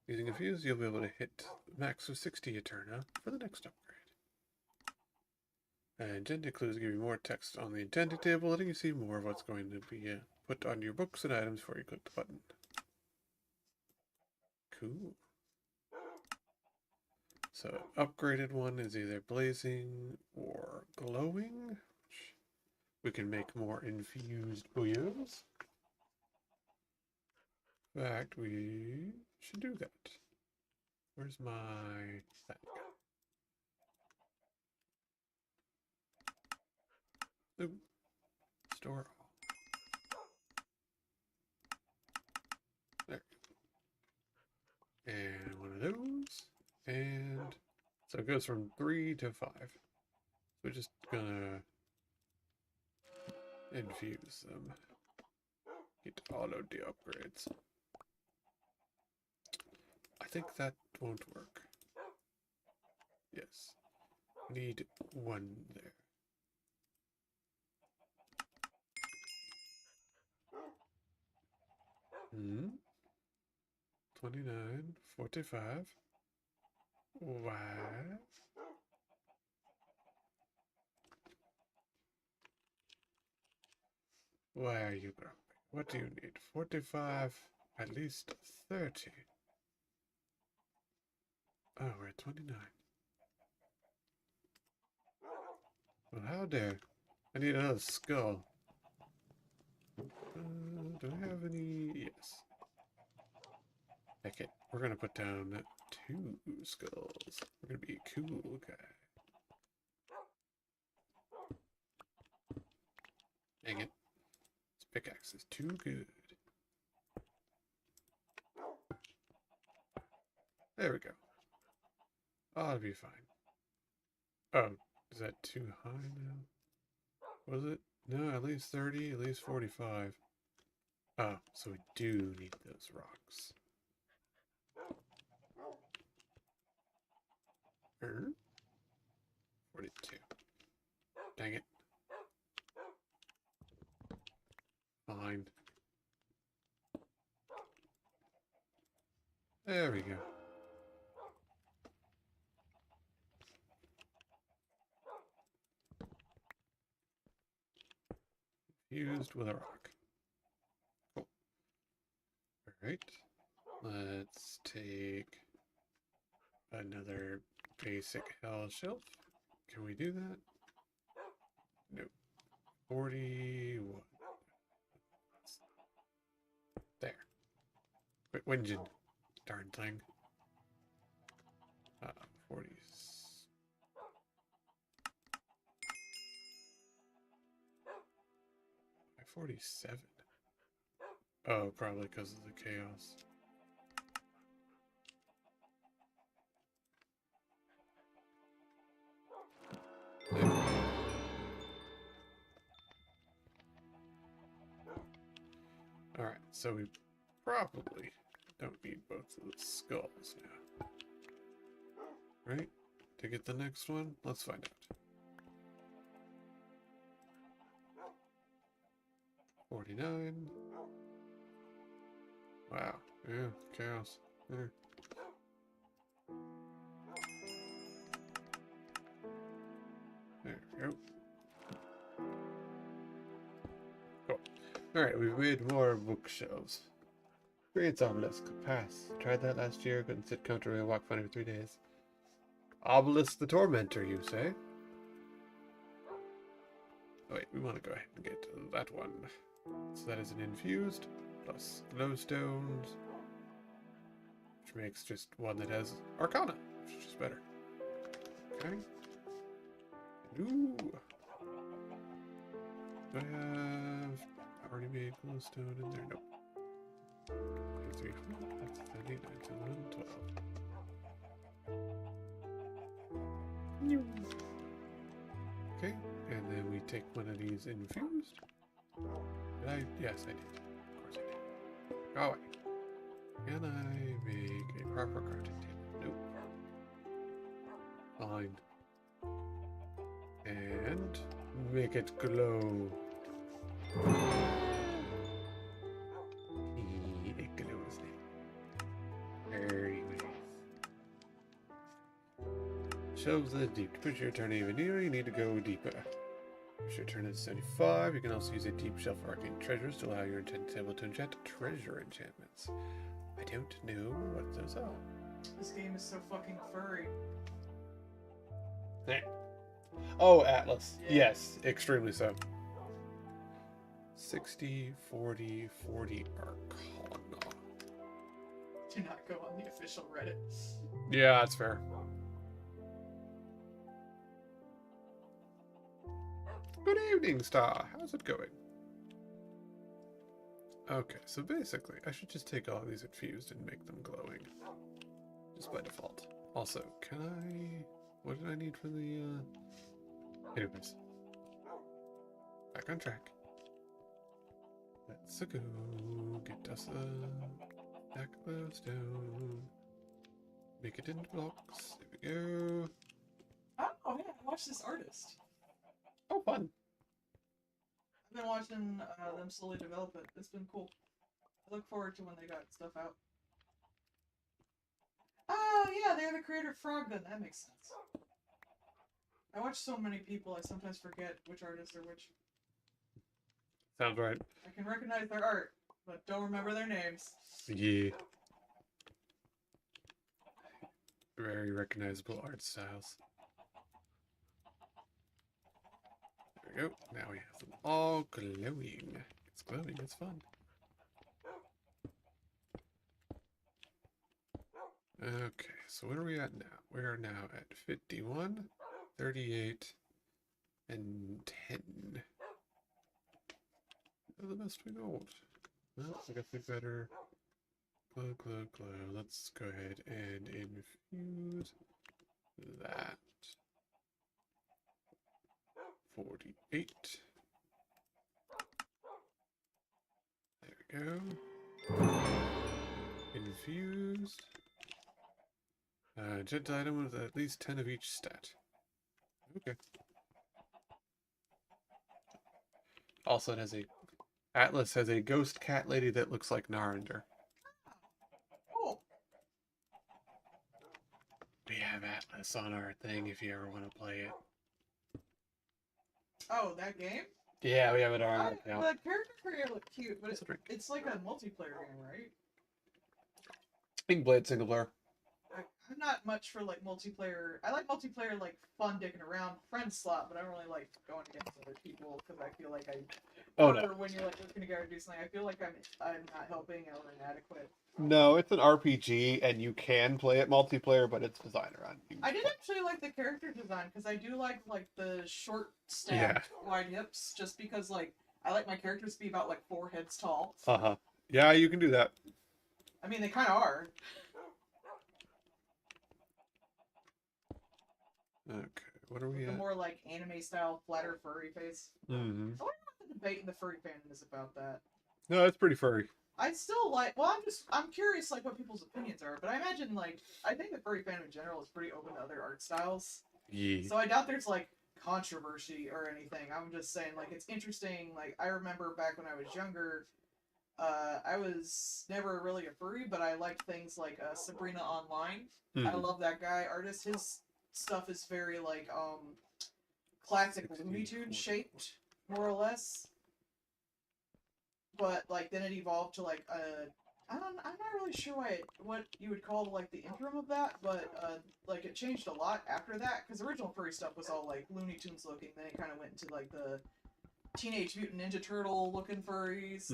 A: Using a fuse, you'll be able to hit max of 60 Eterna for the next upgrade. Enchanted clues give you more text on the enchanting table, letting you see more of what's going to be put on your books and items before you click the button. Cool. So, upgraded one is either blazing or glowing, which we can make more infused booyahs. In fact, we should do that. Where's my... that guy? Ooh. Store all. There. And one of those. And so it goes from 3 to 5. So we're just gonna infuse them. Get all of the upgrades. I think that won't work. Yes. Need one there. Hmm. 29, 45. Why? Why are you grumpy? What do you need? 45, at least 30. Oh, we're at 29. Well, how dare. I need another skull. Do I have any? Yes. Heck it. We're gonna put down 2 skulls. We're gonna be a cool guy. Dang it. This pickaxe is too good. There we go. I'll be fine. Oh, is that too high now? Was it? No, at least 30, at least 45. Oh, so we do need those rocks. 42. Dang it. Fine. There we go. Fused with a rock. Cool. Alright. Let's take another basic hell shelf. Can we do that? Nope. 41. There. Quit whinging. Darn thing. 40. 47. Oh, probably because of the chaos. Alright, so we probably don't need both of the skulls now. Right? To get the next one? Let's find out. 49. Wow. Yeah, chaos. There. There we go. Cool. Alright, we've made more bookshelves. Creates obelisk. Pass. Tried that last year. Couldn't sit comfortably and walk funny for 3 days. Obelisk the Tormentor, you say? Oh, wait, we want to go ahead and get that one. So that is an infused plus glowstones, which makes just one that has Arcana, which is just better. Okay. Ooh. Do I have already made glowstone in there? Nope. 2, 3, 4, that's 30, 19, 11, 12. Okay, and then we take one of these infused. Did I? Yes, I did. Of course I did. Go away. Can I make a proper crafting table? Nope. Fine. And make it glow. It glows now. Very nice. Shelves the deep. To push your turn even nearer, you need to go deeper. Push your turn at 75. You can also use a deep shelf for arcane treasures to allow your enchanted table to enchant treasure enchantments. I don't know what those are.
B: This game is so fucking furry.
A: Hey. Oh, Atlas.
B: Yeah.
A: Yes, extremely so. 60, 40, 40 Arcana.
B: Do not go on the official Reddit.
A: Yeah, that's fair. Good evening, Star. How's it going? Okay, so basically, I should just take all of these infused and make them glowing. Just by default. Also, can I... What did I need for the, Anyways. Back on track. Let's go get us a back glowstone. Make it into blocks. There we go.
B: Oh yeah, I watched this artist.
A: Oh, fun.
B: I've been watching them slowly develop it. It's been cool. I look forward to when they got stuff out. Oh yeah, they're the creator of Frog Gun. That makes sense. I watch so many people, I sometimes forget which artist or which.
A: Sounds right.
B: I can recognize their art, but don't remember their names.
A: Yeah. Very recognizable art styles. There we go. Now we have them all glowing. It's glowing. It's fun. Okay, so what are we at now? We are now at 51, 38, and 10. Oh, the best we gold. Well, I guess we better glow, glow, glow. Let's go ahead and infuse that. 48. There we go. Infused. Gent item with at least 10 of each stat. Okay. Also, it has a Atlas has a ghost cat lady that looks like Narander.
B: Cool.
A: We have Atlas on our thing if you ever want to play it.
B: Oh, that game?
A: Yeah, we have it on our account.
B: The character creator look cute, but
A: Drink.
B: it's like a multiplayer game, right?
A: You can play it single player.
B: I'm not much for like multiplayer. I like multiplayer, like fun dicking around, friend slot, but I don't really like going against other people because I feel like
A: Oh no.
B: when you're like looking together to do something, I feel like I'm not helping or inadequate.
A: No, it's an RPG and you can play it multiplayer, but it's designed around you.
B: I did actually like the character design because I do like the short, stacked, wide hips, just because like I like my characters to be about like 4 heads tall.
A: Yeah, you can do that.
B: I mean, they kind of are.
A: Okay, what are we
B: The
A: at?
B: more like anime style, flatter, furry face.
A: Mm-hmm.
B: I wonder what the debate in the furry fandom is about that.
A: No, it's pretty furry.
B: I still like. Well, I'm curious like what people's opinions are, but I imagine like I think the furry fandom in general is pretty open to other art styles.
A: Yeah.
B: So I doubt there's like controversy or anything. I'm just saying like it's interesting. Like I remember back when I was younger, I was never really a furry, but I liked things like Sabrina Online.
A: Mm-hmm.
B: I love that guy artist. His stuff is very like classic Looney Tunes shaped, more or less. But like then it evolved to like I'm not really sure what you would call like the interim of that, but like it changed a lot after that because original furry stuff was all like Looney Tunes looking. Then it kind of went into like the Teenage Mutant Ninja Turtle looking furries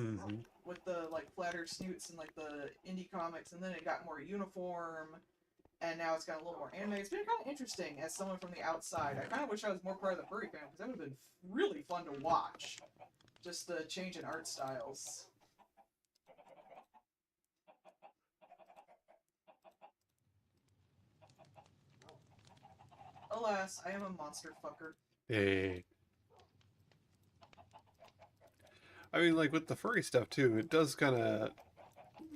B: with the like flatter snoots and like the indie comics, and then it got more uniform. And now it's got a little more anime. It's been kind of interesting as someone from the outside. I kind of wish I was more part of the furry fan because that would have been really fun to watch. Just the change in art styles. Alas, I am a monster fucker.
A: Hey. I mean, like with the furry stuff too, it does kind of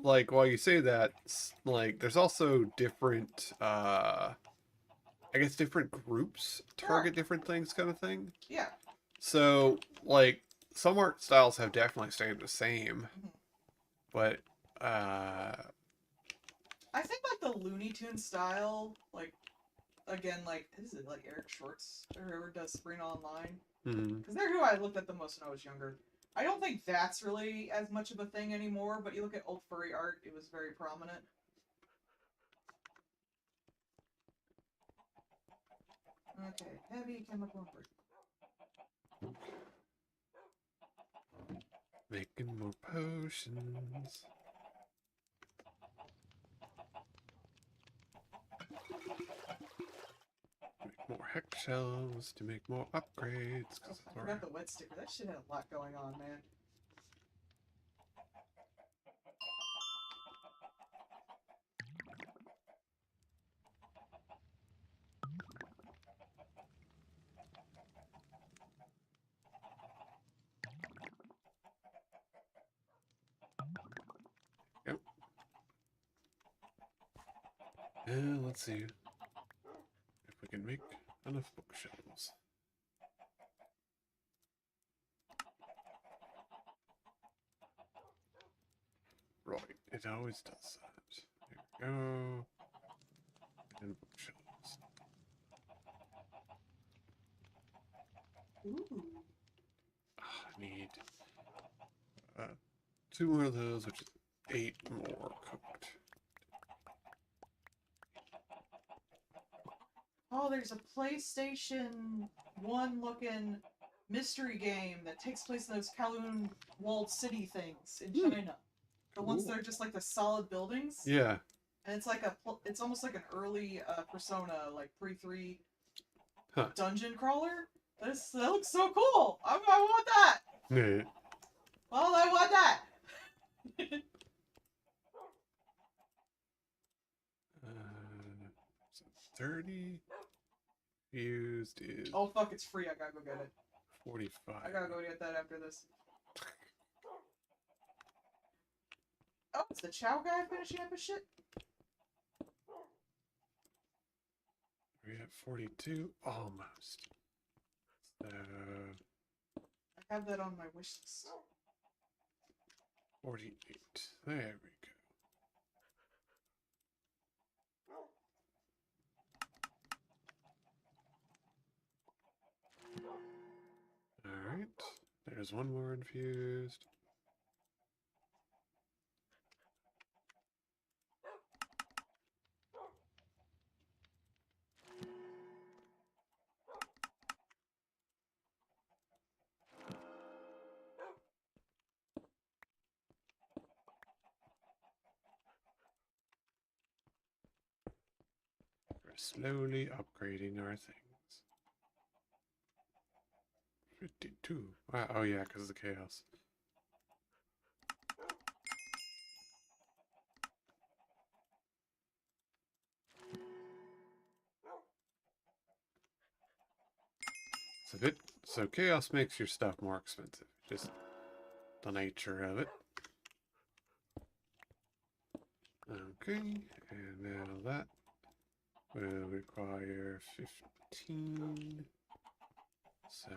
A: like while you say that, like there's also different, I guess different groups target different things, kind of thing.
B: Yeah.
A: So like some art styles have definitely stayed the same, but
B: I think like the Looney Tunes style, like again, like is it like Eric Schwartz or whoever does Sabrina Online? Because they're who I looked at the most when I was younger. I don't think that's really as much of a thing anymore, but you look at old furry art, it was very prominent. Okay, heavy chemical break.
A: Making more potions. Make more hex shells to make more upgrades.
B: Oh, I forgot the wet sticker. That shit had a lot going on, man.
A: Yep. And let's see if we can make enough bookshelves. Right, it always does that. There we go. And bookshelves.
B: Ooh.
A: I need 2 more of those, which is 8 more cooked.
B: Oh, there's a PlayStation 1 looking mystery game that takes place in those Kowloon walled city things in China. The ones that are just like the solid buildings.
A: Yeah.
B: And it's like it's almost like an early Persona, like pre-3
A: Huh.
B: dungeon crawler. That looks so cool. I want that.
A: Yeah.
B: Well, I want that.
A: 30 used is.
B: Oh fuck! It's free. I gotta go get it.
A: 45.
B: I gotta go get that after this. Oh, it's the Chow guy finishing up his shit.
A: We're at 42, almost. So
B: I have that on my wish list.
A: 48. There we go. Alright. There's one more infused. We're slowly upgrading our things. 52. Wow. Oh yeah, because of the chaos. So chaos makes your stuff more expensive. Just the nature of it. Okay, and now that will require 15. So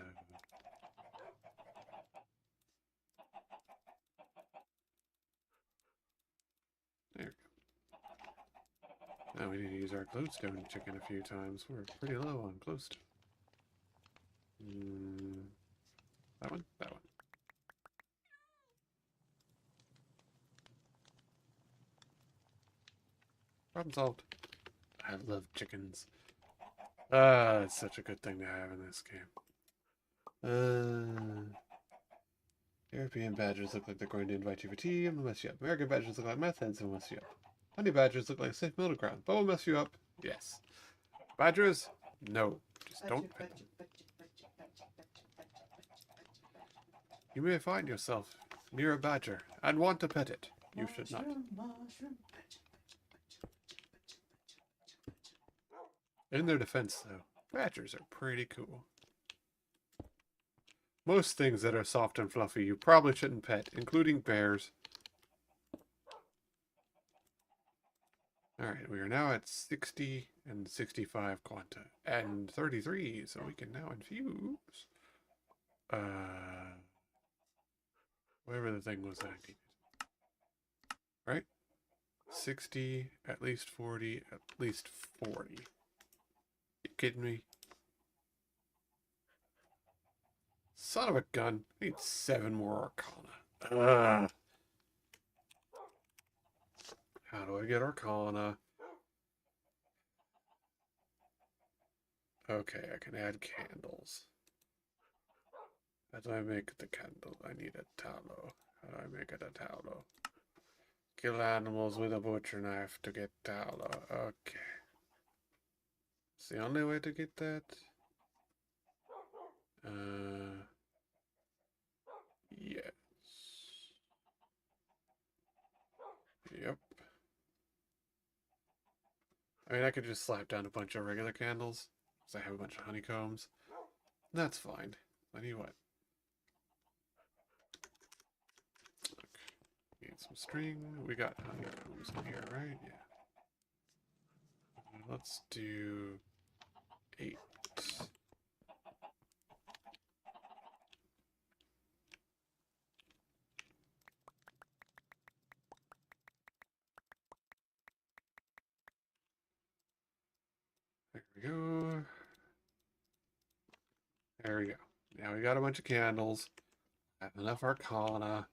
A: there we go. Now we need to use our glowstone chicken a few times. We're pretty low on glowstone. That one? That one. Problem solved. I love chickens. It's such a good thing to have in this game. European badgers look like they're going to invite you for tea and will mess you up. American badgers look like meth heads and will mess you up. Honey badgers look like a safe middle ground, but will mess you up. Yes. Badgers? No. Just don't pet them. You may find yourself near a badger and want to pet it. You should not. In their defense, though, badgers are pretty cool. Most things that are soft and fluffy you probably shouldn't pet, including bears. Alright, we are now at 60 and 65 quanta. And 33, so we can now infuse. Whatever the thing was that I needed. Right? 60, at least 40, at least 40. You kidding me? Son of a gun. I need 7 more Arcana. How do I get Arcana? Okay, I can add candles. How do I make the candle? I need a tallow. How do I make it a tallow? Kill animals with a butcher knife to get tallow. Okay. It's the only way to get that. Yes. Yep. I mean, I could just slap down a bunch of regular candles, because I have a bunch of honeycombs. That's fine. I need what? Okay. Need some string. We got honeycombs in here, right? Yeah. Let's do 8. There we go. There we go. Now we got a bunch of candles. Have enough Arcana.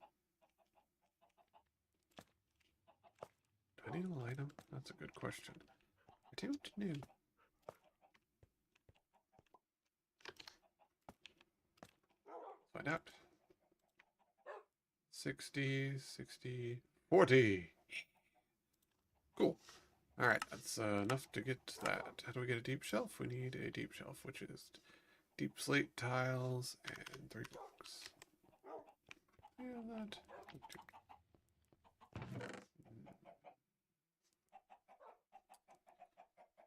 A: Millennial item? That's a good question. I don't know. Find out. 60, 60, 40. Cool. Alright, that's enough to get that. How do we get a deep shelf? We need a deep shelf, which is deep slate tiles and 3 books. Yeah, that.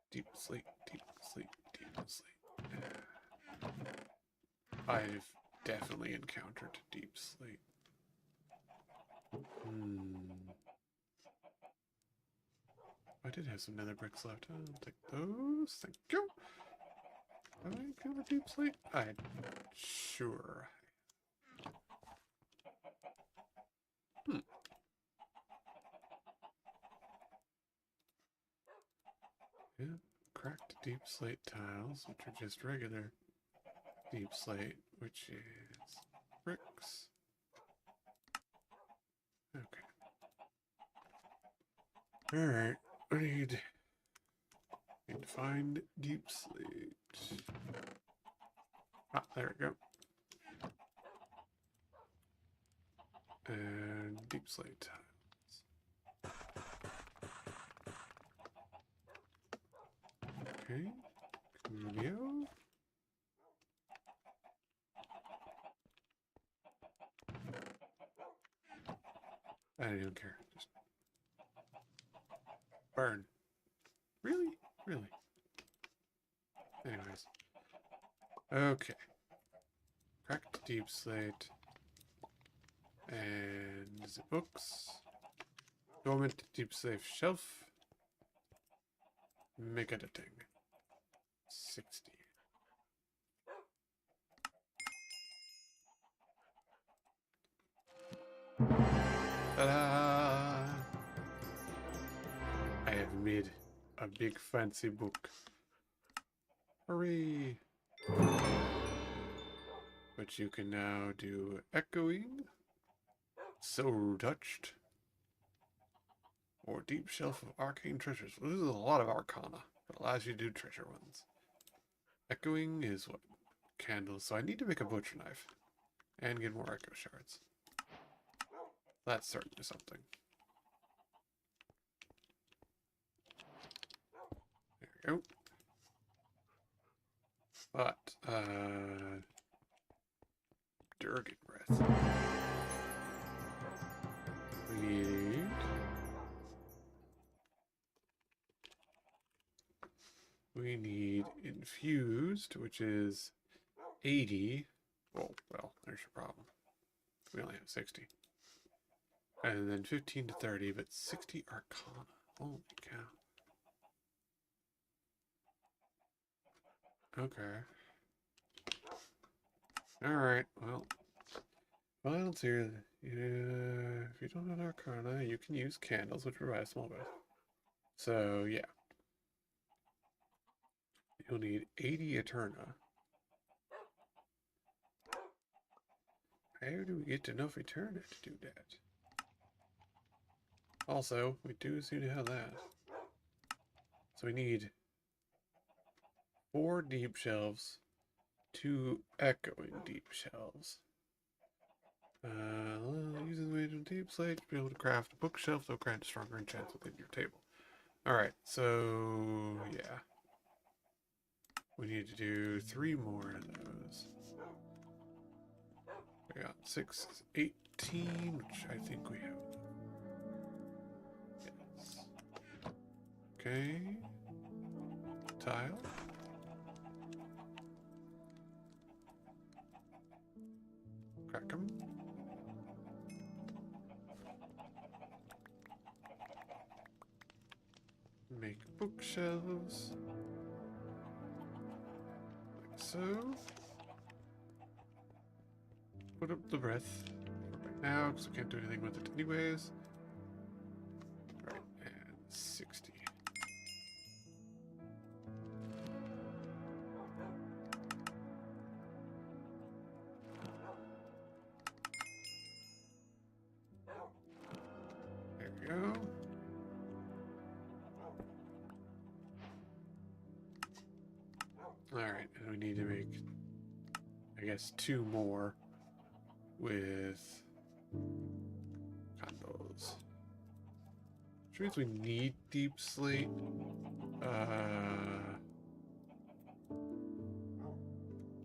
A: Deep slate, deep slate, deep slate. I've definitely encountered deep slate. I did have some nether bricks left. I'll take those. Thank you. Have I encountered deep slate? I'm sure. Yeah, cracked deep slate tiles, which are just regular deep slate, which is bricks. Okay. Alright, I need to find deep slate. Ah, there we go. And deep slate tiles. Okay. Coolio. I don't even care. Just burn. Really? Really? Anyways. Okay. Cracked deep slate. And is it books? Dormant deep safe shelf. Make editing. 60. Ta-da! I have made a big fancy book. Hooray! But you can now do echoing. So touched. Or deep shelf of arcane treasures. Well, this is a lot of arcana. It allows you to do treasure ones. Echoing is what? Candles. So I need to make a butcher knife. And get more echo shards. That's certainly something. There we go. But, Durgan breath. We need infused, which is 80. Oh, well, there's your problem. We only have 60. And then 15 to 30, but 60 arcana. Holy cow. Okay. Alright, well. Files here. Yeah, if you don't have arcana, you can use candles, which provide a small bit. So, yeah. You'll need 80 Eterna. How do we get enough Eterna to do that? Also, we do seem to have that. So we need 4 deep shelves, 2 echoing deep shelves. Using the weight of deep slate to be able to craft a bookshelf that will grant stronger enchants within your table. Alright, so yeah. We need to do 3 more of those. We got 6, 18, which I think we have. Yes. Okay. Tile. Crack them. Make bookshelves. Like so. Put up the breath for right now, because we can't do anything with it anyways. Alright, and 60. There we go. we need to make, I guess, 2 more with combos. Which means we need deep slate.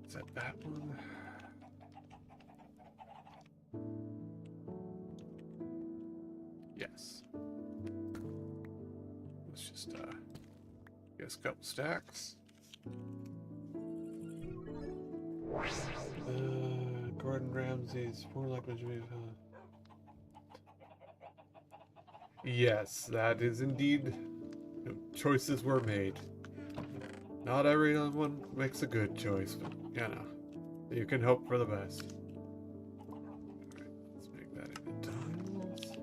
A: Is that one? Yes. Let's just guess a couple stacks. Gordon Ramsay's more like Yes, that is indeed. Choices were made. Not everyone makes a good choice, but you know, you can hope for the best. Alright, let's make that into tiles.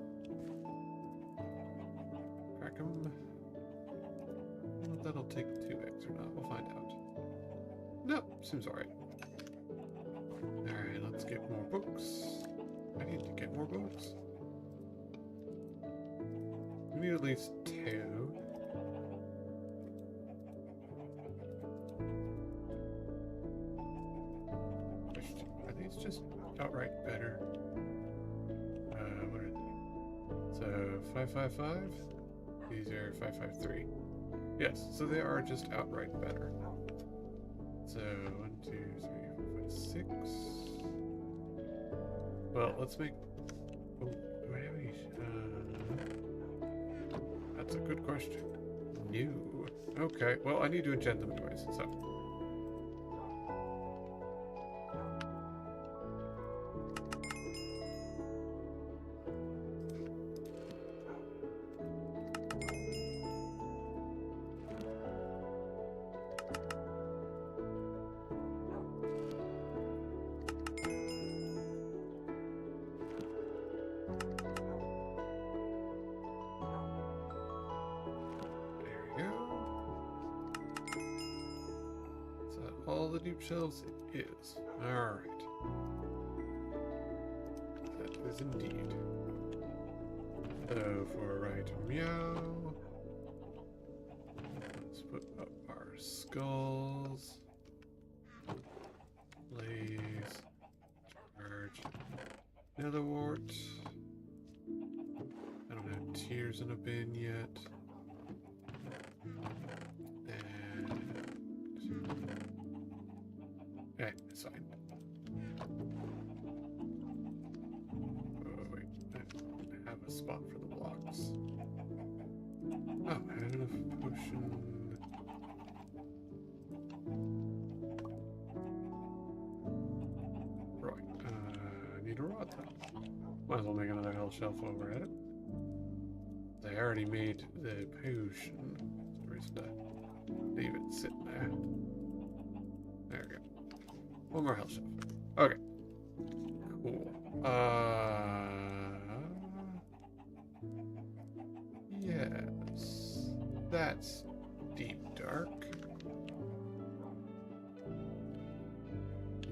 A: Crack them. I don't know if that'll take 2 eggs or not. We'll find out. Nope, seems alright. Alright, let's get more books. I need to get more books. We need at least 2. Are these just outright better? What are they? So 555. These are 553. Yes, so they are just outright better. So 1, 2, 3, 4, 5, 6. Well, let's make. Oh, do I have any? That's a good question. New. Okay. Well, I need to enchant them twice. So. All the deep shelves it is. Alright. That is indeed. So for right meow. Let's put up our skulls. Blaze. Charge. Netherwort. I don't have tears in a bin yet. Okay, it's fine. Oh, wait. I have a spot for the blocks. Oh, I have enough potion. Right. I need a rod though. Might as well make another health shelf while we're at it. I already made the potion. So there's reason to leave it sitting there. There we go. One more health shelf. Okay. Cool. Yes. That's deep dark.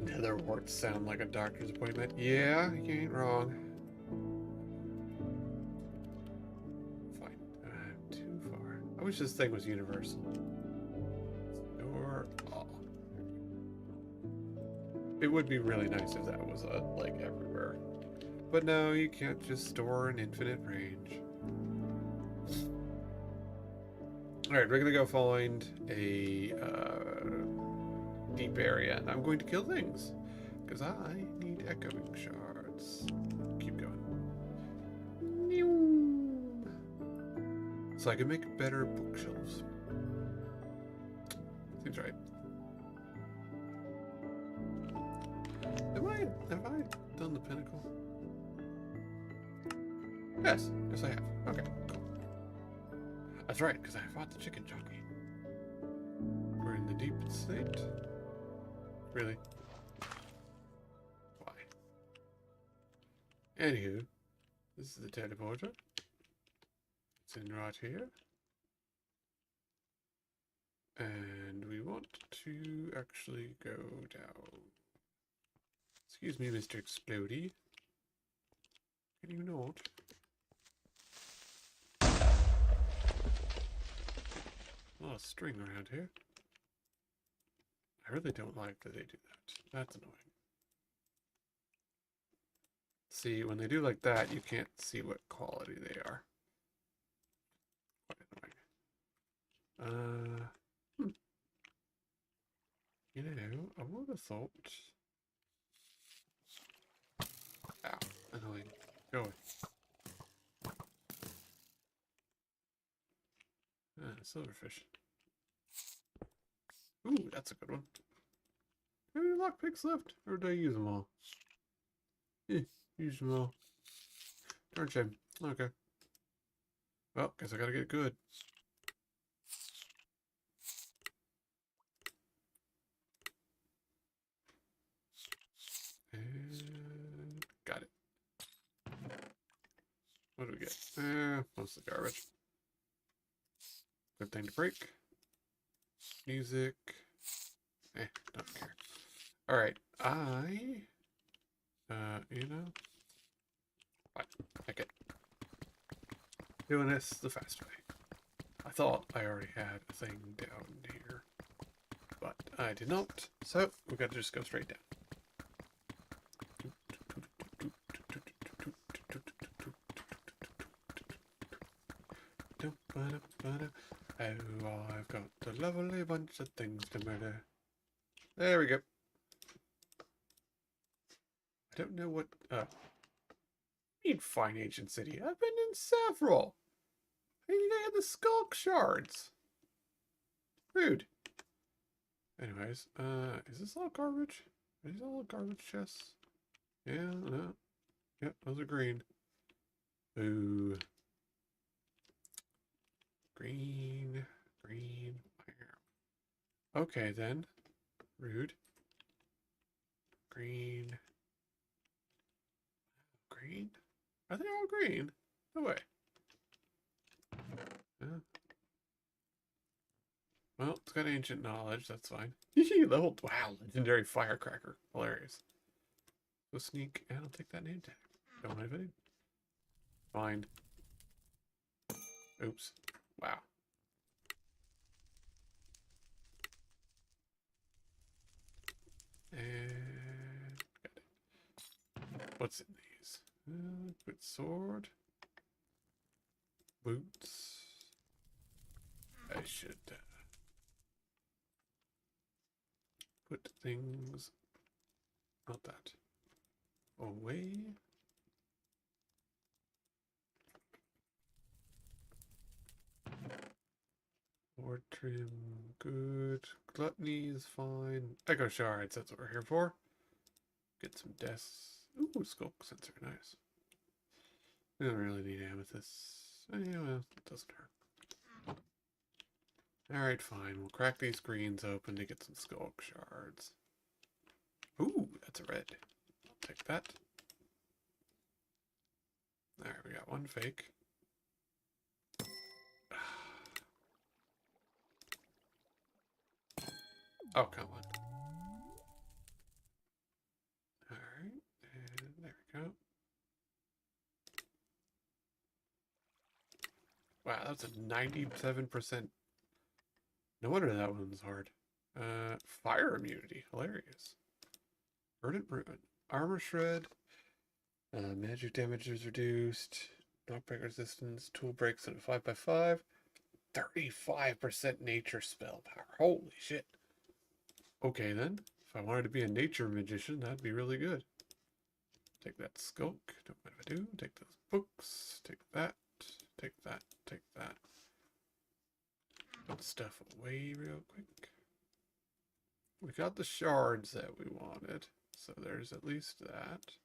A: Netherwarts sound like a doctor's appointment. Yeah, you ain't wrong. Fine. Too far. I wish this thing was universal. Store all. It would be really nice if that was like everywhere. But no, you can't just store an infinite range. Alright, we're gonna go find a deep area, and I'm going to kill things. Because I need echoing shards. Keep going. So I can make better bookshelves. Seems right. Have I done the pinnacle? Yes, yes I have. Okay, cool. That's right, because I fought the chicken jockey. We're in the deep slate. Really? Why? Anywho, this is the teleporter. It's in right here. And we want to actually go down. Excuse me, Mr. Explodey. Can you not? A lot of string around here. I really don't like that they do that. That's annoying. See, when they do like that, you can't see what quality they are. Quite annoying. You know, I would have thought... Ow, annoying. Go away. Silverfish. Ooh, that's a good one. How many lockpicks left? Or did I use them all? Use them all. Darn shame. Okay. Well, guess I gotta get good. And got it. What do we get? Mostly garbage. Good thing to break. Music. Don't care. Alright, you know, what? Heck it. Doing this the fast way. I thought I already had a thing down here, but I did not, so we gotta just go straight down. Oh, I've got a lovely bunch of things to murder. There we go. I don't know what, need fine ancient city. I've been in several. I think I had the skulk shards. Rude. Anyways, is this all garbage? Are these all garbage chests? Yeah, no. Yep, those are green. Ooh. Green. Okay, then. Rude. Green. Are they all green? No way. Yeah. Well, it's got ancient knowledge, that's fine. Level, wow, legendary firecracker. Hilarious. Go sneak, and I'll take that name tag. Don't have any. Fine. Oops. Wow. And got it. What's in these? Good sword. Boots. I should put things, not that, away. Or trim, good. Gluttony is fine. Echo shards, that's what we're here for. Get some desks. Ooh, skulk sensor, nice. We don't really need amethysts. Oh, yeah, well, it doesn't hurt. Alright, fine. We'll crack these greens open to get some skulk shards. Ooh, that's a red. I'll take that. Alright, we got one fake. Oh, come on. Alright, and there we go. Wow, that's a 97%. No wonder that one's hard. Fire immunity. Hilarious. Verdant ruin. Armor shred. Magic damage is reduced. Knockback resistance. Tool breaks at a 5x5. 35% nature spell power. Holy shit. Okay then. If I wanted to be a nature magician, that'd be really good. Take that skulk. Don't mind if I do. Take those books. Take that. Take that. Take that. Put stuff away real quick. We got the shards that we wanted. So there's at least that.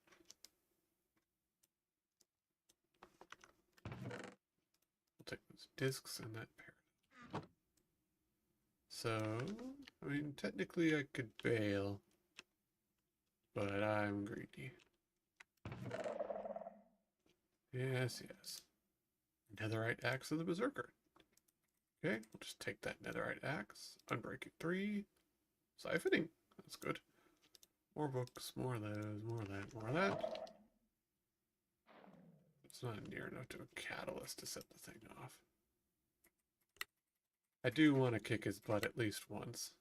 A: We'll take those discs and that pair. So, I mean, technically I could bail, but I'm greedy. Yes, yes. Netherite axe of the Berserker. Okay, we'll just take that netherite axe. Unbreaking 3. Siphoning. That's good. More books, more of those, more of that, more of that. It's not near enough to a catalyst to set the thing off. I do want to kick his butt at least once.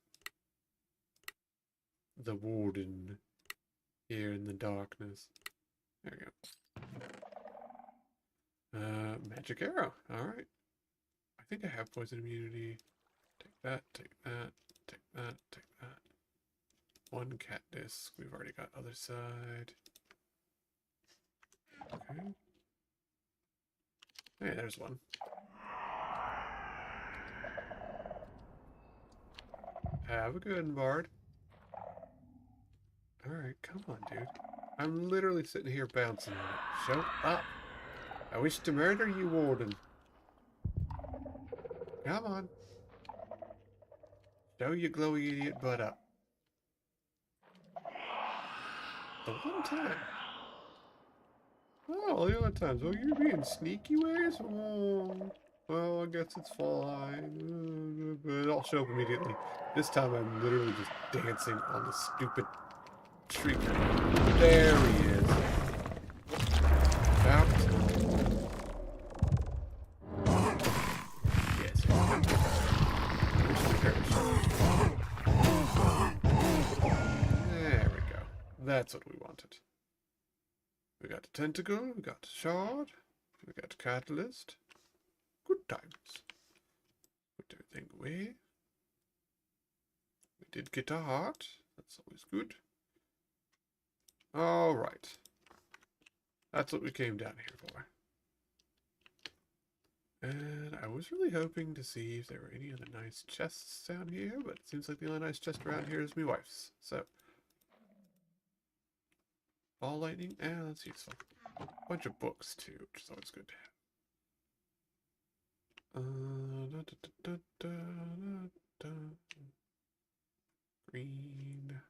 A: the warden here in the darkness. There we go. Magic arrow. Alright. I think I have poison immunity. Take that, take that, take that, take that. One cat disc. We've already got other side. Okay. Hey, there's one. Have a good one, Bard. Alright, come on, dude. I'm literally sitting here bouncing on it. Show up. I wish to murder you, warden. Come on. Show your glowy idiot butt up. The one time. Oh, the other times. Oh, you're being sneaky ways? Oh, well, I guess it's fine. But I'll show up immediately. This time I'm literally just dancing on the stupid tree. There he is. Out. Yes. There we go. That's what we wanted. We got a tentacle, we got a shard, we got a catalyst. Good times. Put everything away. We did get a heart. That's always good. Alright. That's what we came down here for. And I was really hoping to see if there were any other nice chests down here, but it seems like the only nice chest around here is my wife's. So, ball lightning, that's useful. A bunch of books too, which is always good to have. Green,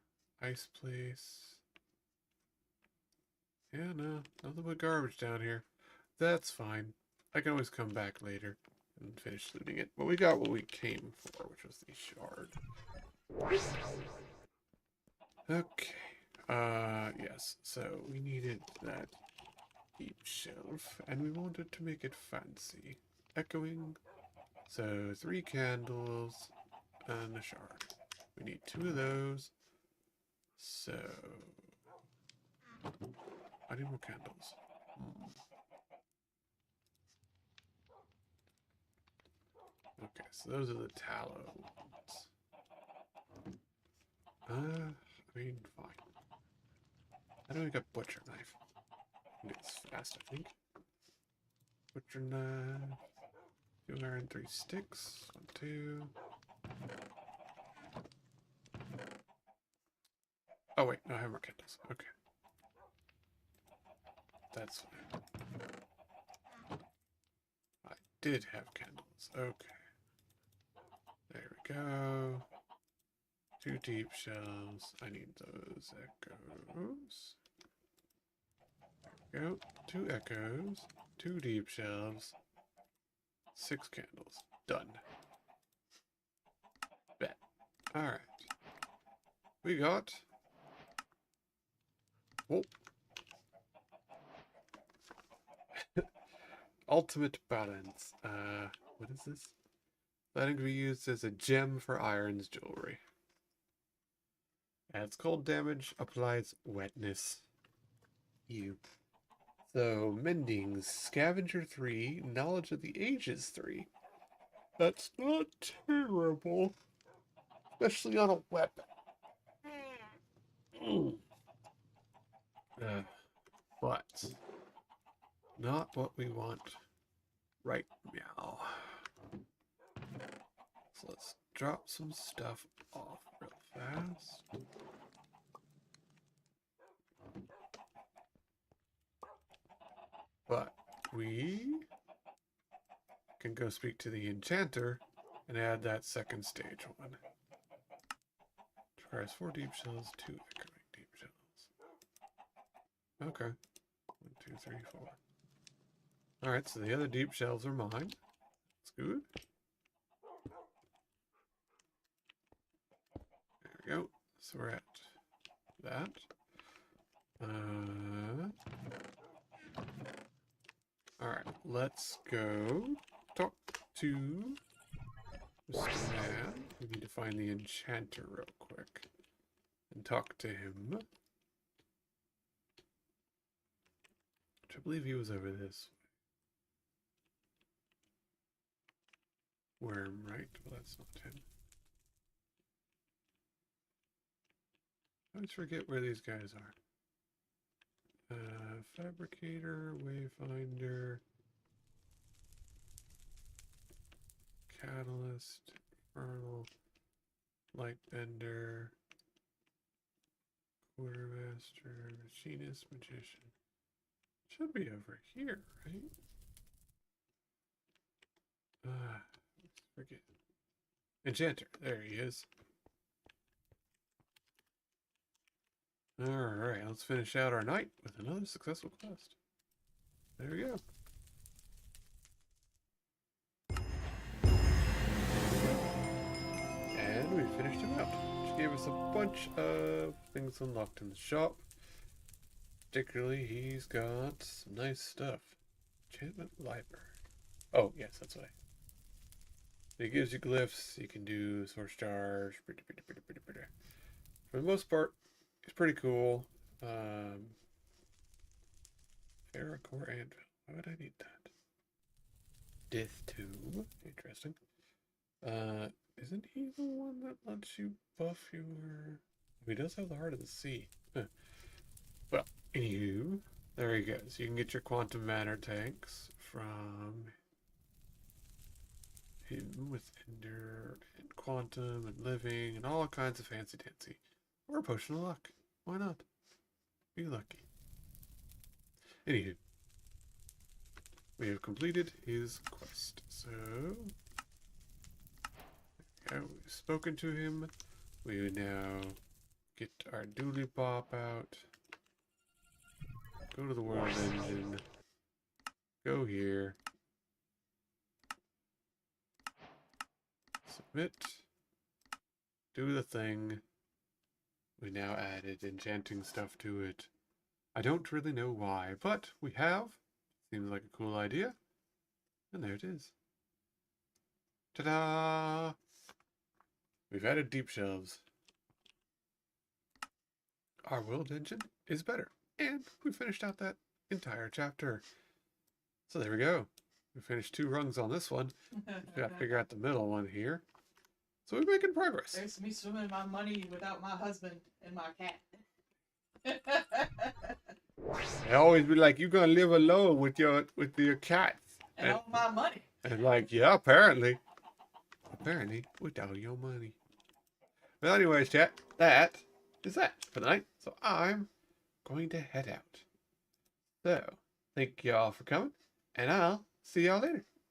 A: ice place. Yeah, no, nothing but garbage down here. That's fine. I can always come back later and finish looting it. But we got what we came for, which was the shard. Okay. Yes. So we needed that deep shelf, and we wanted to make it fancy. Echoing. So 3 candles and a shard. We need 2 of those. So I need more candles. Okay, so those are the tallow ones. I mean, fine. I know we got butcher knife. It's fast, I think. Butcher knife. 2 iron, 3 sticks. 1, 2. Oh wait, no, I have more candles. Okay. That's fine. I did have candles. Okay. There we go. 2 deep shelves. I need those echoes. There we go. 2 echoes. 2 deep shelves. 6 candles. Done. Bet. Alright. We got... Whoa. Ultimate balance. What is this? That can be used as a gem for Iron's jewelry. Adds cold damage, applies wetness. You. So, Mendings, Scavenger 3, Knowledge of the Ages 3. That's not terrible. Especially on a weapon. But not what we want right now. So let's drop some stuff off real fast. But we can go speak to the enchanter and add that second stage one. Requires 4 deep shells, 2 echoing deep shells. Okay. 1, 2, 3, 4. Alright, so the other deep shells are mine. That's good. There we go. So we're at that. Alright, let's go talk to Mr. Man. We need to find the enchanter real quick. and talk to him. Which I believe he was over this worm, right? Well, that's not him. I always forget where these guys are. Fabricator, Wayfinder, Catalyst, Infernal, Lightbender, Quartermaster, Machinist, Magician. Should be over here, right? Forget. Enchanter, there he is. Alright, let's finish out our night with another successful quest. There we go. And we finished him out, which gave us a bunch of things unlocked in the shop. Particularly, he's got some nice stuff. Enchantment Library. Oh, yes, that's what it gives you glyphs. You can do source charge. Pretty. For the most part, it's pretty cool. Ferrocore Anvil. Why would I need that? Death Tube. Interesting. Isn't he the one that lets you buff your... He does have the Heart of the Sea. Huh. Well, anywho, there he goes. You can get your quantum matter tanks from him with Ender and Quantum and Living and all kinds of fancy dancy. Or a Potion of Luck. Why not? Be lucky. Anywho, we have completed his quest. So, we've spoken to him. We would now get our doodly pop out. Go to the world engine. Go here. Submit. Do the thing. We now added enchanting stuff to it. I don't really know why, but we have. Seems like a cool idea. And there it is. Ta-da! We've added deep shelves. Our world engine is better. And we finished out that entire chapter. So there we go. We finished 2 rungs on this one. We gotta figure out the middle one here. So we're making progress.
B: There's me swimming in my money without my husband and my cat.
A: They always be like, "You're gonna live alone with your cats."
B: And all my money.
A: And like, yeah, apparently. Apparently, with all your money. Well, anyways, chat, that is that for the night. So I'm going to head out. So, thank y'all for coming, and I'll see y'all later.